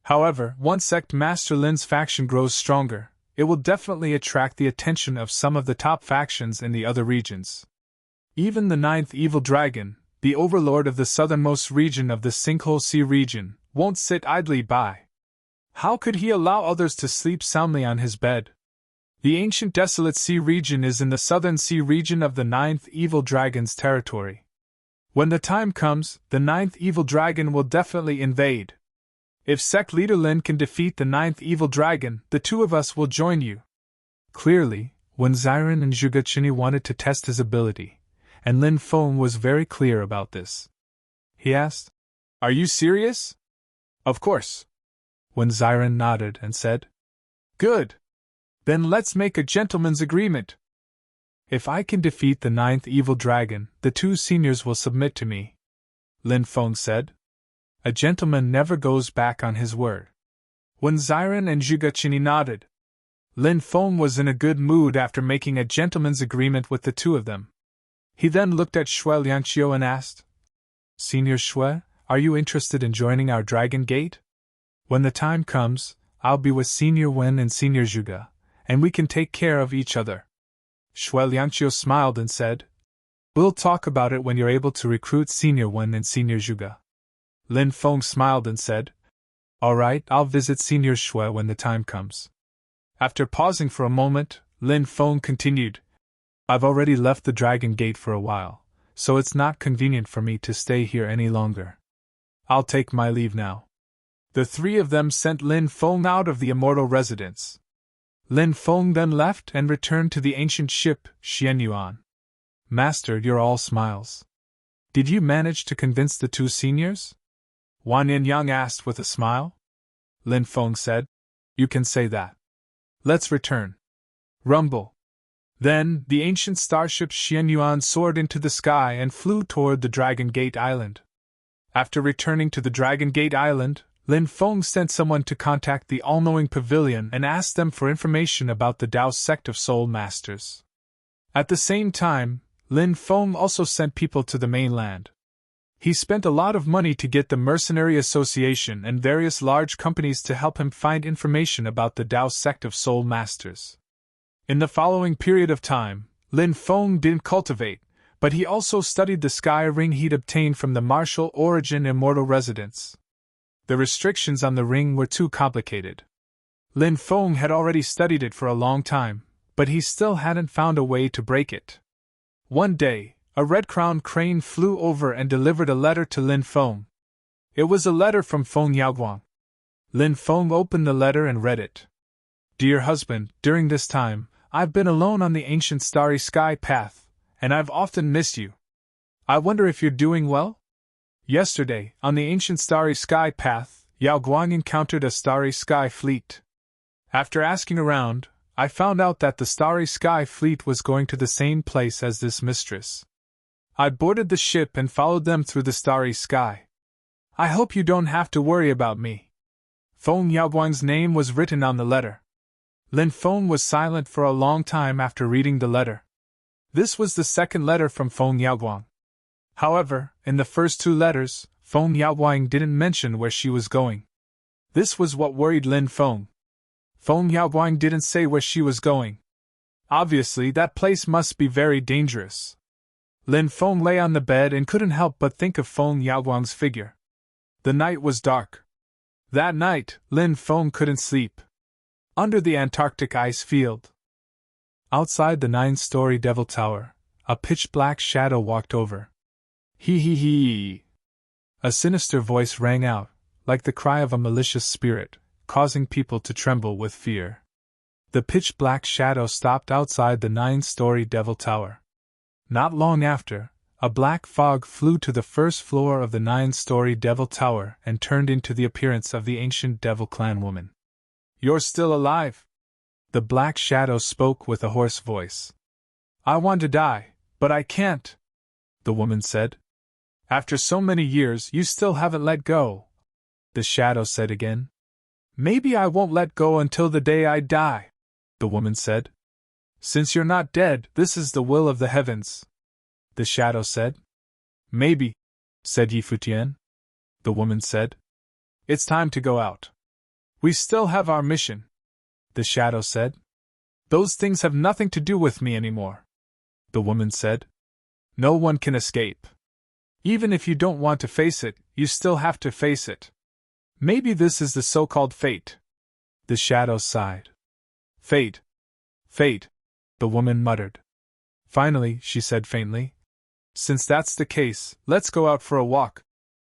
However, once Sect Master Lin's faction grows stronger, it will definitely attract the attention of some of the top factions in the other regions. Even the ninth evil dragon, the overlord of the southernmost region of the Sinkhole Sea region, won't sit idly by. How could he allow others to sleep soundly on his bed? The ancient desolate sea region is in the southern sea region of the ninth evil dragon's territory. When the time comes, the ninth evil dragon will definitely invade. If Sect Leader Lin can defeat the ninth evil dragon, the two of us will join you. Clearly, when Xiren and Zhuge wanted to test his ability, and Lin Feng was very clear about this. He asked, "Are you serious?" "Of course." When Xiren nodded and said, "Good. Then let's make a gentleman's agreement. If I can defeat the ninth evil dragon, the two seniors will submit to me," Lin Feng said. A gentleman never goes back on his word. When Xiren and Zhuge nodded, Lin Feng was in a good mood after making a gentleman's agreement with the two of them. He then looked at Shui Liangqiu and asked, "Senior Shui, are you interested in joining our Dragon Gate? When the time comes, I'll be with Senior Wen and Senior Zhuge, and we can take care of each other." Shui Liangqiu smiled and said, "We'll talk about it when you're able to recruit Senior Wen and Senior Zhuge." Lin Feng smiled and said, "All right, I'll visit Senior Shui when the time comes." After pausing for a moment, Lin Feng continued, "I've already left the Dragon Gate for a while, so it's not convenient for me to stay here any longer. I'll take my leave now." The three of them sent Lin Feng out of the immortal residence. Lin Feng then left and returned to the ancient ship, Xianyuan. "Master, you're all smiles. Did you manage to convince the two seniors?" Wan Yin-yang asked with a smile. Lin Feng said, "You can say that. Let's return." Rumble. Then, the ancient starship Xianyuan soared into the sky and flew toward the Dragon Gate Island. After returning to the Dragon Gate Island, Lin Feng sent someone to contact the All-Knowing Pavilion and ask them for information about the Dao sect of Soul Masters. At the same time, Lin Feng also sent people to the mainland. He spent a lot of money to get the Mercenary Association and various large companies to help him find information about the Dao sect of Soul Masters. In the following period of time, Lin Feng didn't cultivate, but he also studied the sky ring he'd obtained from the martial origin immortal residence. The restrictions on the ring were too complicated. Lin Feng had already studied it for a long time, but he still hadn't found a way to break it. One day, a red-crowned crane flew over and delivered a letter to Lin Feng. It was a letter from Feng Yaoguang. Lin Feng opened the letter and read it. "Dear husband, during this time, I've been alone on the ancient starry sky path, and I've often missed you. I wonder if you're doing well? Yesterday, on the ancient starry sky path, Yao Guang encountered a starry sky fleet. After asking around, I found out that the starry sky fleet was going to the same place as this mistress. I boarded the ship and followed them through the starry sky. I hope you don't have to worry about me." Feng Yaoguang's name was written on the letter. Lin Feng was silent for a long time after reading the letter. This was the second letter from Feng Yaoguang. However, in the first two letters, Feng Yaoguang didn't mention where she was going. This was what worried Lin Feng. Feng Yaoguang didn't say where she was going. Obviously, that place must be very dangerous. Lin Feng lay on the bed and couldn't help but think of Feng Yaoguang's figure. The night was dark. That night, Lin Feng couldn't sleep. Under the Antarctic ice field, outside the 9-story Devil Tower, a pitch-black shadow walked over. "Hee hee hee!" A sinister voice rang out, like the cry of a malicious spirit, causing people to tremble with fear. The pitch-black shadow stopped outside the 9-story Devil Tower. Not long after, a black fog flew to the first floor of the 9-story Devil Tower and turned into the appearance of the ancient Devil Clan woman. "You're still alive?" The black shadow spoke with a hoarse voice. "I want to die, but I can't," the woman said. "After so many years, you still haven't let go," the shadow said again. "Maybe I won't let go until the day I die," the woman said. "Since you're not dead, this is the will of the heavens," the shadow said. "Maybe," said Yifutian. The woman said. It's time to go out. We still have our mission, the shadow said. Those things have nothing to do with me anymore, the woman said. No one can escape. Even if you don't want to face it, you still have to face it. Maybe this is the so-called fate. The shadow sighed. Fate. Fate, the woman muttered. Finally, she said faintly. Since that's the case, let's go out for a walk.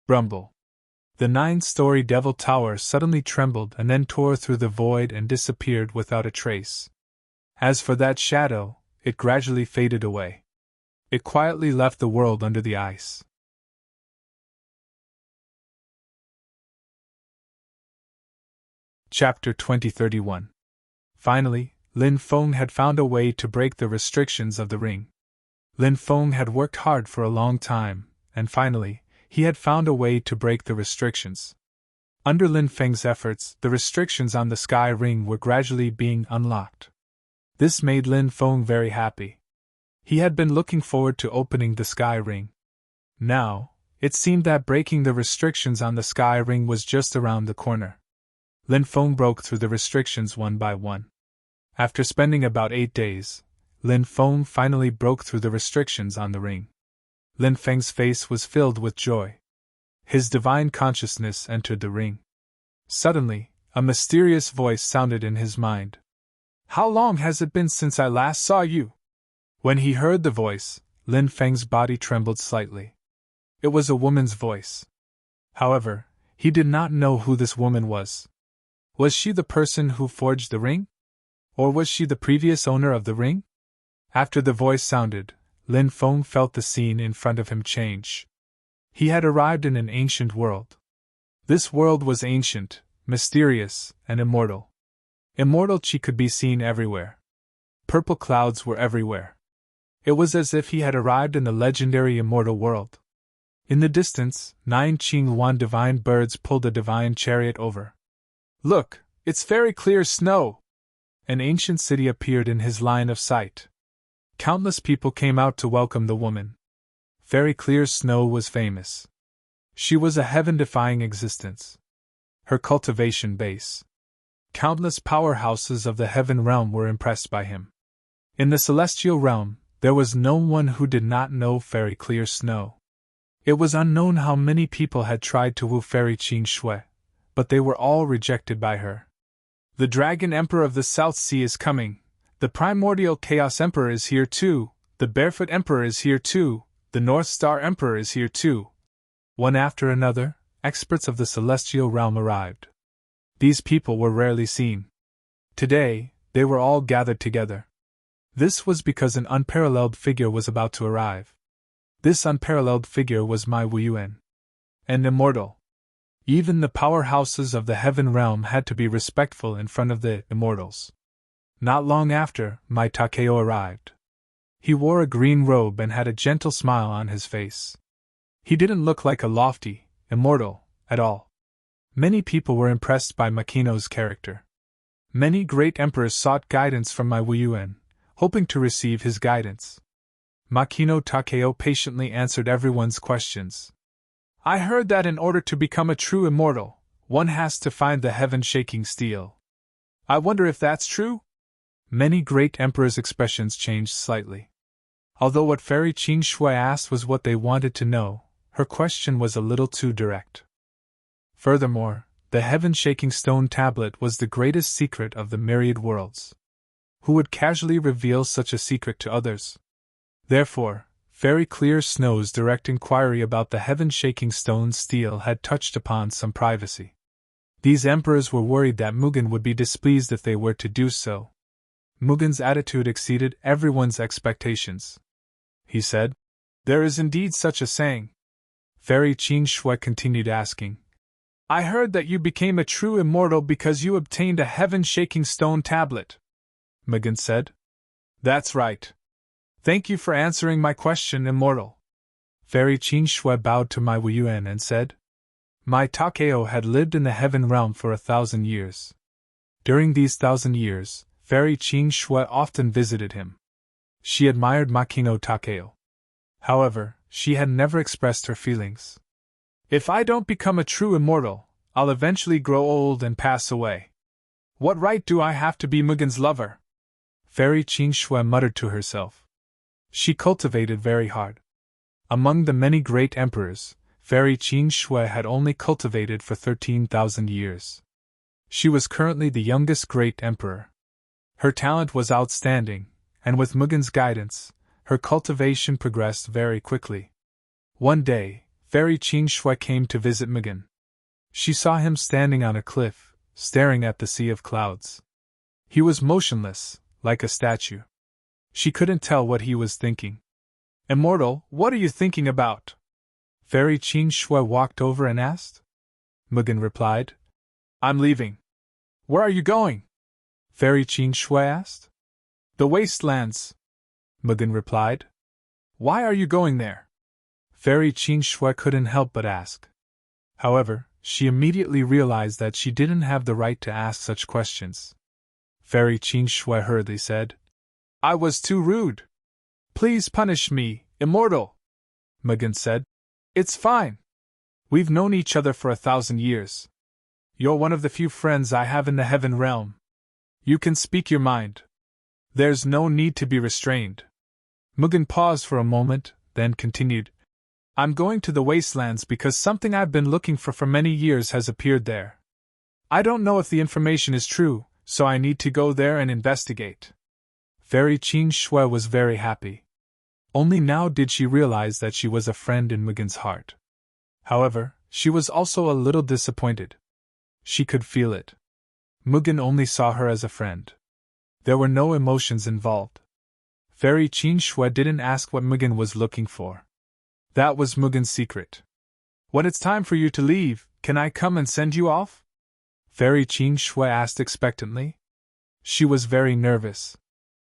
Rumble. The 9-story Devil Tower suddenly trembled and then tore through the void and disappeared without a trace. As for that shadow, it gradually faded away. It quietly left the world under the ice. Chapter 2031. Finally, Lin Feng had found a way to break the restrictions of the ring. Lin Feng had worked hard for a long time, and finally, he had found a way to break the restrictions. Under Lin Feng's efforts, the restrictions on the sky ring were gradually being unlocked. This made Lin Feng very happy. He had been looking forward to opening the sky ring. Now, it seemed that breaking the restrictions on the sky ring was just around the corner. Lin Feng broke through the restrictions one by one. After spending about 8 days, Lin Feng finally broke through the restrictions on the ring. Lin Feng's face was filled with joy. His divine consciousness entered the ring. Suddenly, a mysterious voice sounded in his mind. How long has it been since I last saw you? When he heard the voice, Lin Feng's body trembled slightly. It was a woman's voice. However, he did not know who this woman was. Was she the person who forged the ring? Or was she the previous owner of the ring? After the voice sounded, Lin Feng felt the scene in front of him change. He had arrived in an ancient world. This world was ancient, mysterious, and immortal. Immortal qi could be seen everywhere. Purple clouds were everywhere. It was as if he had arrived in the legendary immortal world. In the distance, 9 Qinghuan divine birds pulled a divine chariot over. Look, it's very clear snow! An ancient city appeared in his line of sight. Countless people came out to welcome the woman. Very clear snow was famous. She was a heaven-defying existence. Her cultivation base. Countless powerhouses of the heaven realm were impressed by him. In the celestial realm, there was no one who did not know Fairy Clear Snow. It was unknown how many people had tried to woo Fairy Qing Shui, but they were all rejected by her. The Dragon Emperor of the South Sea is coming. The Primordial Chaos Emperor is here too. The Barefoot Emperor is here too. The North Star Emperor is here too. One after another, experts of the celestial realm arrived. These people were rarely seen. Today, they were all gathered together. This was because an unparalleled figure was about to arrive. This unparalleled figure was Mai Wuyuan. An immortal. Even the powerhouses of the heaven realm had to be respectful in front of the immortals. Not long after, Mai Takeo arrived. He wore a green robe and had a gentle smile on his face. He didn't look like a lofty, immortal, at all. Many people were impressed by Makino's character. Many great emperors sought guidance from Mai Wuyuan, hoping to receive his guidance. Makino Takeo patiently answered everyone's questions. I heard that in order to become a true immortal, one has to find the heaven-shaking steel. I wonder if that's true? Many great emperors' expressions changed slightly. Although what Fairy Qing Shui asked was what they wanted to know, her question was a little too direct. Furthermore, the heaven-shaking stone tablet was the greatest secret of the myriad worlds. Who would casually reveal such a secret to others? Therefore, Fairy Clear Snow's direct inquiry about the heaven-shaking stone steel had touched upon some privacy. These emperors were worried that Mugen would be displeased if they were to do so. Mugen's attitude exceeded everyone's expectations. He said, There is indeed such a saying. Fairy Qing Shui continued asking, I heard that you became a true immortal because you obtained a heaven-shaking stone tablet. Mugen said, That's right. Thank you for answering my question, immortal. Fairy Qing Shui bowed to Mai Wuyuan and said, Mai Takeo had lived in the heaven realm for 1,000 years. During these 1,000 years, Fairy Qing Shui often visited him. She admired Makino Takeo. However, she had never expressed her feelings. If I don't become a true immortal, I'll eventually grow old and pass away. What right do I have to be Mugen's lover? Fairy Qing Shui muttered to herself. She cultivated very hard. Among the many great emperors, Fairy Qing Shui had only cultivated for 13,000 years. She was currently the youngest great emperor. Her talent was outstanding, and with Mugen's guidance, her cultivation progressed very quickly. One day, Fairy Qing Shui came to visit Mugen. She saw him standing on a cliff, staring at the sea of clouds. He was motionless, like a statue. She couldn't tell what he was thinking. Immortal, what are you thinking about? Fairy Qing Shui walked over and asked. Mugen replied, I'm leaving. Where are you going? Fairy Qing Shui asked. The wastelands. Mugen replied. Why are you going there? Fairy Qing Shui couldn't help but ask. However, she immediately realized that she didn't have the right to ask such questions. Fairy Qing Shui hurriedly said, I was too rude. Please punish me, immortal. Mugen said. It's fine. We've known each other for 1,000 years. You're one of the few friends I have in the heaven realm. You can speak your mind. There's no need to be restrained. Mugen paused for a moment, then continued. I'm going to the wastelands because something I've been looking for many years has appeared there. I don't know if the information is true, so I need to go there and investigate. Fairy Qing Shui was very happy. Only now did she realize that she was a friend in Mugen's heart. However, she was also a little disappointed. She could feel it. Mugen only saw her as a friend. There were no emotions involved. Fairy Qing Shui didn't ask what Mugen was looking for. That was Mugen's secret. When it's time for you to leave, can I come and send you off? Fairy Qing Shui asked expectantly. She was very nervous.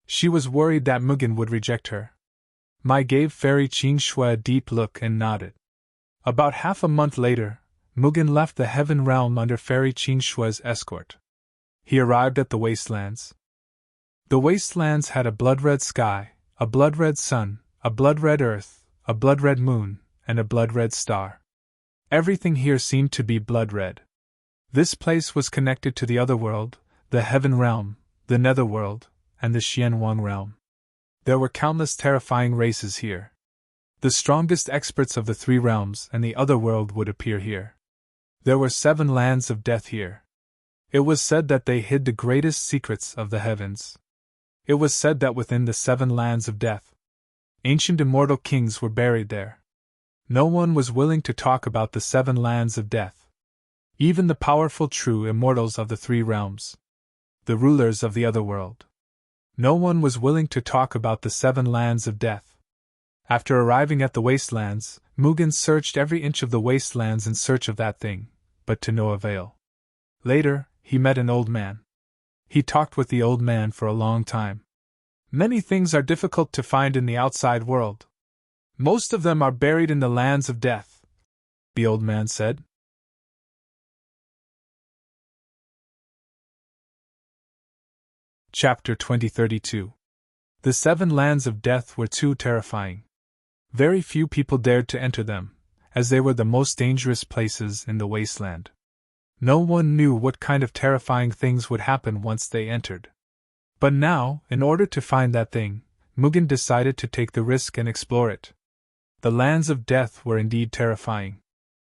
She was worried that Mugen would reject her. Mai gave Fairy Qing Shui a deep look and nodded. About half a month later, Mugen left the heaven realm under Fairy Qing Shui's escort. He arrived at the wastelands. The wastelands had a blood-red sky, a blood-red sun, a blood-red earth, a blood-red moon, and a blood-red star. Everything here seemed to be blood-red. This place was connected to the other world, the heaven realm, the netherworld, and the Xianwang realm. There were countless terrifying races here. The strongest experts of the three realms and the other world would appear here. There were 7 lands of death here. It was said that they hid the greatest secrets of the heavens. It was said that within the 7 lands of death, ancient immortal kings were buried there. No one was willing to talk about the 7 lands of death. Even the powerful true immortals of the 3 realms, the rulers of the other world. No one was willing to talk about the 7 lands of death. After arriving at the wastelands, Mugen searched every inch of the wastelands in search of that thing, but to no avail. Later, he met an old man. He talked with the old man for a long time. Many things are difficult to find in the outside world. Most of them are buried in the lands of death, the old man said. Chapter 2032. The 7 lands of death were too terrifying. Very few people dared to enter them, as they were the most dangerous places in the wasteland. No one knew what kind of terrifying things would happen once they entered. But now, in order to find that thing, Mugen decided to take the risk and explore it. The lands of death were indeed terrifying.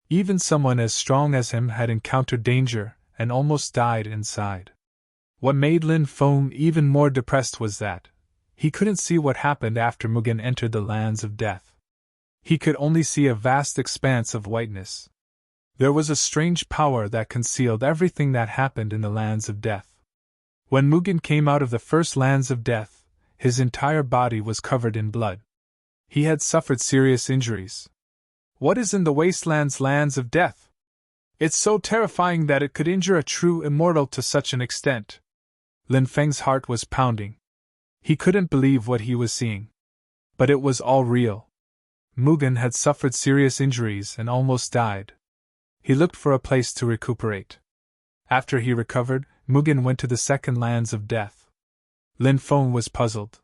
Even someone as strong as him had encountered danger and almost died inside. What made Lin Feng even more depressed was that he couldn't see what happened after Mugen entered the lands of death. He could only see a vast expanse of whiteness. There was a strange power that concealed everything that happened in the lands of death. When Mugen came out of the first lands of death, his entire body was covered in blood. He had suffered serious injuries. What is in the wastelands lands of death? It's so terrifying that it could injure a true immortal to such an extent. Lin Feng's heart was pounding. He couldn't believe what he was seeing. But it was all real. Mugen had suffered serious injuries and almost died. He looked for a place to recuperate. After he recovered, Mugen went to the second lands of death. Lin Feng was puzzled.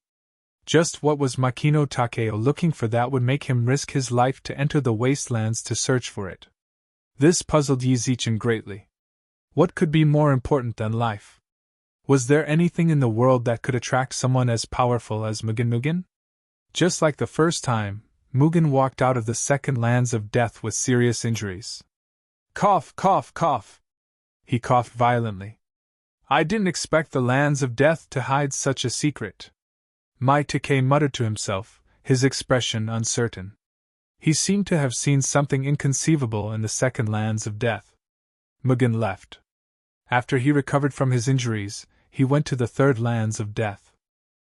Just what was Makino Takeo looking for that would make him risk his life to enter the wastelands to search for it? This puzzled Yi Zichen greatly. What could be more important than life? Was there anything in the world that could attract someone as powerful as Mugen Mugen? Just like the first time, Mugen walked out of the second lands of death with serious injuries. Cough, cough, cough! He coughed violently. I didn't expect the lands of death to hide such a secret. Mai Take muttered to himself, his expression uncertain. He seemed to have seen something inconceivable in the second lands of death. Mugen left. After he recovered from his injuries, he went to the third lands of death.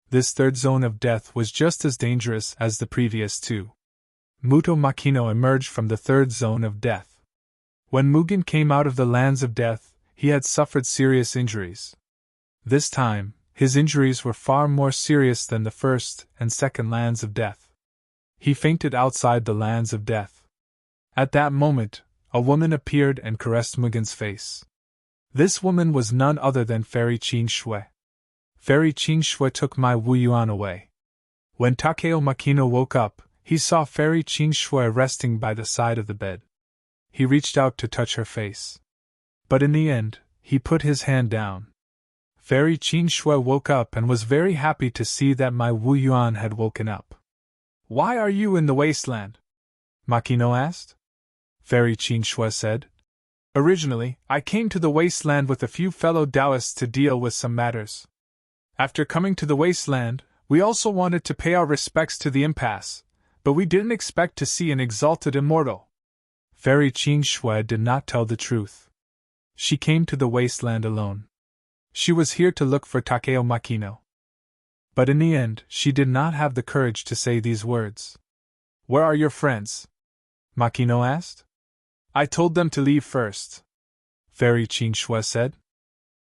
This third zone of death was just as dangerous as the previous two. Muto Makino emerged from the third zone of death. When Mugen came out of the lands of death, he had suffered serious injuries. This time, his injuries were far more serious than the first and second lands of death. He fainted outside the lands of death. At that moment, a woman appeared and caressed Mugen's face. This woman was none other than Fairy Qing Shui. Fairy Qing Shui took Mai Wuyuan away. When Takeo Makino woke up, he saw Fairy Qing Shui resting by the side of the bed. He reached out to touch her face. But in the end, he put his hand down. Fairy Qing Shui woke up and was very happy to see that Mai Wuyuan had woken up. Why are you in the wasteland? Makino asked. Fairy Qing Shui said. Originally, I came to the wasteland with a few fellow Taoists to deal with some matters. After coming to the wasteland, we also wanted to pay our respects to the impasse, but we didn't expect to see an exalted immortal. Fairy Qing Shui did not tell the truth. She came to the wasteland alone. She was here to look for Takeo Makino. But in the end, she did not have the courage to say these words. Where are your friends? Makino asked. I told them to leave first. Fairy Qing Shui said.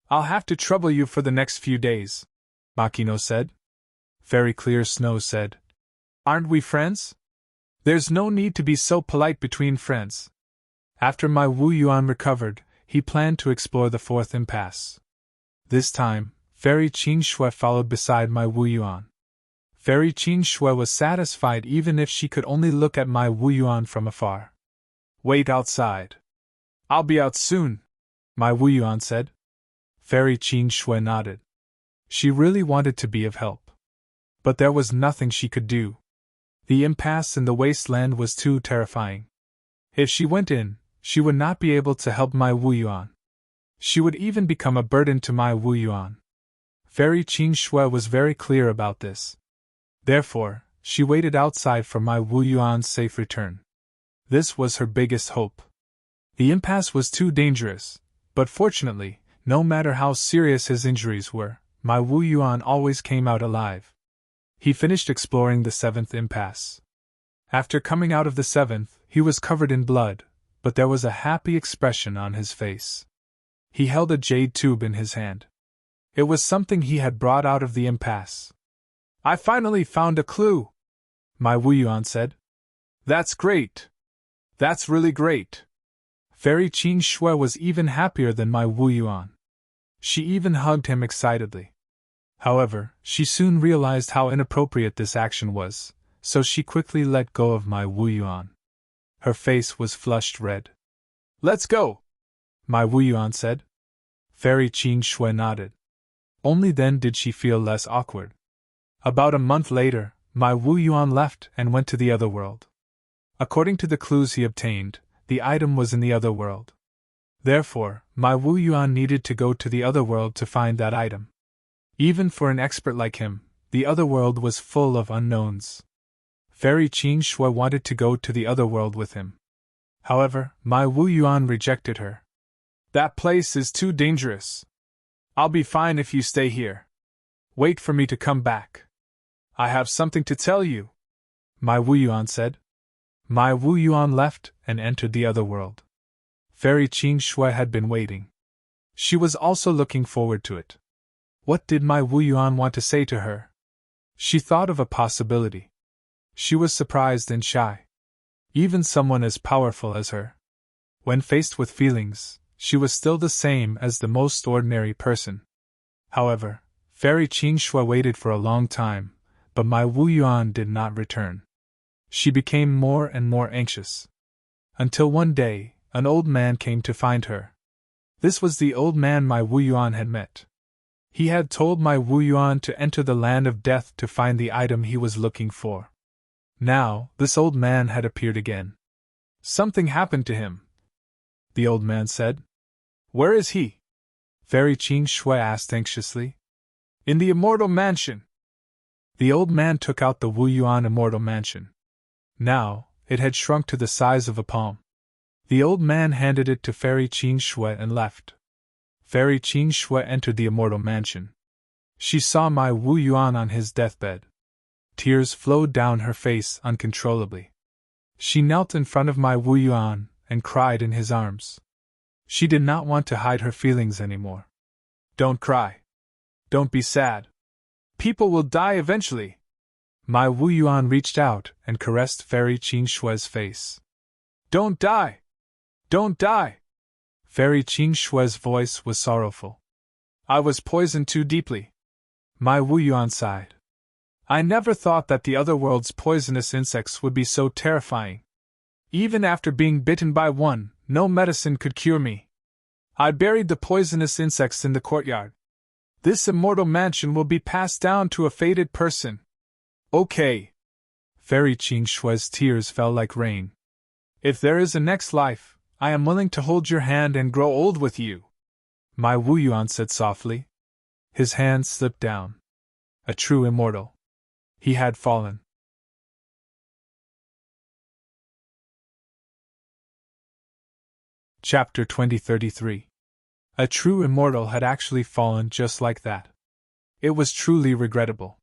I'll have to trouble you for the next few days, Makino said. Fairy Clear Snow said. Aren't we friends? There's no need to be so polite between friends. After Mai Wuyuan recovered, he planned to explore the fourth impasse. This time, Fairy Qing Shui followed beside Mai Wuyuan. Fairy Qing Shui was satisfied even if she could only look at Mai Wuyuan from afar. Wait outside. I'll be out soon, Mai Wuyuan said. Fairy Qing Shui nodded. She really wanted to be of help. But there was nothing she could do. The impasse in the wasteland was too terrifying. If she went in, she would not be able to help Mai Wuyuan. She would even become a burden to Mai Wuyuan. Fairy Qing Shui was very clear about this. Therefore, she waited outside for Mai Wuyuan's safe return. This was her biggest hope. The impasse was too dangerous, but fortunately, no matter how serious his injuries were, Mai Wuyuan always came out alive. He finished exploring the seventh impasse. After coming out of the seventh, he was covered in blood, but there was a happy expression on his face. He held a jade tube in his hand. It was something he had brought out of the impasse. I finally found a clue, Mai Wuyuan said. That's great. That's really great. Fairy Qing Shui was even happier than Mai Wuyuan. She even hugged him excitedly. However, she soon realized how inappropriate this action was, so she quickly let go of Mai Wuyuan. Her face was flushed red. Let's go, Mai Wuyuan said. Fairy Qing Shui nodded. Only then did she feel less awkward. About a month later, Mai Wuyuan left and went to the other world. According to the clues he obtained, the item was in the other world. Therefore, Mai Wuyuan needed to go to the other world to find that item. Even for an expert like him, the other world was full of unknowns. Fairy Qing Shui wanted to go to the other world with him. However, Mai Wuyuan rejected her. That place is too dangerous. I'll be fine if you stay here. Wait for me to come back. I have something to tell you, Mai Wuyuan said. Mai Wuyuan left and entered the other world. Fairy Qing Shui had been waiting. She was also looking forward to it. What did Mai Wuyuan want to say to her? She thought of a possibility. She was surprised and shy. Even someone as powerful as her. When faced with feelings, she was still the same as the most ordinary person. However, Fairy Qing Shui waited for a long time, but Mai Wuyuan did not return. She became more and more anxious. Until one day, an old man came to find her. This was the old man my Wu Yuan had met. He had told my Wu Yuan to enter the land of death to find the item he was looking for. Now, this old man had appeared again. Something happened to him, the old man said. Where is he? Fairy Qing Shui asked anxiously. In the Immortal Mansion. The old man took out the Wu Yuan Immortal Mansion. Now, it had shrunk to the size of a palm. The old man handed it to Fairy Qing Shui and left. Fairy Qing Shui entered the Immortal Mansion. She saw my Wu Yuan on his deathbed. Tears flowed down her face uncontrollably. She knelt in front of my Wu Yuan and cried in his arms. She did not want to hide her feelings anymore. Don't cry. Don't be sad. People will die eventually. My Wu Yuan reached out and caressed Fairy Qing Shui's face. Don't die! Don't die! Fairy Qing Shui's voice was sorrowful. I was poisoned too deeply. My Wu Yuan sighed. I never thought that the other world's poisonous insects would be so terrifying. Even after being bitten by one, no medicine could cure me. I buried the poisonous insects in the courtyard. This immortal mansion will be passed down to a fated person. Okay. Fairy Qing Shui's tears fell like rain. If there is a next life, I am willing to hold your hand and grow old with you. My Wu Yuan said softly. His hand slipped down. A true immortal. He had fallen. Chapter 2033. A true immortal had actually fallen just like that. It was truly regrettable.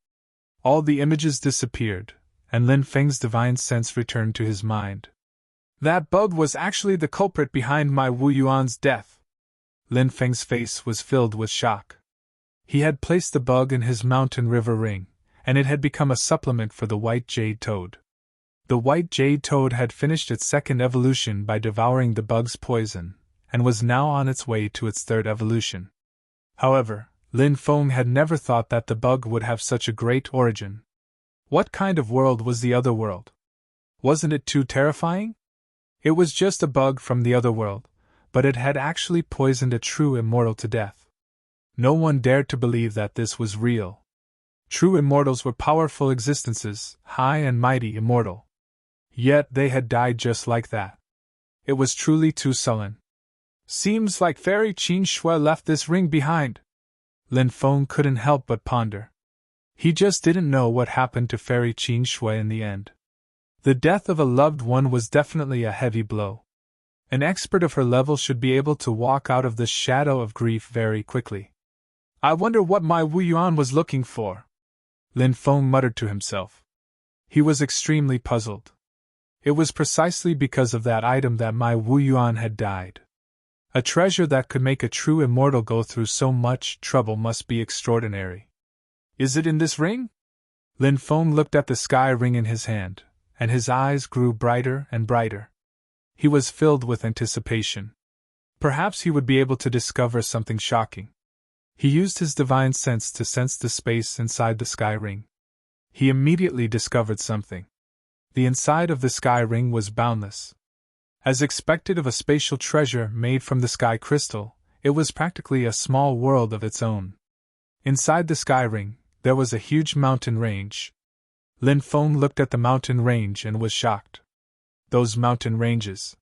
All the images disappeared, and Lin Feng's divine sense returned to his mind. That bug was actually the culprit behind my Wu Yuan's death. Lin Feng's face was filled with shock. He had placed the bug in his mountain river ring, and it had become a supplement for the white jade toad. The white jade toad had finished its second evolution by devouring the bug's poison, and was now on its way to its third evolution. However, Lin Feng had never thought that the bug would have such a great origin. What kind of world was the other world? Wasn't it too terrifying? It was just a bug from the other world, but it had actually poisoned a true immortal to death. No one dared to believe that this was real. True immortals were powerful existences, high and mighty immortal. Yet they had died just like that. It was truly too sullen. Seems like Fairy Qing Shui left this ring behind. Lin Feng couldn't help but ponder. He just didn't know what happened to Fairy Qing Shui in the end. The death of a loved one was definitely a heavy blow. An expert of her level should be able to walk out of the shadow of grief very quickly. I wonder what my Wu Yuan was looking for. Lin Feng muttered to himself. He was extremely puzzled. It was precisely because of that item that my Wu Yuan had died. A treasure that could make a true immortal go through so much trouble must be extraordinary. Is it in this ring? Lin Feng looked at the sky ring in his hand, and his eyes grew brighter and brighter. He was filled with anticipation. Perhaps he would be able to discover something shocking. He used his divine sense to sense the space inside the sky ring. He immediately discovered something. The inside of the sky ring was boundless. As expected of a spatial treasure made from the sky crystal, it was practically a small world of its own. Inside the sky ring, there was a huge mountain range. Lin Feng looked at the mountain range and was shocked. Those mountain ranges.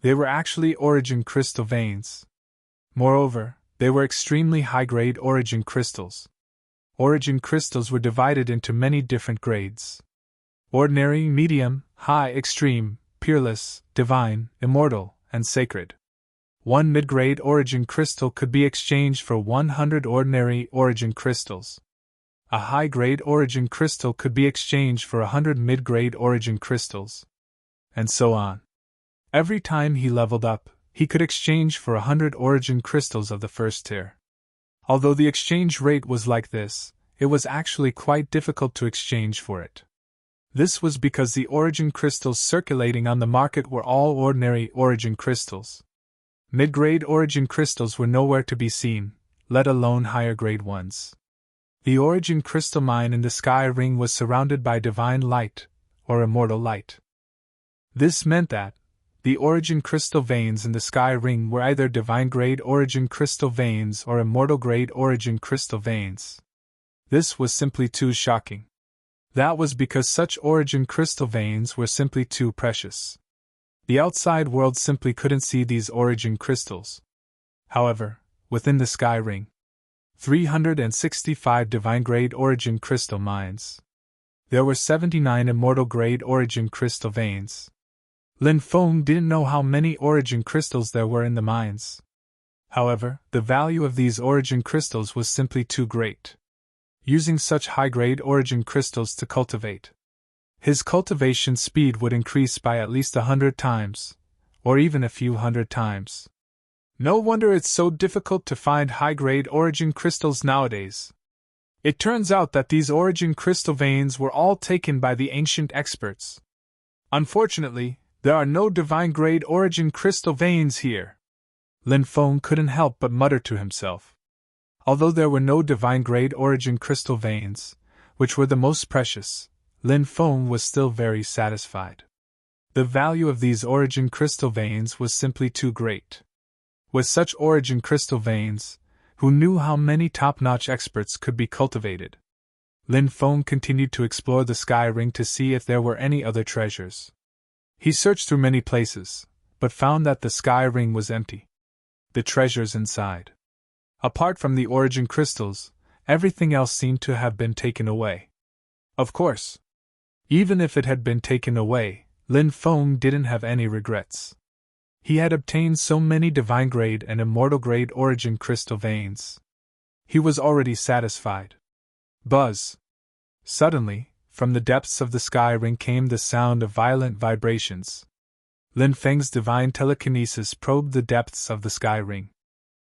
They were actually origin crystal veins. Moreover, they were extremely high-grade origin crystals. Origin crystals were divided into many different grades. Ordinary, medium, high, extreme, peerless, divine, immortal, and sacred. One mid-grade origin crystal could be exchanged for 100 ordinary origin crystals. A high-grade origin crystal could be exchanged for 100 mid-grade origin crystals. And so on. Every time he leveled up, he could exchange for 100 origin crystals of the first tier. Although the exchange rate was like this, it was actually quite difficult to exchange for it. This was because the origin crystals circulating on the market were all ordinary origin crystals. Mid-grade origin crystals were nowhere to be seen, let alone higher-grade ones. The origin crystal mine in the sky ring was surrounded by divine light, or immortal light. This meant that, The origin crystal veins in the sky ring were either divine-grade origin crystal veins or immortal-grade origin crystal veins. This was simply too shocking. That was because such origin crystal veins were simply too precious. The outside world simply couldn't see these origin crystals. However, within the sky ring, 365 divine-grade origin crystal mines. There were 79 immortal-grade origin crystal veins. Lin Feng didn't know how many origin crystals there were in the mines. However, the value of these origin crystals was simply too great. Using such high-grade origin crystals to cultivate, his cultivation speed would increase by at least 100 times, or even a few hundred times. No wonder it's so difficult to find high-grade origin crystals nowadays. It turns out that these origin crystal veins were all taken by the ancient experts. Unfortunately, there are no divine-grade origin crystal veins here. Lin Feng couldn't help but mutter to himself. Although there were no divine-grade origin crystal veins, which were the most precious, Lin Feng was still very satisfied. The value of these origin crystal veins was simply too great. With such origin crystal veins, who knew how many top-notch experts could be cultivated? Lin Feng continued to explore the sky ring to see if there were any other treasures. He searched through many places, but found that the sky ring was empty. The treasures inside, apart from the origin crystals, everything else seemed to have been taken away. Of course, even if it had been taken away, Lin Feng didn't have any regrets. He had obtained so many divine-grade and immortal-grade origin crystal veins. He was already satisfied. Buzz! Suddenly, from the depths of the sky ring came the sound of violent vibrations. Lin Feng's divine telekinesis probed the depths of the sky ring.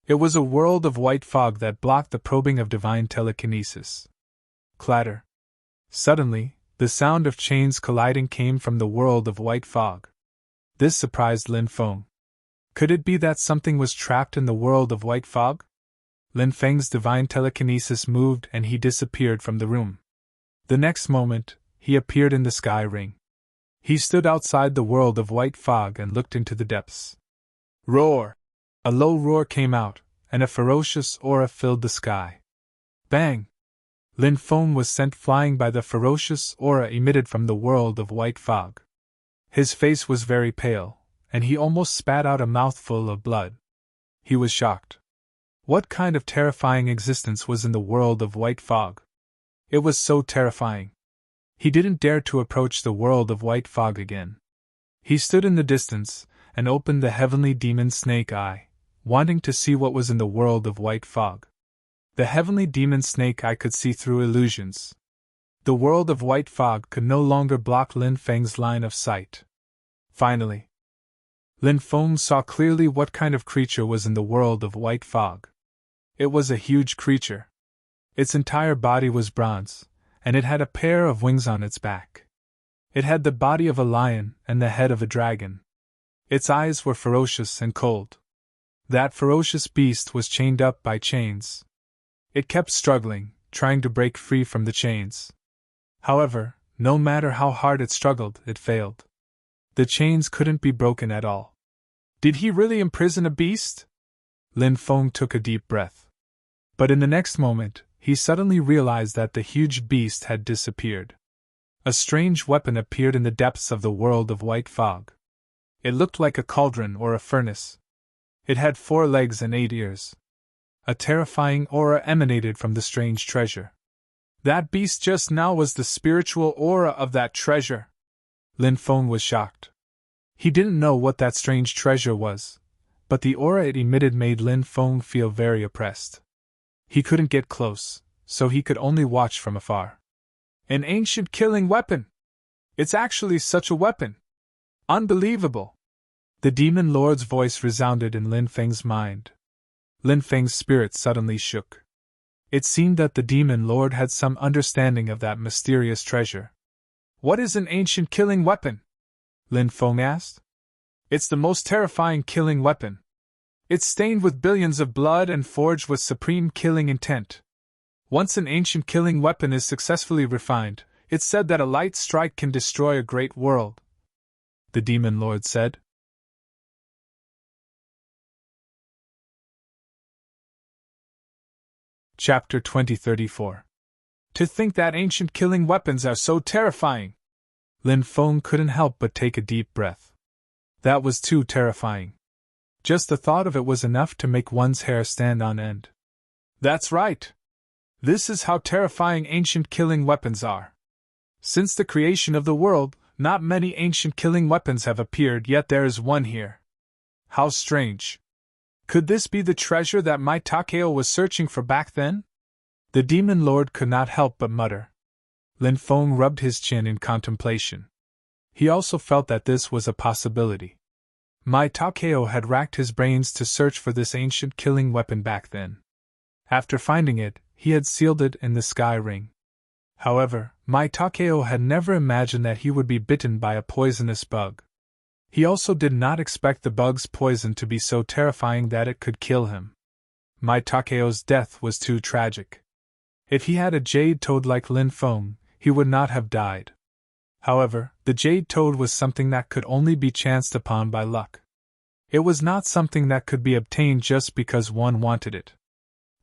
It was a world of white fog that blocked the probing of divine telekinesis. Clatter! Suddenly, the sound of chains colliding came from the world of white fog. This surprised Lin Feng. Could it be that something was trapped in the world of white fog? Lin Feng's divine telekinesis moved and he disappeared from the room. The next moment, he appeared in the sky ring. He stood outside the world of white fog and looked into the depths. Roar! A low roar came out, and a ferocious aura filled the sky. Bang! Lin Feng was sent flying by the ferocious aura emitted from the world of white fog. His face was very pale, and he almost spat out a mouthful of blood. He was shocked. What kind of terrifying existence was in the world of white fog? It was so terrifying. He didn't dare to approach the world of white fog again. He stood in the distance and opened the heavenly demon snake eye, wanting to see what was in the world of white fog. The heavenly demon snake eye could see through illusions. The world of white fog could no longer block Lin Feng's line of sight. Finally, Lin Feng saw clearly what kind of creature was in the world of white fog. It was a huge creature. Its entire body was bronze, and it had a pair of wings on its back. It had the body of a lion and the head of a dragon. Its eyes were ferocious and cold. That ferocious beast was chained up by chains. It kept struggling, trying to break free from the chains. However, no matter how hard it struggled, it failed. The chains couldn't be broken at all. Did he really imprison a beast? Lin Feng took a deep breath. But in the next moment, he suddenly realized that the huge beast had disappeared. A strange weapon appeared in the depths of the world of white fog. It looked like a cauldron or a furnace. It had 4 legs and 8 ears. A terrifying aura emanated from the strange treasure. That beast just now was the spiritual aura of that treasure. Lin Feng was shocked. He didn't know what that strange treasure was, but the aura it emitted made Lin Feng feel very oppressed. He couldn't get close, so he could only watch from afar. An ancient killing weapon! It's actually such a weapon! Unbelievable! The demon lord's voice resounded in Lin Feng's mind. Lin Feng's spirit suddenly shook. It seemed that the demon lord had some understanding of that mysterious treasure. What is an ancient killing weapon? Lin Feng asked. It's the most terrifying killing weapon. It's stained with billions of blood and forged with supreme killing intent. Once an ancient killing weapon is successfully refined, it's said that a light strike can destroy a great world. The demon lord said. Chapter 2034. To think that ancient killing weapons are so terrifying! Lin Feng couldn't help but take a deep breath. That was too terrifying. Just the thought of it was enough to make one's hair stand on end. That's right! This is how terrifying ancient killing weapons are. Since the creation of the world, not many ancient killing weapons have appeared, yet there is one here. How strange! Could this be the treasure that my Takeo was searching for back then? The demon lord could not help but mutter. Lin Feng rubbed his chin in contemplation. He also felt that this was a possibility. Mai Takeo had racked his brains to search for this ancient killing weapon back then. After finding it, he had sealed it in the sky ring. However, Mai Takeo had never imagined that he would be bitten by a poisonous bug. He also did not expect the bug's poison to be so terrifying that it could kill him. Mai Takeo's death was too tragic. If he had a jade toad like Lin Feng, he would not have died. However, the jade toad was something that could only be chanced upon by luck. It was not something that could be obtained just because one wanted it.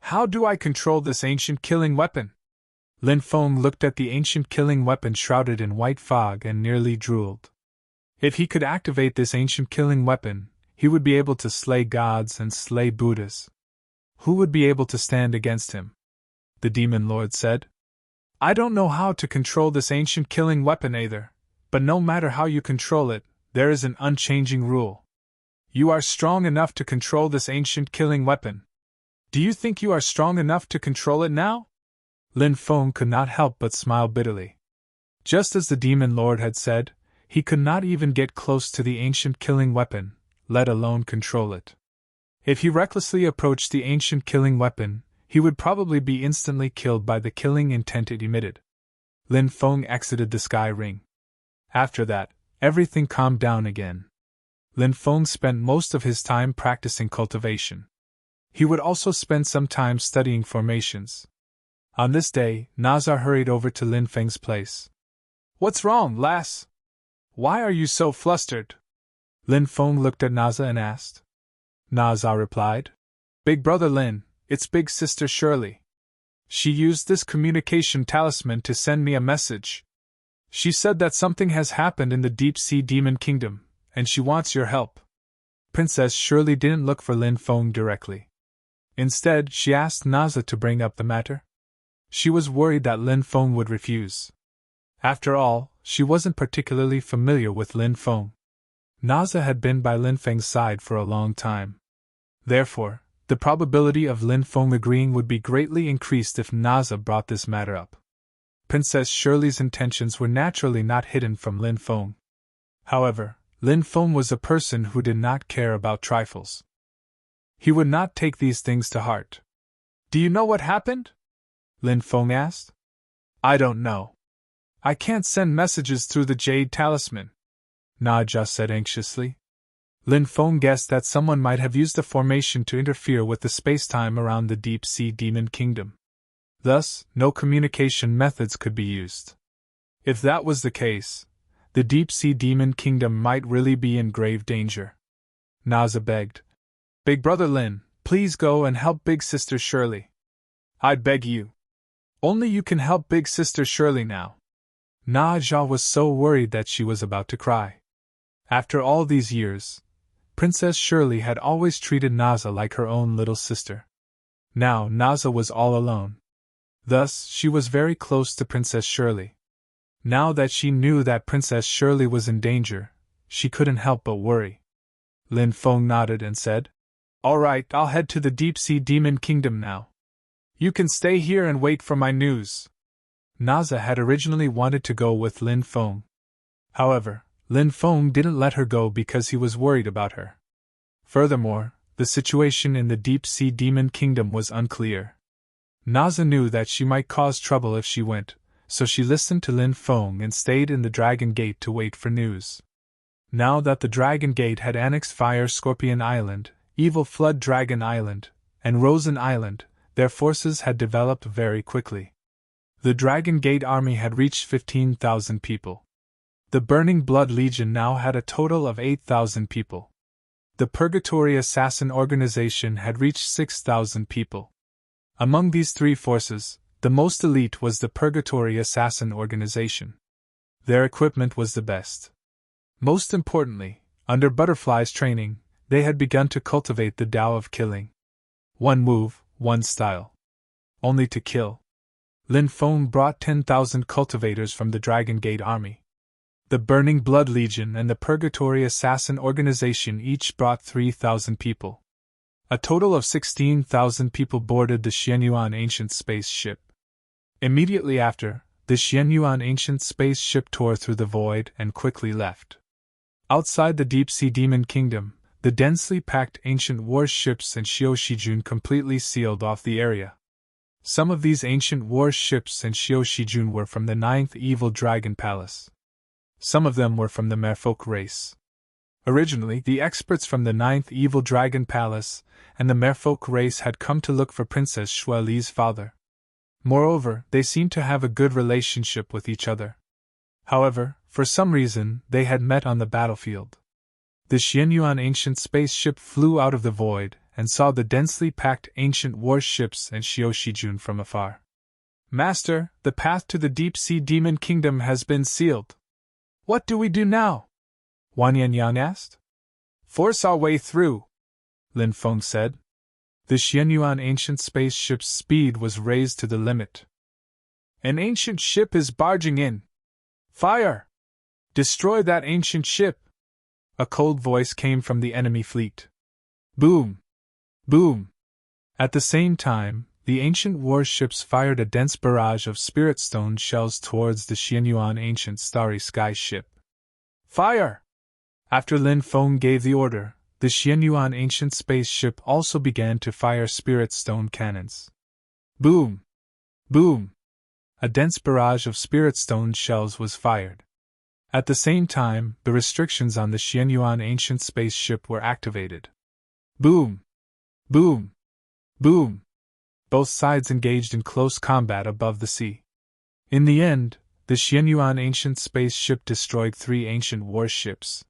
How do I control this ancient killing weapon? Lin Feng looked at the ancient killing weapon shrouded in white fog and nearly drooled. If he could activate this ancient killing weapon, he would be able to slay gods and slay Buddhas. Who would be able to stand against him? The demon lord said. I don't know how to control this ancient killing weapon either, but no matter how you control it, there is an unchanging rule. You are strong enough to control this ancient killing weapon. Do you think you are strong enough to control it now? Lin Feng could not help but smile bitterly. Just as the demon lord had said, he could not even get close to the ancient killing weapon, let alone control it. If he recklessly approached the ancient killing weapon, he would probably be instantly killed by the killing intent it emitted. Lin Feng exited the sky ring. After that, everything calmed down again. Lin Feng spent most of his time practicing cultivation. He would also spend some time studying formations. On this day, Naza hurried over to Lin Feng's place. What's wrong, lass? Why are you so flustered? Lin Feng looked at Naza and asked. Naza replied. Big brother Lin, it's big sister Shirley. She used this communication talisman to send me a message. She said that something has happened in the deep sea demon kingdom, and she wants your help. Princess Shirley didn't look for Lin Feng directly. Instead, she asked Naza to bring up the matter. She was worried that Lin Feng would refuse. After all, she wasn't particularly familiar with Lin Feng. Naza had been by Lin Feng's side for a long time. Therefore, the probability of Lin Feng agreeing would be greatly increased if Naza brought this matter up. Princess Shirley's intentions were naturally not hidden from Lin Feng. However, Lin Feng was a person who did not care about trifles. He would not take these things to heart. Do you know what happened? Lin Feng asked. I don't know. I can't send messages through the jade talisman, Naja said anxiously. Lin Feng guessed that someone might have used the formation to interfere with the space-time around the deep sea demon kingdom. Thus, no communication methods could be used. If that was the case, the deep sea demon kingdom might really be in grave danger. Naza begged. Big brother Lin, please go and help big sister Shirley. I beg you. Only you can help big sister Shirley now. Naja was so worried that she was about to cry. After all these years, Princess Shirley had always treated Naza like her own little sister. Now Naza was all alone. Thus, she was very close to Princess Shirley. Now that she knew that Princess Shirley was in danger, she couldn't help but worry. Lin Feng nodded and said, All right, I'll head to the Deep Sea Demon Kingdom now. You can stay here and wait for my news. Naza had originally wanted to go with Lin Feng. However, Lin Feng didn't let her go because he was worried about her. Furthermore, the situation in the Deep Sea Demon Kingdom was unclear. Naza knew that she might cause trouble if she went, so she listened to Lin Feng and stayed in the Dragon Gate to wait for news. Now that the Dragon Gate had annexed Fire Scorpion Island, Evil Flood Dragon Island, and Rosen Island, their forces had developed very quickly. The Dragon Gate army had reached 15,000 people. The Burning Blood Legion now had a total of 8,000 people. The Purgatory Assassin Organization had reached 6,000 people. Among these three forces, the most elite was the Purgatory Assassin Organization. Their equipment was the best. Most importantly, under Butterfly's training, they had begun to cultivate the Tao of killing. One move, one style. Only to kill. Lin Feng brought 10,000 cultivators from the Dragon Gate army. The Burning Blood Legion and the Purgatory Assassin Organization each brought 3,000 people. A total of 16,000 people boarded the Xianyuan Ancient Spaceship. Immediately after, the Xianyuan Ancient Spaceship tore through the void and quickly left. Outside the Deep-Sea Demon Kingdom, the densely packed ancient warships and Xiao-Shijun completely sealed off the area. Some of these ancient warships and Xiao-Shijun were from the 9th Evil Dragon Palace. Some of them were from the merfolk race. Originally, the experts from the 9th Evil Dragon Palace and the merfolk race had come to look for Princess Shuali's father. Moreover, they seemed to have a good relationship with each other. However, for some reason, they had met on the battlefield. The Xianyuan Ancient Spaceship flew out of the void and saw the densely packed ancient warships and Xiao-Shijun from afar. "Master, the path to the Deep-Sea Demon Kingdom has been sealed. What do we do now?" Wan Yanyan asked. "Force our way through," Lin Feng said. The Xianyuan Ancient Spaceship's speed was raised to the limit. "An ancient ship is barging in. Fire! Destroy that ancient ship!" A cold voice came from the enemy fleet. Boom! Boom! At the same time, the ancient warships fired a dense barrage of spirit stone shells towards the Xianyuan Ancient Starry Sky ship. Fire! After Lin Feng gave the order, the Xianyuan Ancient Spaceship also began to fire spirit stone cannons. Boom! Boom! A dense barrage of spirit stone shells was fired. At the same time, the restrictions on the Xianyuan Ancient Spaceship were activated. Boom! Boom! Boom! Both sides engaged in close combat above the sea. In the end, the Xianyuan Ancient Spaceship destroyed 3 ancient warships.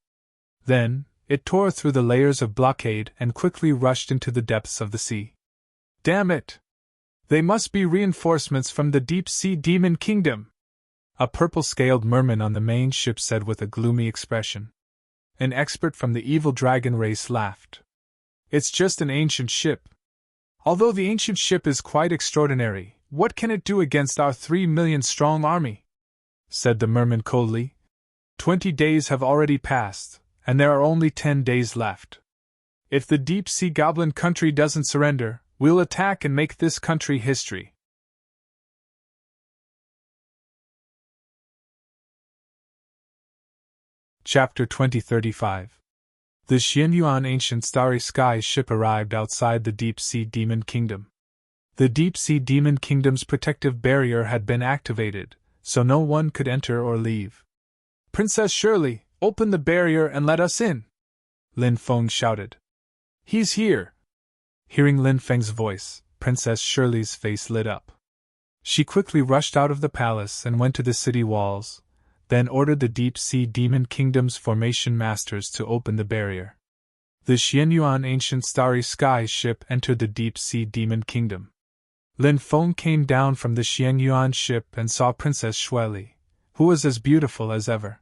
Then, it tore through the layers of blockade and quickly rushed into the depths of the sea. "Damn it! They must be reinforcements from the Deep-Sea Demon Kingdom," a purple-scaled merman on the main ship said with a gloomy expression. An expert from the evil dragon race laughed. "It's just an ancient ship. Although the ancient ship is quite extraordinary, what can it do against our 3 million-strong army?" said the merman coldly. 20 days have already passed, and there are only 10 days left. If the deep-sea goblin country doesn't surrender, we'll attack and make this country history. Chapter 2035. The Xianyuan Ancient Starry Sky ship arrived outside the Deep-Sea Demon Kingdom. The Deep-Sea Demon Kingdom's protective barrier had been activated, so no one could enter or leave. "Princess Shirley, open the barrier and let us in!" Lin Feng shouted. "He's here!" Hearing Lin Feng's voice, Princess Shirley's face lit up. She quickly rushed out of the palace and went to the city walls, then ordered the Deep-Sea Demon Kingdom's formation masters to open the barrier. The Xianyuan Ancient Starry Sky ship entered the Deep-Sea Demon Kingdom. Lin Feng came down from the Xianyuan ship and saw Princess Shuali, who was as beautiful as ever.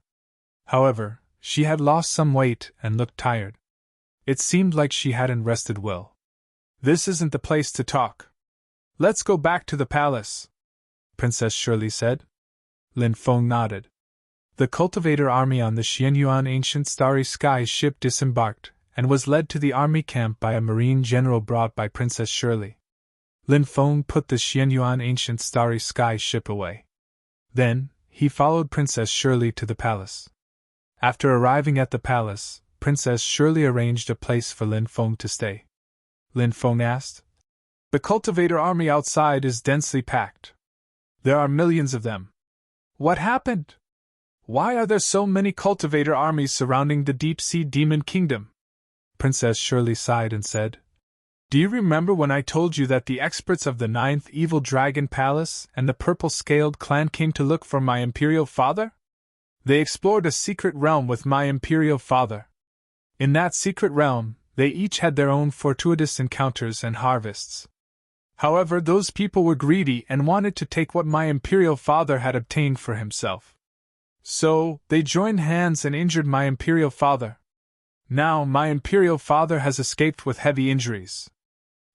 However, she had lost some weight and looked tired. It seemed like she hadn't rested well. "This isn't the place to talk. Let's go back to the palace," Princess Shirley said. Lin Feng nodded. The cultivator army on the Xianyuan Ancient Starry Sky ship disembarked and was led to the army camp by a marine general brought by Princess Shirley. Lin Feng put the Xianyuan Ancient Starry Sky ship away. Then, he followed Princess Shirley to the palace. After arriving at the palace, Princess Shirley arranged a place for Lin Feng to stay. Lin Feng asked, "The cultivator army outside is densely packed. There are millions of them. What happened? Why are there so many cultivator armies surrounding the Deep-Sea Demon Kingdom?" Princess Shirley sighed and said, "Do you remember when I told you that the experts of the 9th Evil Dragon Palace and the Purple-Scaled Clan came to look for my imperial father? They explored a secret realm with my imperial father. In that secret realm, they each had their own fortuitous encounters and harvests. However, those people were greedy and wanted to take what my imperial father had obtained for himself. So, they joined hands and injured my imperial father. Now, my imperial father has escaped with heavy injuries.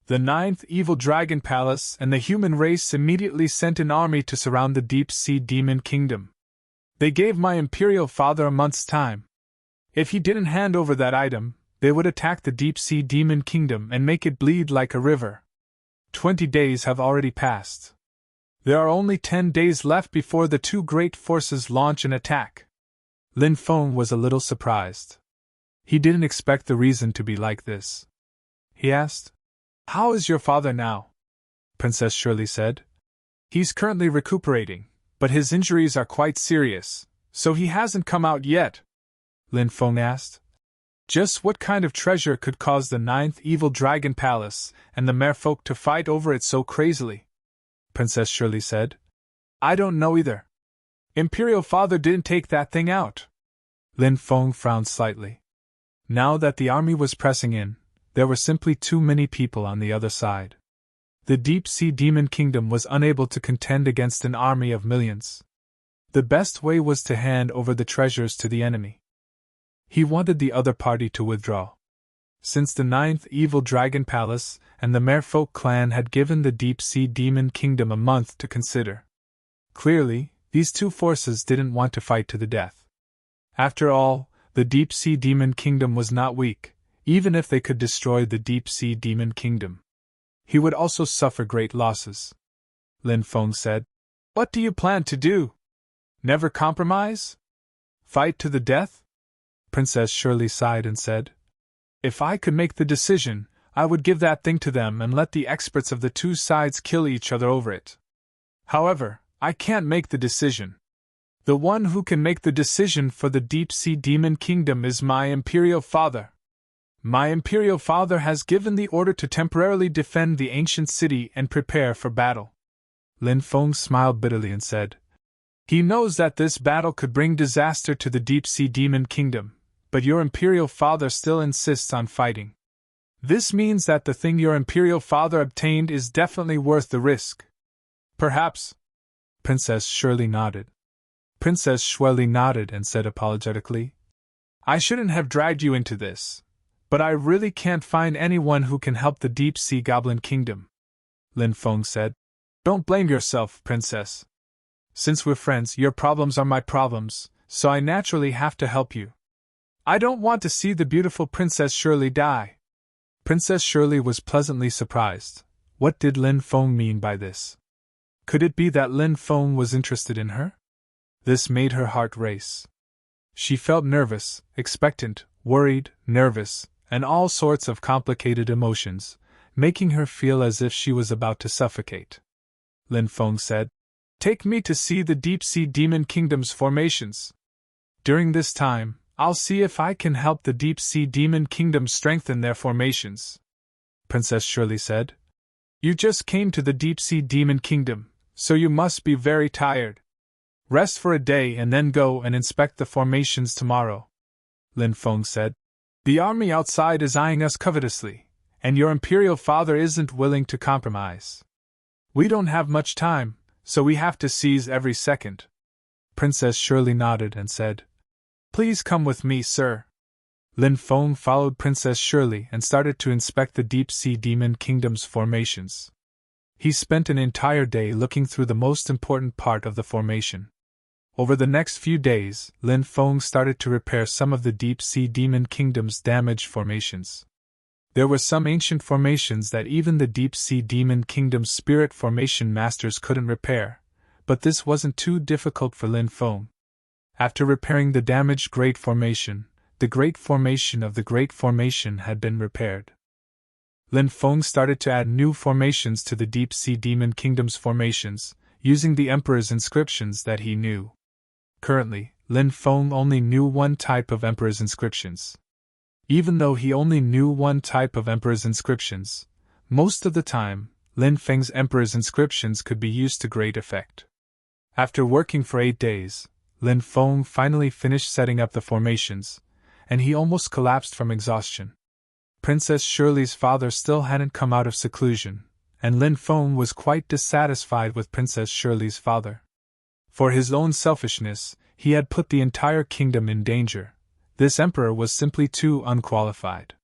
The ninth evil dragon palace and the human race immediately sent an army to surround the deep-sea demon kingdom. They gave my imperial father a month's time. If he didn't hand over that item, they would attack the deep-sea demon kingdom and make it bleed like a river. 20 days have already passed. There are only 10 days left before the two great forces launch an attack. Lin Feng was a little surprised. He didn't expect the reason to be like this. He asked, "How is your father now?" Princess Shirley said, "He's currently recuperating, but his injuries are quite serious, so he hasn't come out yet." Lin Feng asked, "Just what kind of treasure could cause the ninth evil dragon palace and the merfolk to fight over it so crazily?" Princess Shirley said, "I don't know either. Imperial father didn't take that thing out." Lin Feng frowned slightly. Now that the army was pressing in, there were simply too many people on the other side. The deep-sea demon kingdom was unable to contend against an army of millions. The best way was to hand over the treasures to the enemy. He wanted the other party to withdraw. Since the ninth evil dragon palace and the merfolk clan had given the deep-sea demon kingdom a month to consider. Clearly, these two forces didn't want to fight to the death. After all, the deep-sea demon kingdom was not weak, even if they could destroy the deep-sea demon kingdom. He would also suffer great losses. Lin Feng said, "What do you plan to do? Never compromise? Fight to the death?" Princess Shirley sighed and said, "If I could make the decision, I would give that thing to them and let the experts of the two sides kill each other over it. However, I can't make the decision. The one who can make the decision for the deep-sea demon kingdom is my imperial father. My imperial father has given the order to temporarily defend the ancient city and prepare for battle." Lin Feng smiled bitterly and said, "He knows that this battle could bring disaster to the deep-sea demon kingdom, but your imperial father still insists on fighting. This means that the thing your imperial father obtained is definitely worth the risk." "Perhaps." Princess Shirley nodded. Princess Shirley nodded and said apologetically, "I shouldn't have dragged you into this, but I really can't find anyone who can help the deep-sea goblin kingdom." Lin Feng said, "Don't blame yourself, Princess. Since we're friends, your problems are my problems, so I naturally have to help you. I don't want to see the beautiful Princess Shirley die." Princess Shirley was pleasantly surprised. What did Lin Feng mean by this? Could it be that Lin Feng was interested in her? This made her heart race. She felt nervous, expectant, worried, nervous, and all sorts of complicated emotions, making her feel as if she was about to suffocate. Lin Feng said, "Take me to see the deep-sea demon kingdom's formations. During this time, I'll see if I can help the deep-sea demon kingdom strengthen their formations." Princess Shirley said, "You just came to the deep-sea demon kingdom, so you must be very tired. Rest for a day and then go and inspect the formations tomorrow." Lin Feng said, "The army outside is eyeing us covetously, and your imperial father isn't willing to compromise. We don't have much time, so we have to seize every second." Princess Shirley nodded and said, "Please come with me, sir." Lin Feng followed Princess Shirley and started to inspect the deep-sea demon kingdom's formations. He spent an entire day looking through the most important part of the formation. Over the next few days, Lin Feng started to repair some of the deep-sea demon kingdom's damaged formations. There were some ancient formations that even the deep-sea demon kingdom's spirit formation masters couldn't repair, but this wasn't too difficult for Lin Feng. After repairing the damaged Great Formation, the Great Formation of the Great Formation had been repaired. Lin Feng started to add new formations to the deep-sea demon kingdom's formations, using the Emperor's inscriptions that he knew. Currently, Lin Feng only knew one type of Emperor's inscriptions. Even though he only knew one type of Emperor's inscriptions, most of the time, Lin Feng's Emperor's inscriptions could be used to great effect. After working for 8 days, Lin Feng finally finished setting up the formations, and he almost collapsed from exhaustion. Princess Shirley's father still hadn't come out of seclusion, and Lin Feng was quite dissatisfied with Princess Shirley's father. For his own selfishness, he had put the entire kingdom in danger. This emperor was simply too unqualified.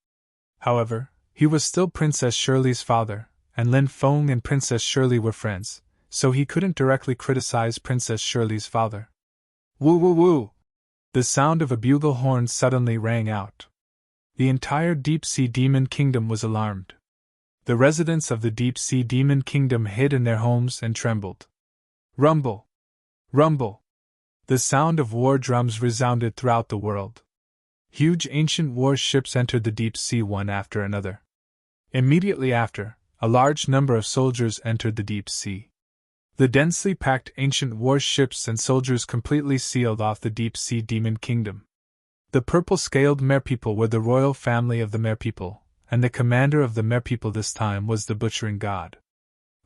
However, he was still Princess Shirley's father, and Lin Feng and Princess Shirley were friends, so he couldn't directly criticize Princess Shirley's father. Woo woo woo! The sound of a bugle horn suddenly rang out. The entire deep-sea demon kingdom was alarmed. The residents of the deep-sea demon kingdom hid in their homes and trembled. Rumble! Rumble! The sound of war drums resounded throughout the world. Huge ancient warships entered the deep sea one after another. Immediately after, a large number of soldiers entered the deep sea. The densely packed ancient warships and soldiers completely sealed off the deep sea demon kingdom. The purple-scaled merpeople were the royal family of the merpeople, and the commander of the merpeople this time was the butchering god.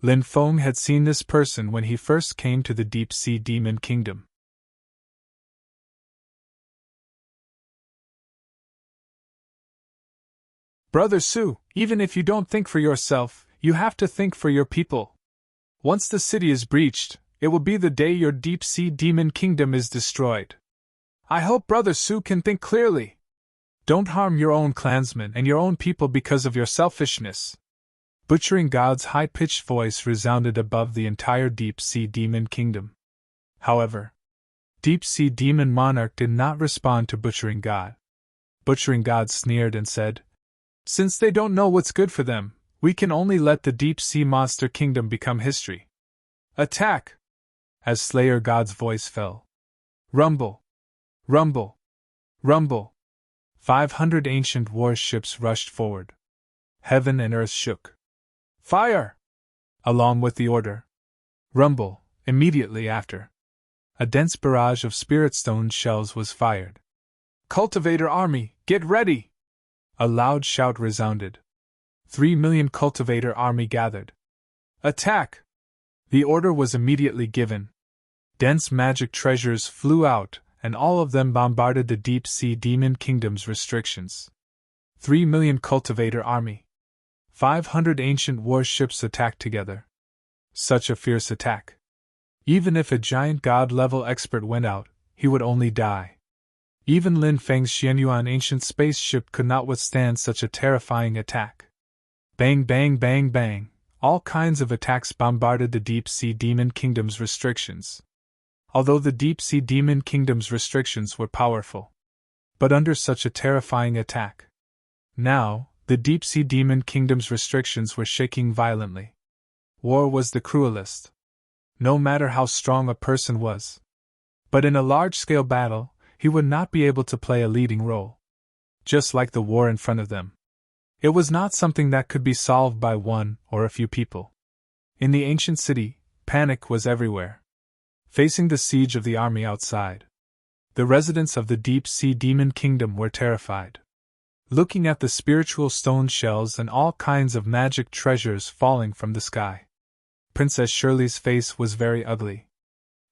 Lin Feng had seen this person when he first came to the deep sea demon kingdom. Brother Su, even if you don't think for yourself, you have to think for your people. Once the city is breached, it will be the day your deep-sea demon kingdom is destroyed. I hope Brother Su can think clearly. Don't harm your own clansmen and your own people because of your selfishness. Butchering God's high-pitched voice resounded above the entire deep-sea demon kingdom. However, deep-sea demon monarch did not respond to Butchering God. Butchering God sneered and said, "Since they don't know what's good for them, we can only let the deep-sea monster kingdom become history. Attack!" As Slayer God's voice fell. Rumble! Rumble! Rumble! 500 ancient warships rushed forward. Heaven and earth shook. Fire! Along with the order. Rumble! Immediately after, a dense barrage of spirit stone shells was fired. Cultivator army, get ready! A loud shout resounded. 3 million cultivator army gathered. Attack! The order was immediately given. Dense magic treasures flew out, and all of them bombarded the deep-sea demon kingdom's restrictions. 3 million cultivator army. 500 ancient warships attacked together. Such a fierce attack. Even if a giant god-level expert went out, he would only die. Even Lin Feng's Xianyuan ancient spaceship could not withstand such a terrifying attack. Bang bang bang bang, all kinds of attacks bombarded the deep-sea demon kingdom's restrictions. Although the deep-sea demon kingdom's restrictions were powerful, but under such a terrifying attack. Now, the deep-sea demon kingdom's restrictions were shaking violently. War was the cruelest. No matter how strong a person was. But in a large-scale battle, he would not be able to play a leading role. Just like the war in front of them. It was not something that could be solved by one or a few people. In the ancient city, panic was everywhere. Facing the siege of the army outside, the residents of the deep-sea demon kingdom were terrified. Looking at the spiritual stone shells and all kinds of magic treasures falling from the sky. Princess Shirley's face was very ugly.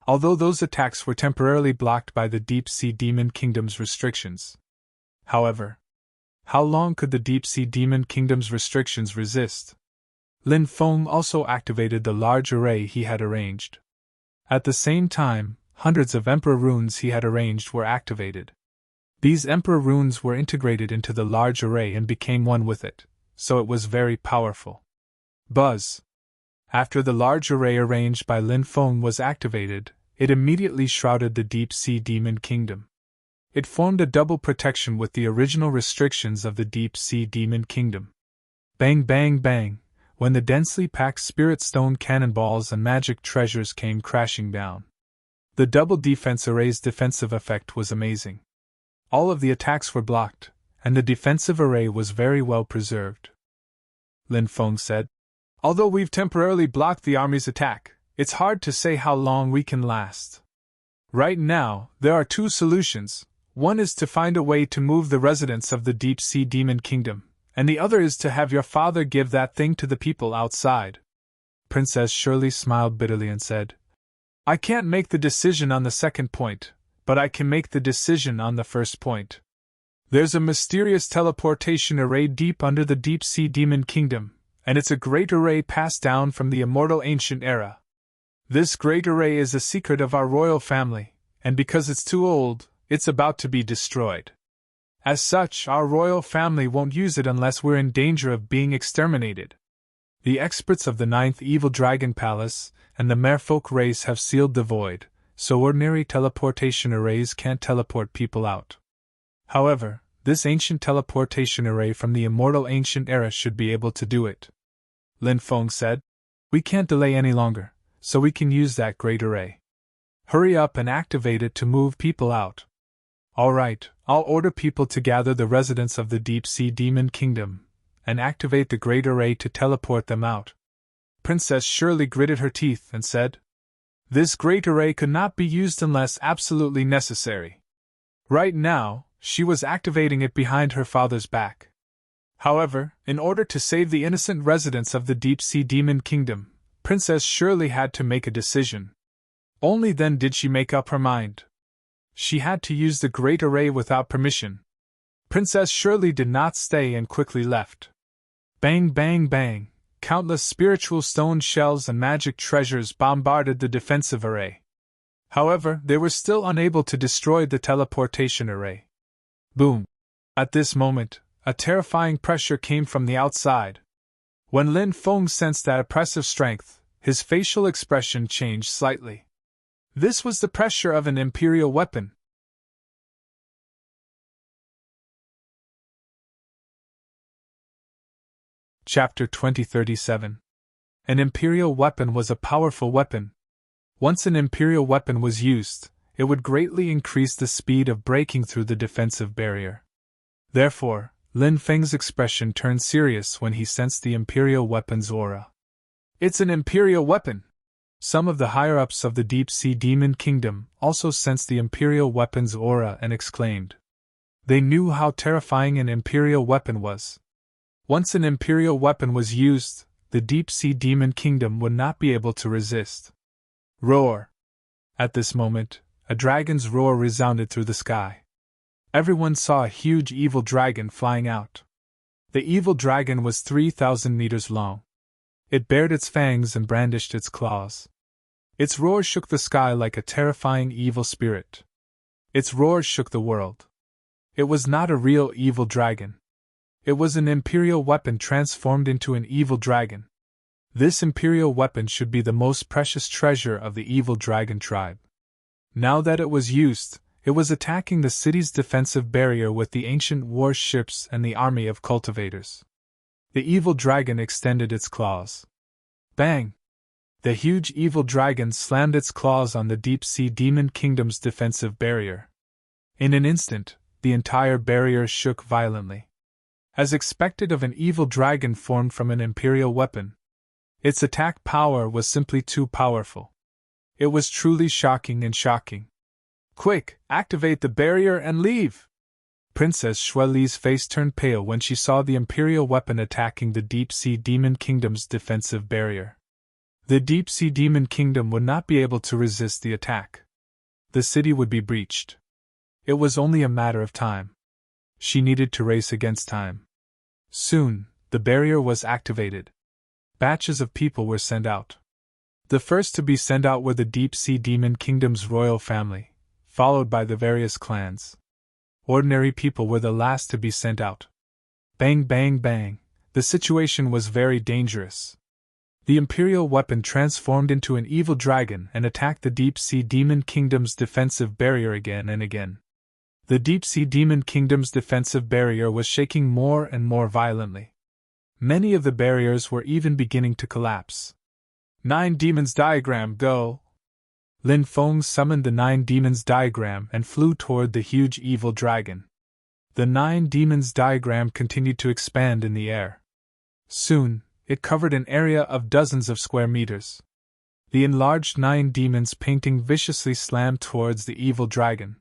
Although those attacks were temporarily blocked by the deep-sea demon kingdom's restrictions. However, how long could the deep-sea demon kingdom's restrictions resist? Lin Feng also activated the large array he had arranged. At the same time, hundreds of Emperor runes he had arranged were activated. These Emperor runes were integrated into the large array and became one with it, so it was very powerful. Buzz! After the large array arranged by Lin Feng was activated, it immediately shrouded the deep-sea demon kingdom. It formed a double protection with the original restrictions of the deep-sea demon kingdom. Bang bang bang, when the densely packed spirit stone cannonballs and magic treasures came crashing down. The double defense array's defensive effect was amazing. All of the attacks were blocked, and the defensive array was very well preserved. Lin Feng said, "Although we've temporarily blocked the army's attack, it's hard to say how long we can last. Right now, there are two solutions. One is to find a way to move the residents of the deep-sea demon kingdom, and the other is to have your father give that thing to the people outside." Princess Shirley smiled bitterly and said, "I can't make the decision on the second point, but I can make the decision on the first point. There's a mysterious teleportation array deep under the deep-sea demon kingdom, and it's a great array passed down from the immortal ancient era. This great array is a secret of our royal family, and because it's too old, it's about to be destroyed. As such, our royal family won't use it unless we're in danger of being exterminated. The experts of the 9th Evil Dragon Palace and the Merfolk race have sealed the void, so ordinary teleportation arrays can't teleport people out. However, this ancient teleportation array from the immortal ancient era should be able to do it. Lin Feng said. We can't delay any longer, so we can use that great array. Hurry up and activate it to move people out. All right, I'll order people to gather the residents of the Deep Sea Demon Kingdom and activate the great array to teleport them out. Princess Shirley gritted her teeth and said, This great array could not be used unless absolutely necessary. Right now, she was activating it behind her father's back. However, in order to save the innocent residents of the Deep Sea Demon Kingdom, Princess Shirley had to make a decision. Only then did she make up her mind. She had to use the great array without permission. Princess Shirley did not stay and quickly left. Bang, bang, bang, countless spiritual stone shells and magic treasures bombarded the defensive array. However, they were still unable to destroy the teleportation array. Boom! At this moment, a terrifying pressure came from the outside. When Lin Feng sensed that oppressive strength, his facial expression changed slightly. This was the pressure of an imperial weapon. Chapter 2037. An imperial weapon was a powerful weapon. Once an imperial weapon was used, it would greatly increase the speed of breaking through the defensive barrier. Therefore, Lin Feng's expression turned serious when he sensed the imperial weapon's aura. It's an imperial weapon! Some of the higher-ups of the Deep Sea Demon Kingdom also sensed the imperial weapon's aura and exclaimed. They knew how terrifying an imperial weapon was. Once an imperial weapon was used, the Deep Sea Demon Kingdom would not be able to resist. Roar! At this moment, a dragon's roar resounded through the sky. Everyone saw a huge evil dragon flying out. The evil dragon was 3,000 meters long. It bared its fangs and brandished its claws. Its roar shook the sky like a terrifying evil spirit. Its roar shook the world. It was not a real evil dragon. It was an imperial weapon transformed into an evil dragon. This imperial weapon should be the most precious treasure of the evil dragon tribe. Now that it was used, it was attacking the city's defensive barrier with the ancient warships and the army of cultivators. The evil dragon extended its claws. Bang! The huge evil dragon slammed its claws on the Deep Sea Demon Kingdom's defensive barrier. In an instant, the entire barrier shook violently. As expected of an evil dragon formed from an imperial weapon, its attack power was simply too powerful. It was truly shocking and shocking. Quick, activate the barrier and leave! Princess Xueli's face turned pale when she saw the imperial weapon attacking the Deep Sea Demon Kingdom's defensive barrier. The Deep Sea Demon Kingdom would not be able to resist the attack. The city would be breached. It was only a matter of time. She needed to race against time. Soon, the barrier was activated. Batches of people were sent out. The first to be sent out were the Deep Sea Demon Kingdom's royal family, followed by the various clans. Ordinary people were the last to be sent out. Bang, bang, bang, the situation was very dangerous. The imperial weapon transformed into an evil dragon and attacked the Deep Sea Demon Kingdom's defensive barrier again and again. The Deep Sea Demon Kingdom's defensive barrier was shaking more and more violently. Many of the barriers were even beginning to collapse. 9 Demons Diagram, go! Lin Feng summoned the 9 Demons Diagram and flew toward the huge evil dragon. The 9 Demons Diagram continued to expand in the air. Soon, it covered an area of dozens of square meters. The enlarged 9 demons painting viciously slammed towards the evil dragon.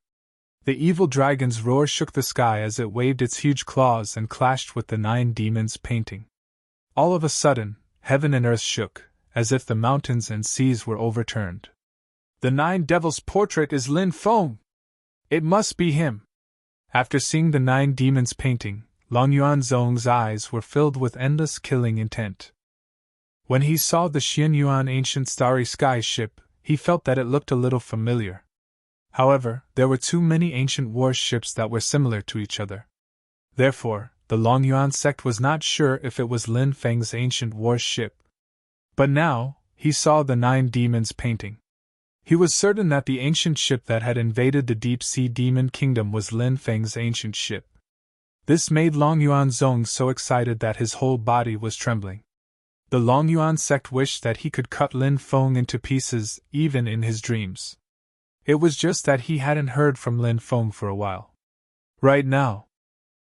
The evil dragon's roar shook the sky as it waved its huge claws and clashed with the 9 demons painting. All of a sudden, heaven and earth shook, as if the mountains and seas were overturned. The 9 devils' portrait is Lin Feng! It must be him! After seeing the 9 demons painting, Long Yuanzong's eyes were filled with endless killing intent. When he saw the Xian Yuan ancient starry sky ship, he felt that it looked a little familiar. However, there were too many ancient warships that were similar to each other. Therefore, the Long Yuan sect was not sure if it was Lin Feng's ancient warship. But now, he saw the 9 demons painting. He was certain that the ancient ship that had invaded the deep-sea demon kingdom was Lin Feng's ancient ship. This made Long Yuanzong so excited that his whole body was trembling. The Long Yuan sect wished that he could cut Lin Feng into pieces, even in his dreams. It was just that he hadn't heard from Lin Feng for a while. Right now,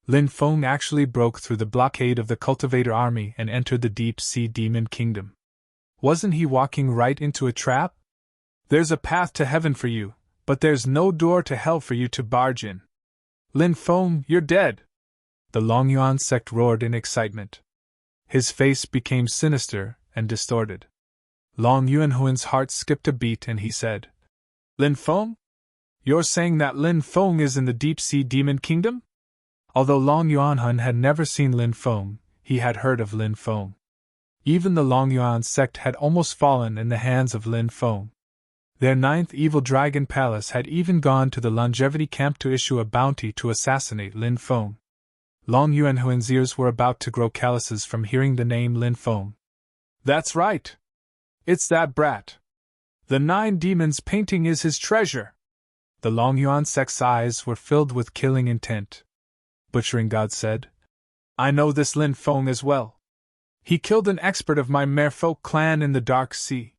Lin Feng actually broke through the blockade of the cultivator army and entered the deep-sea demon kingdom. Wasn't he walking right into a trap? There's a path to heaven for you, but there's no door to hell for you to barge in. Lin Feng, you're dead! The Long Yuan sect roared in excitement. His face became sinister and distorted. Long Yuanhuan's heart skipped a beat and he said, Lin Feng? You're saying that Lin Feng is in the deep-sea demon kingdom? Although Long Yuanhun had never seen Lin Feng, he had heard of Lin Feng. Even the Long Yuan sect had almost fallen in the hands of Lin Feng. Their 9th evil dragon palace had even gone to the longevity camp to issue a bounty to assassinate Lin Feng. Long Yuanhuan's ears were about to grow calluses from hearing the name Lin Feng. That's right! It's that brat! The 9 demons painting is his treasure! The Long Yuan sect's eyes were filled with killing intent. Butchering God said, I know this Lin Feng as well. He killed an expert of my Merfolk clan in the Dark Sea.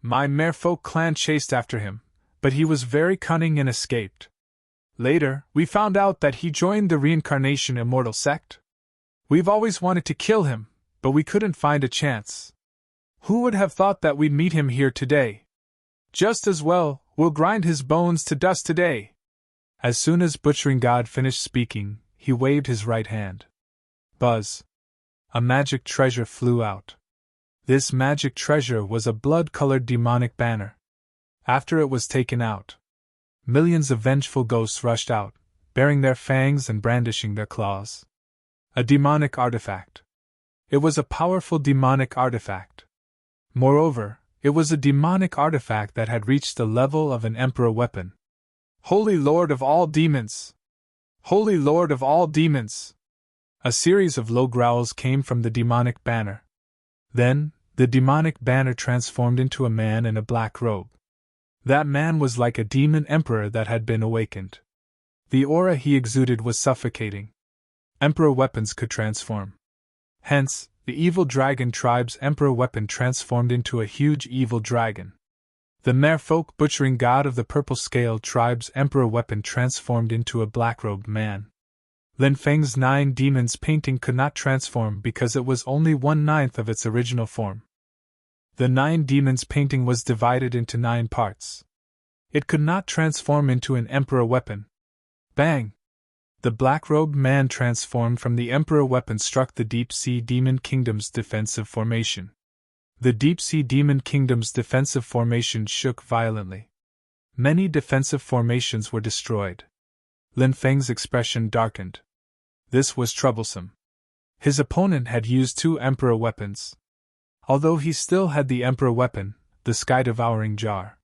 My Merfolk clan chased after him, but he was very cunning and escaped. Later, we found out that he joined the Reincarnation Immortal sect. We've always wanted to kill him, but we couldn't find a chance. Who would have thought that we'd meet him here today? Just as well, we'll grind his bones to dust today. As soon as Butchering God finished speaking, he waved his right hand. Buzz. A magic treasure flew out. This magic treasure was a blood-colored demonic banner. After it was taken out, millions of vengeful ghosts rushed out, baring their fangs and brandishing their claws. A demonic artifact. It was a powerful demonic artifact. Moreover, it was a demonic artifact that had reached the level of an emperor weapon. Holy Lord of all demons! Holy Lord of all demons! A series of low growls came from the demonic banner. Then, the demonic banner transformed into a man in a black robe. That man was like a demon emperor that had been awakened. The aura he exuded was suffocating. Emperor weapons could transform. Hence, the evil dragon tribe's emperor weapon transformed into a huge evil dragon. The Merfolk butchering god of the purple scale tribe's emperor weapon transformed into a black-robed man. Lin Feng's 9 demons painting could not transform because it was only 1/9 of its original form. The 9 demons painting was divided into 9 parts. It could not transform into an emperor weapon. Bang! The black-robed man transformed from the emperor weapon struck the deep-sea demon kingdom's defensive formation. The deep-sea demon kingdom's defensive formation shook violently. Many defensive formations were destroyed. Lin Feng's expression darkened. This was troublesome. His opponent had used 2 emperor weapons. Although he still had the emperor weapon, the sky-devouring jar.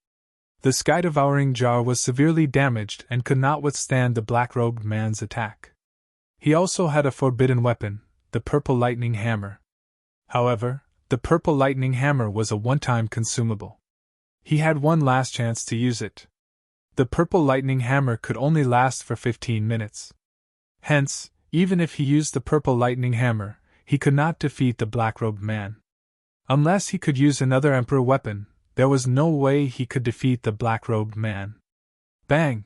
The sky-devouring jar was severely damaged and could not withstand the black-robed man's attack. He also had a forbidden weapon, the purple lightning hammer. However, the purple lightning hammer was a one-time consumable. He had one last chance to use it. The purple lightning hammer could only last for 15 minutes. Hence, even if he used the purple lightning hammer, he could not defeat the black-robed man. Unless he could use another emperor weapon, there was no way he could defeat the black-robed man. Bang!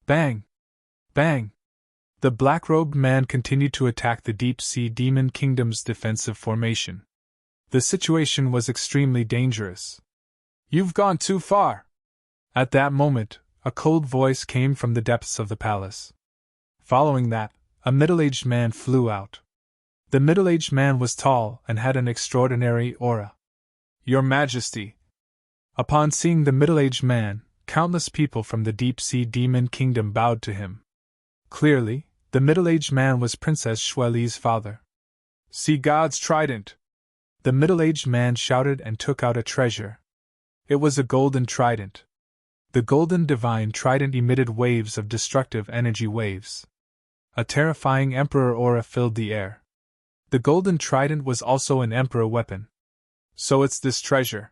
Bang! Bang! The black-robed man continued to attack the deep-sea demon kingdom's defensive formation. The situation was extremely dangerous. You've gone too far! At that moment, a cold voice came from the depths of the palace. Following that, a middle-aged man flew out. The middle-aged man was tall and had an extraordinary aura. Your Majesty! Upon seeing the middle-aged man, countless people from the deep-sea demon kingdom bowed to him. Clearly, The middle-aged man was Princess Shueli's father. "See God's trident!" The middle-aged man shouted and took out a treasure. It was a golden trident. The golden divine trident emitted waves of destructive energy waves. A terrifying emperor aura filled the air. The golden trident was also an emperor weapon. So it's this treasure.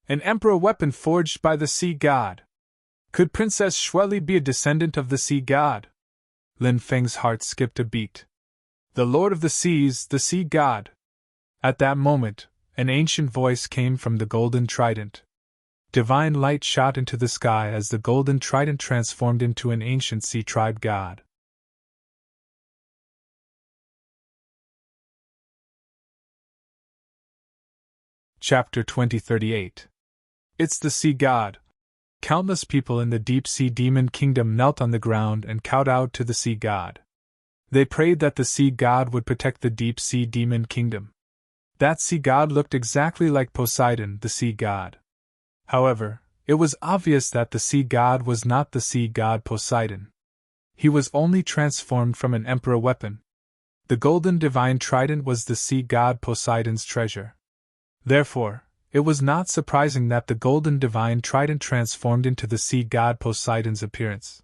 An emperor weapon forged by the sea god. Could Princess Shueli be a descendant of the sea god? Lin Feng's heart skipped a beat. The Lord of the Seas, the sea god. At that moment, an ancient voice came from the golden trident. Divine light shot into the sky as the golden trident transformed into an ancient sea tribe god. Chapter 2038. It's the sea god. Countless people in the deep-sea demon kingdom knelt on the ground and kowtowed to the sea god. They prayed that the sea god would protect the deep-sea demon kingdom. That sea god looked exactly like Poseidon, the sea god. However, it was obvious that the sea god was not the sea god Poseidon. He was only transformed from an emperor weapon. The golden divine trident was the sea god Poseidon's treasure. Therefore, it was not surprising that the golden divine trident transformed into the sea god Poseidon's appearance.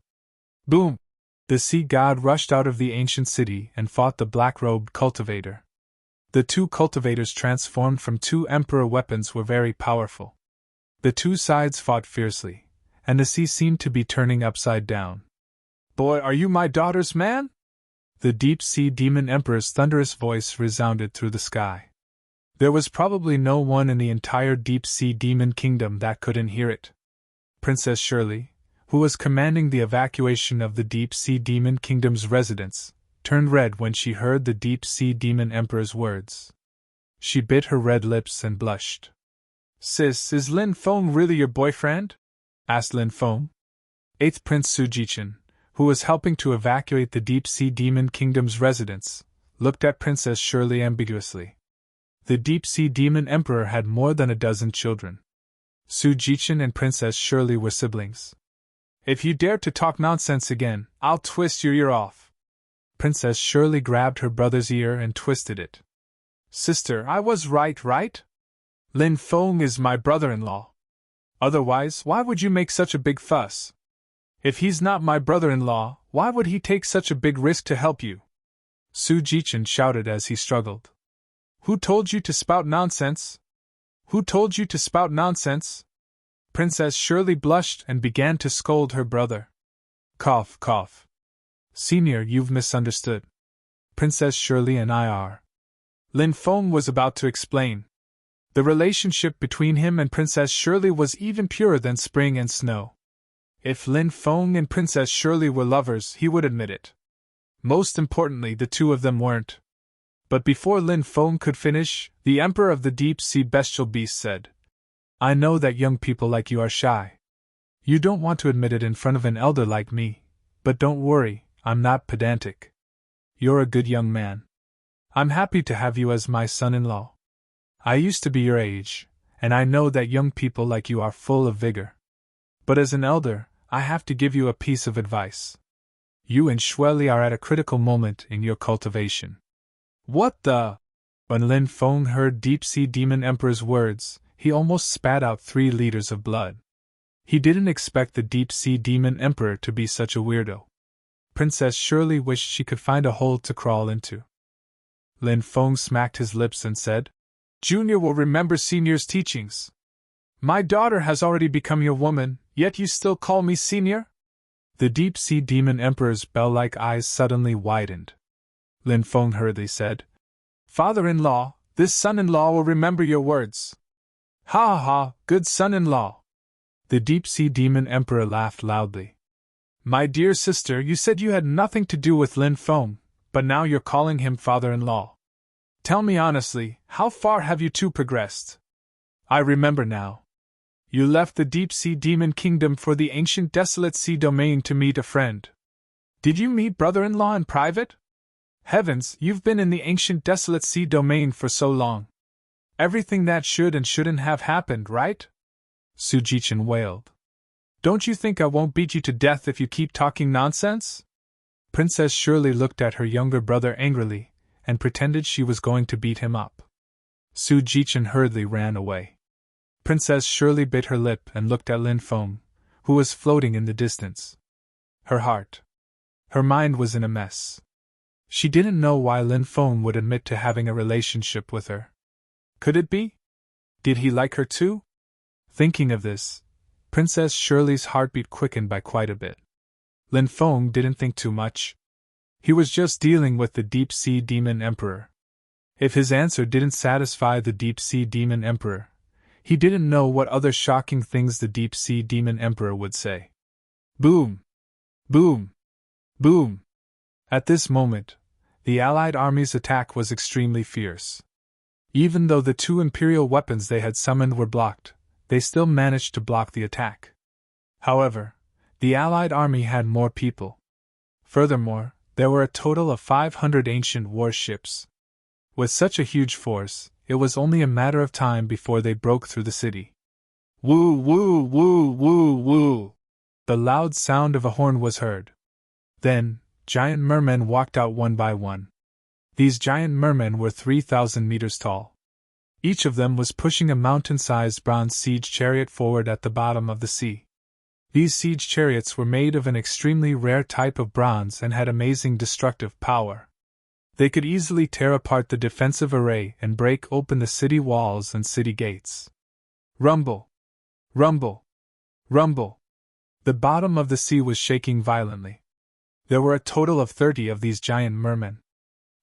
Boom! The sea god rushed out of the ancient city and fought the black-robed cultivator. The two cultivators transformed from two emperor weapons were very powerful. The two sides fought fiercely, and the sea seemed to be turning upside down. "Boy, are you my daughter's man?" The deep-sea demon emperor's thunderous voice resounded through the sky. There was probably no one in the entire deep-sea demon kingdom that couldn't hear it. Princess Shirley, who was commanding the evacuation of the deep-sea demon kingdom's residents, turned red when she heard the deep-sea demon emperor's words. She bit her red lips and blushed. "Sis, is Lin Feng really your boyfriend?" asked Lin Feng. 8th Prince Sujichin, who was helping to evacuate the deep-sea demon kingdom's residents, looked at Princess Shirley ambiguously. The deep-sea demon emperor had more than a dozen children. Sujichin and Princess Shirley were siblings. "If you dare to talk nonsense again, I'll twist your ear off." Princess Shirley grabbed her brother's ear and twisted it. "Sister, I was right? Lin Feng is my brother-in-law. Otherwise, why would you make such a big fuss? If he's not my brother-in-law, why would he take such a big risk to help you?" Sujichin shouted as he struggled. "Who told you to spout nonsense? Who told you to spout nonsense?" Princess Shirley blushed and began to scold her brother. Cough, cough. "Senior, you've misunderstood. Princess Shirley and I are." Lin Feng was about to explain. The relationship between him and Princess Shirley was even purer than spring and snow. If Lin Feng and Princess Shirley were lovers, he would admit it. Most importantly, the two of them weren't. But before Lin Feng could finish, the Emperor of the Deep-Sea Bestial Beast said, "I know that young people like you are shy. You don't want to admit it in front of an elder like me, but don't worry, I'm not pedantic. You're a good young man. I'm happy to have you as my son-in-law. I used to be your age, and I know that young people like you are full of vigor. But as an elder, I have to give you a piece of advice. You and Shueli are at a critical moment in your cultivation." "What the?" When Lin Feng heard Deep-Sea Demon Emperor's words, he almost spat out 3 liters of blood. He didn't expect the Deep-Sea Demon Emperor to be such a weirdo. Princess Shirley wished she could find a hole to crawl into. Lin Feng smacked his lips and said, "Junior will remember Senior's teachings. My daughter has already become your woman, yet you still call me Senior?" The Deep-Sea Demon Emperor's bell-like eyes suddenly widened. Lin Feng hurriedly said, "Father-in-law, this son-in-law will remember your words." "Ha ha, good son-in-law." The Deep-Sea Demon Emperor laughed loudly. "My dear sister, you said you had nothing to do with Lin Feng, but now you're calling him father-in-law. Tell me honestly, how far have you two progressed?" "I remember now. You left the Deep-Sea Demon Kingdom for the ancient Desolate Sea Domain to meet a friend. Did you meet brother-in-law in private? Heavens, you've been in the ancient Desolate Sea Domain for so long. Everything that should and shouldn't have happened, right?" Sujichin wailed. "Don't you think I won't beat you to death if you keep talking nonsense?" Princess Shirley looked at her younger brother angrily, and pretended she was going to beat him up. Su Jichen hurriedly ran away. Princess Shirley bit her lip and looked at Lin Feng, who was floating in the distance. Her mind was in a mess. She didn't know why Lin Feng would admit to having a relationship with her. Could it be? Did he like her too? Thinking of this, Princess Shirley's heartbeat quickened by quite a bit. Lin Feng didn't think too much. He was just dealing with the Deep-Sea Demon Emperor. If his answer didn't satisfy the Deep-Sea Demon Emperor, he didn't know what other shocking things the Deep-Sea Demon Emperor would say. Boom! Boom! Boom! At this moment, the Allied army's attack was extremely fierce. Even though the two Imperial weapons they had summoned were blocked, they still managed to block the attack. However, the Allied army had more people. Furthermore, there were a total of 500 ancient warships. With such a huge force, it was only a matter of time before they broke through the city. Woo woo woo woo woo! The loud sound of a horn was heard. Then, giant mermen walked out one by one. These giant mermen were 3,000 meters tall. Each of them was pushing a mountain-sized bronze siege chariot forward at the bottom of the sea. These siege chariots were made of an extremely rare type of bronze and had amazing destructive power. They could easily tear apart the defensive array and break open the city walls and city gates. Rumble! Rumble! Rumble! The bottom of the sea was shaking violently. There were a total of 30 of these giant mermen.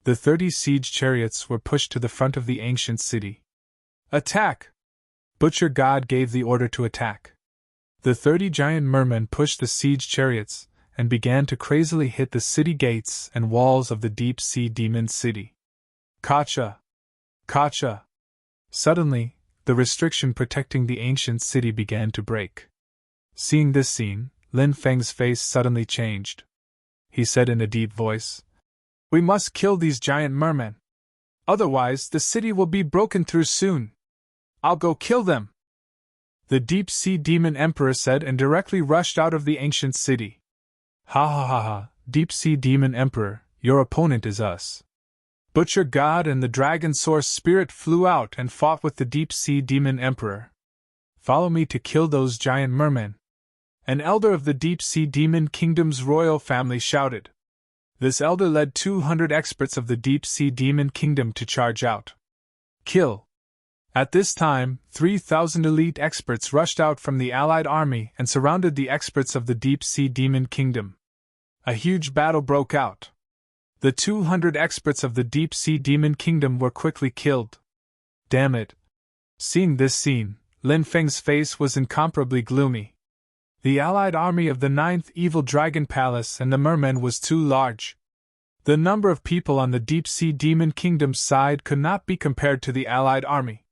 The 30 siege chariots were pushed to the front of the ancient city. Attack! Butcher God gave the order to attack. The 30 giant mermen pushed the siege chariots and began to crazily hit the city gates and walls of the deep-sea demon city. Kacha! Kacha! Suddenly, the restriction protecting the ancient city began to break. Seeing this scene, Lin Feng's face suddenly changed. He said in a deep voice, "We must kill these giant mermen. Otherwise, the city will be broken through soon. I'll go kill them." The deep-sea demon emperor said and directly rushed out of the ancient city. Ha ha ha ha, deep-sea demon emperor, your opponent is us. Butcher God and the dragon source spirit flew out and fought with the deep-sea demon emperor. Follow me to kill those giant mermen. An elder of the deep-sea demon kingdom's royal family shouted. This elder led 200 experts of the deep-sea demon kingdom to charge out. Kill! At this time, 3,000 elite experts rushed out from the Allied army and surrounded the experts of the deep-sea demon kingdom. A huge battle broke out. The 200 experts of the deep-sea demon kingdom were quickly killed. Damn it! Seeing this scene, Lin Feng's face was incomparably gloomy. The Allied army of the 9th Evil Dragon Palace and the mermen was too large. The number of people on the deep-sea demon kingdom's side could not be compared to the Allied army.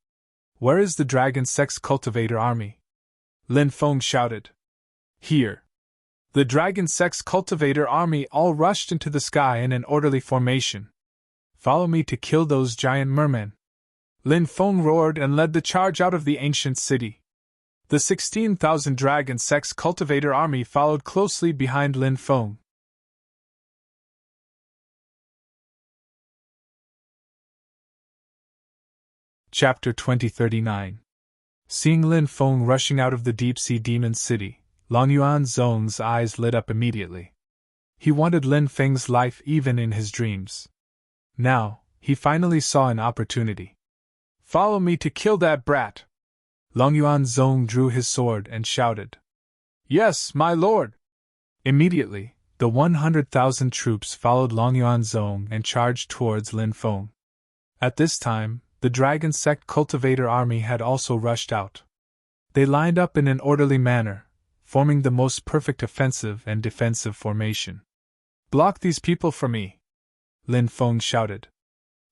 Where is the Dragon Sex Cultivator army? Lin Feng shouted. Here. The Dragon Sex Cultivator army all rushed into the sky in an orderly formation. Follow me to kill those giant mermen. Lin Feng roared and led the charge out of the ancient city. The 16,000 Dragon Sex Cultivator army followed closely behind Lin Feng. Chapter 2039. Seeing Lin Feng rushing out of the deep-sea demon city, Longyuan Zong's eyes lit up immediately. He wanted Lin Feng's life even in his dreams. Now, he finally saw an opportunity. Follow me to kill that brat! Longyuan Zong drew his sword and shouted. Yes, my lord! Immediately, the 100,000 troops followed Longyuan Zong and charged towards Lin Feng. At this time, the Dragon Sect Cultivator army had also rushed out. They lined up in an orderly manner, forming the most perfect offensive and defensive formation. Block these people for me! Lin Feng shouted.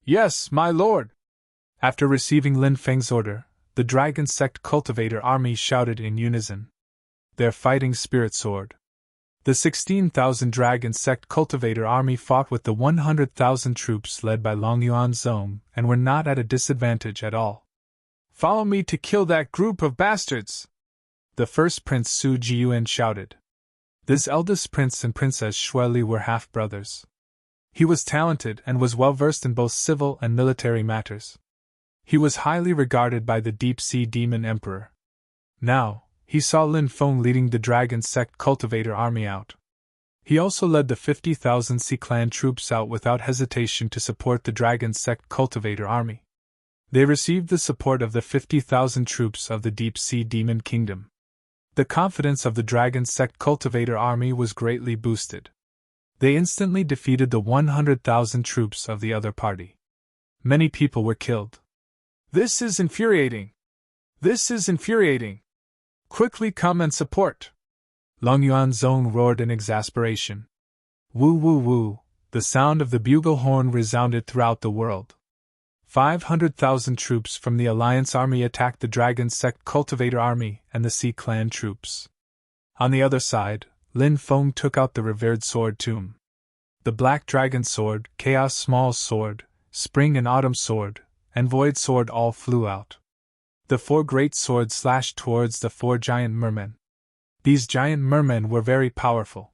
Yes, my lord! After receiving Lin Feng's order, the Dragon Sect Cultivator army shouted in unison. Their fighting spirit soared. The 16,000 Dragon Sect Cultivator army fought with the 100,000 troops led by Longyuan Zong and were not at a disadvantage at all. Follow me to kill that group of bastards! The first Prince Su Jiyuan shouted. This eldest prince and Princess Shirley were half-brothers. He was talented and was well versed in both civil and military matters. He was highly regarded by the deep-sea demon emperor. Now, he saw Lin Feng leading the dragon sect cultivator army out. He also led the 50,000 Sea Clan troops out without hesitation to support the dragon sect cultivator army. They received the support of the 50,000 troops of the deep-sea demon kingdom. The confidence of the dragon sect cultivator army was greatly boosted. They instantly defeated the 100,000 troops of the other party. Many people were killed. This is infuriating! This is infuriating! Quickly come and support! Long Yuan's Zong roared in exasperation. Woo woo woo, the sound of the bugle horn resounded throughout the world. 500,000 troops from the Alliance army attacked the Dragon Sect Cultivator army and the Sea Clan troops. On the other side, Lin Feng took out the revered sword Tomb. The Black Dragon Sword, Chaos Small Sword, Spring and Autumn Sword, and Void Sword all flew out. The 4 great swords slashed towards the 4 giant mermen. These giant mermen were very powerful.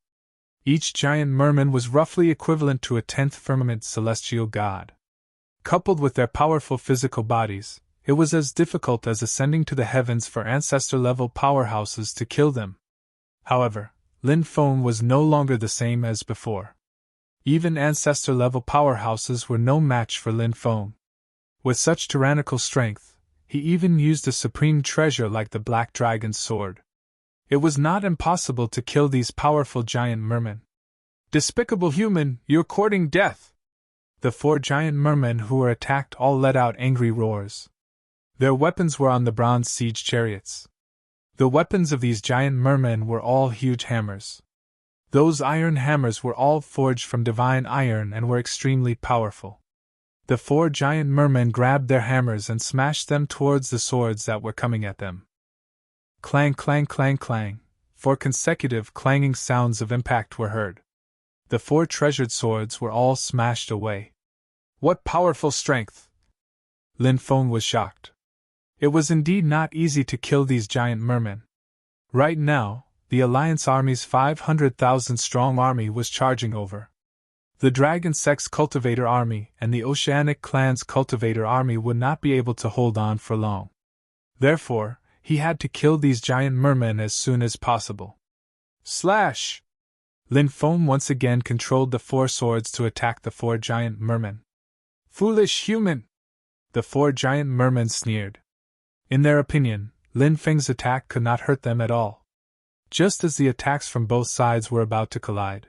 Each giant merman was roughly equivalent to a 10th firmament celestial god. Coupled with their powerful physical bodies, it was as difficult as ascending to the heavens for ancestor-level powerhouses to kill them. However, Lin Feng was no longer the same as before. Even ancestor-level powerhouses were no match for Lin Feng. With such tyrannical strength, he even used a supreme treasure like the Black Dragon's sword. It was not impossible to kill these powerful giant mermen. Despicable human, you're courting death! The 4 giant mermen who were attacked all let out angry roars. Their weapons were on the bronze siege chariots. The weapons of these giant mermen were all huge hammers. Those iron hammers were all forged from divine iron and were extremely powerful. The 4 giant mermen grabbed their hammers and smashed them towards the swords that were coming at them. Clang, clang, clang, clang. 4 consecutive clanging sounds of impact were heard. The 4 treasured swords were all smashed away. What powerful strength! Lin Feng was shocked. It was indeed not easy to kill these giant mermen. Right now, the Alliance Army's 500,000 strong army was charging over. The Dragon Sect's Cultivator Army and the Oceanic Clan's Cultivator Army would not be able to hold on for long. Therefore, he had to kill these giant mermen as soon as possible. Slash! Lin Feng once again controlled the 4 swords to attack the 4 giant mermen. Foolish human! The 4 giant mermen sneered. In their opinion, Lin Feng's attack could not hurt them at all. Just as the attacks from both sides were about to collide,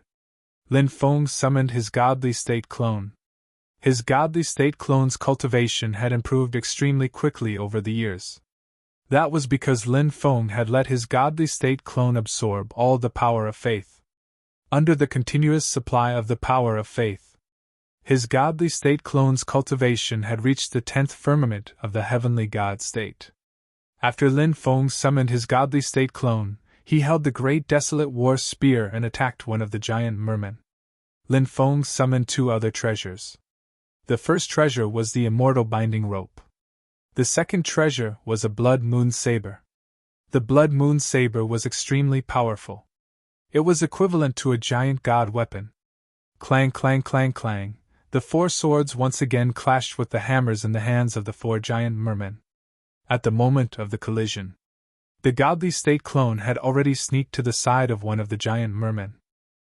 Lin Feng summoned his godly state clone. His godly state clone's cultivation had improved extremely quickly over the years. That was because Lin Feng had let his godly state clone absorb all the power of faith. Under the continuous supply of the power of faith, his godly state clone's cultivation had reached the 10th firmament of the heavenly god state. After Lin Feng summoned his godly state clone, he held the great desolate war spear and attacked one of the giant mermen. Lin Feng summoned 2 other treasures. The first treasure was the immortal binding rope. The second treasure was a blood moon saber. The blood moon saber was extremely powerful. It was equivalent to a giant god weapon. Clang, clang, clang, clang. The 4 swords once again clashed with the hammers in the hands of the 4 giant mermen. At the moment of the collision, the godly state clone had already sneaked to the side of one of the giant mermen.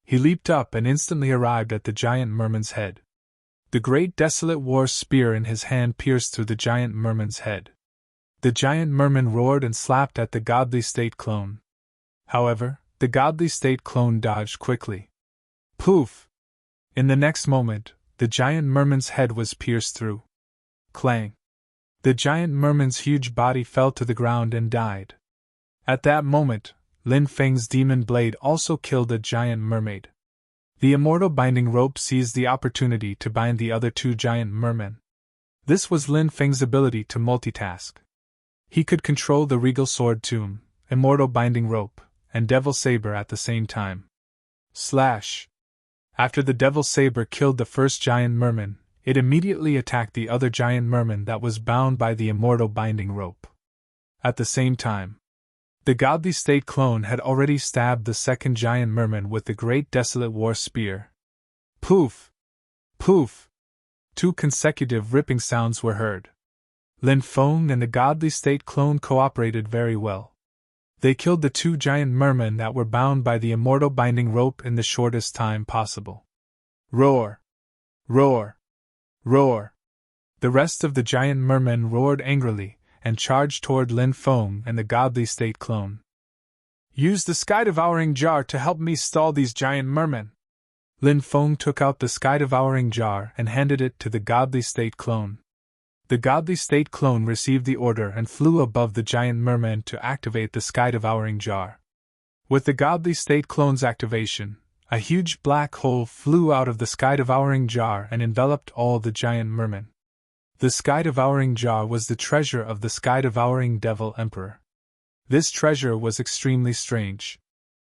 He leaped up and instantly arrived at the giant merman's head. The great desolate war spear in his hand pierced through the giant merman's head. The giant merman roared and slapped at the godly state clone. However, the godly state clone dodged quickly. Poof! In the next moment, the giant merman's head was pierced through. Clang! The giant merman's huge body fell to the ground and died. At that moment, Lin Feng's demon blade also killed a giant mermaid. The immortal binding rope seized the opportunity to bind the other 2 giant mermen. This was Lin Feng's ability to multitask. He could control the regal sword tomb, immortal binding rope, and devil saber at the same time. Slash! After the devil saber killed the first giant merman, it immediately attacked the other giant merman that was bound by the immortal binding rope. At the same time, The godly state clone had already stabbed the second giant merman with the great desolate war spear. Poof! Poof! 2 consecutive ripping sounds were heard. Lin Feng and the godly state clone cooperated very well. They killed the 2 giant mermen that were bound by the immortal binding rope in the shortest time possible. Roar! Roar! Roar! The rest of the giant mermen roared angrily and charged toward Lin Feng and the godly state clone. Use the sky-devouring jar to help me stall these giant mermen. Lin Feng took out the sky-devouring jar and handed it to the godly state clone. The godly state clone received the order and flew above the giant merman to activate the sky-devouring jar. With the godly state clone's activation, a huge black hole flew out of the sky-devouring jar and enveloped all the giant mermen. The sky-devouring jar was the treasure of the sky-devouring devil emperor. This treasure was extremely strange.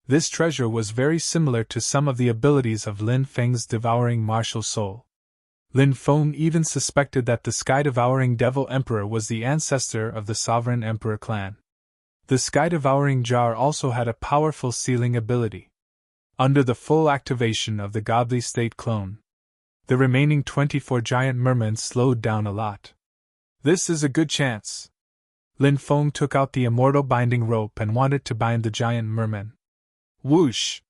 This treasure was very similar to some of the abilities of Lin Feng's devouring martial soul. Lin Feng even suspected that the sky-devouring devil emperor was the ancestor of the sovereign emperor clan. The sky-devouring jar also had a powerful sealing ability. Under the full activation of the godly state clone, the remaining 24 giant mermen slowed down a lot. This is a good chance. Lin Feng took out the immortal binding rope and wanted to bind the giant mermen. Whoosh!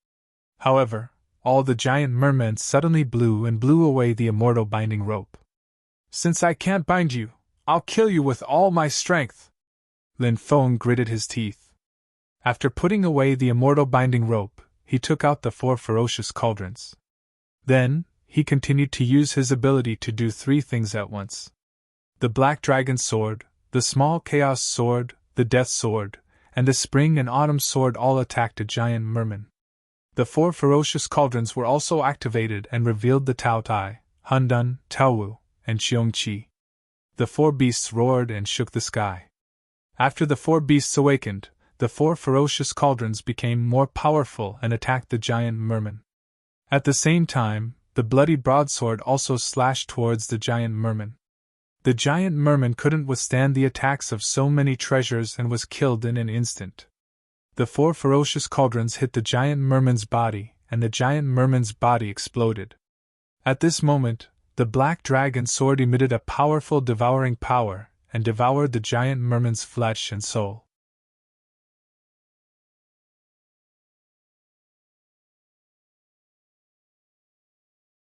However, all the giant mermen suddenly blew away the immortal binding rope. Since I can't bind you, I'll kill you with all my strength. Lin Feng gritted his teeth. After putting away the immortal binding rope, he took out the 4 ferocious cauldrons. Then, he continued to use his ability to do 3 things at once. The Black Dragon Sword, the Small Chaos Sword, the Death Sword, and the Spring and Autumn Sword all attacked a giant merman. The 4 ferocious cauldrons were also activated and revealed the Tao Tai, Hundun, Taowu, and Xiongqi. The 4 beasts roared and shook the sky. After the 4 beasts awakened, the 4 ferocious cauldrons became more powerful and attacked the giant merman. At the same time, the bloody broadsword also slashed towards the giant merman. The giant merman couldn't withstand the attacks of so many treasures and was killed in an instant. The 4 ferocious cauldrons hit the giant merman's body, and the giant merman's body exploded. At this moment, the black dragon sword emitted a powerful devouring power and devoured the giant merman's flesh and soul.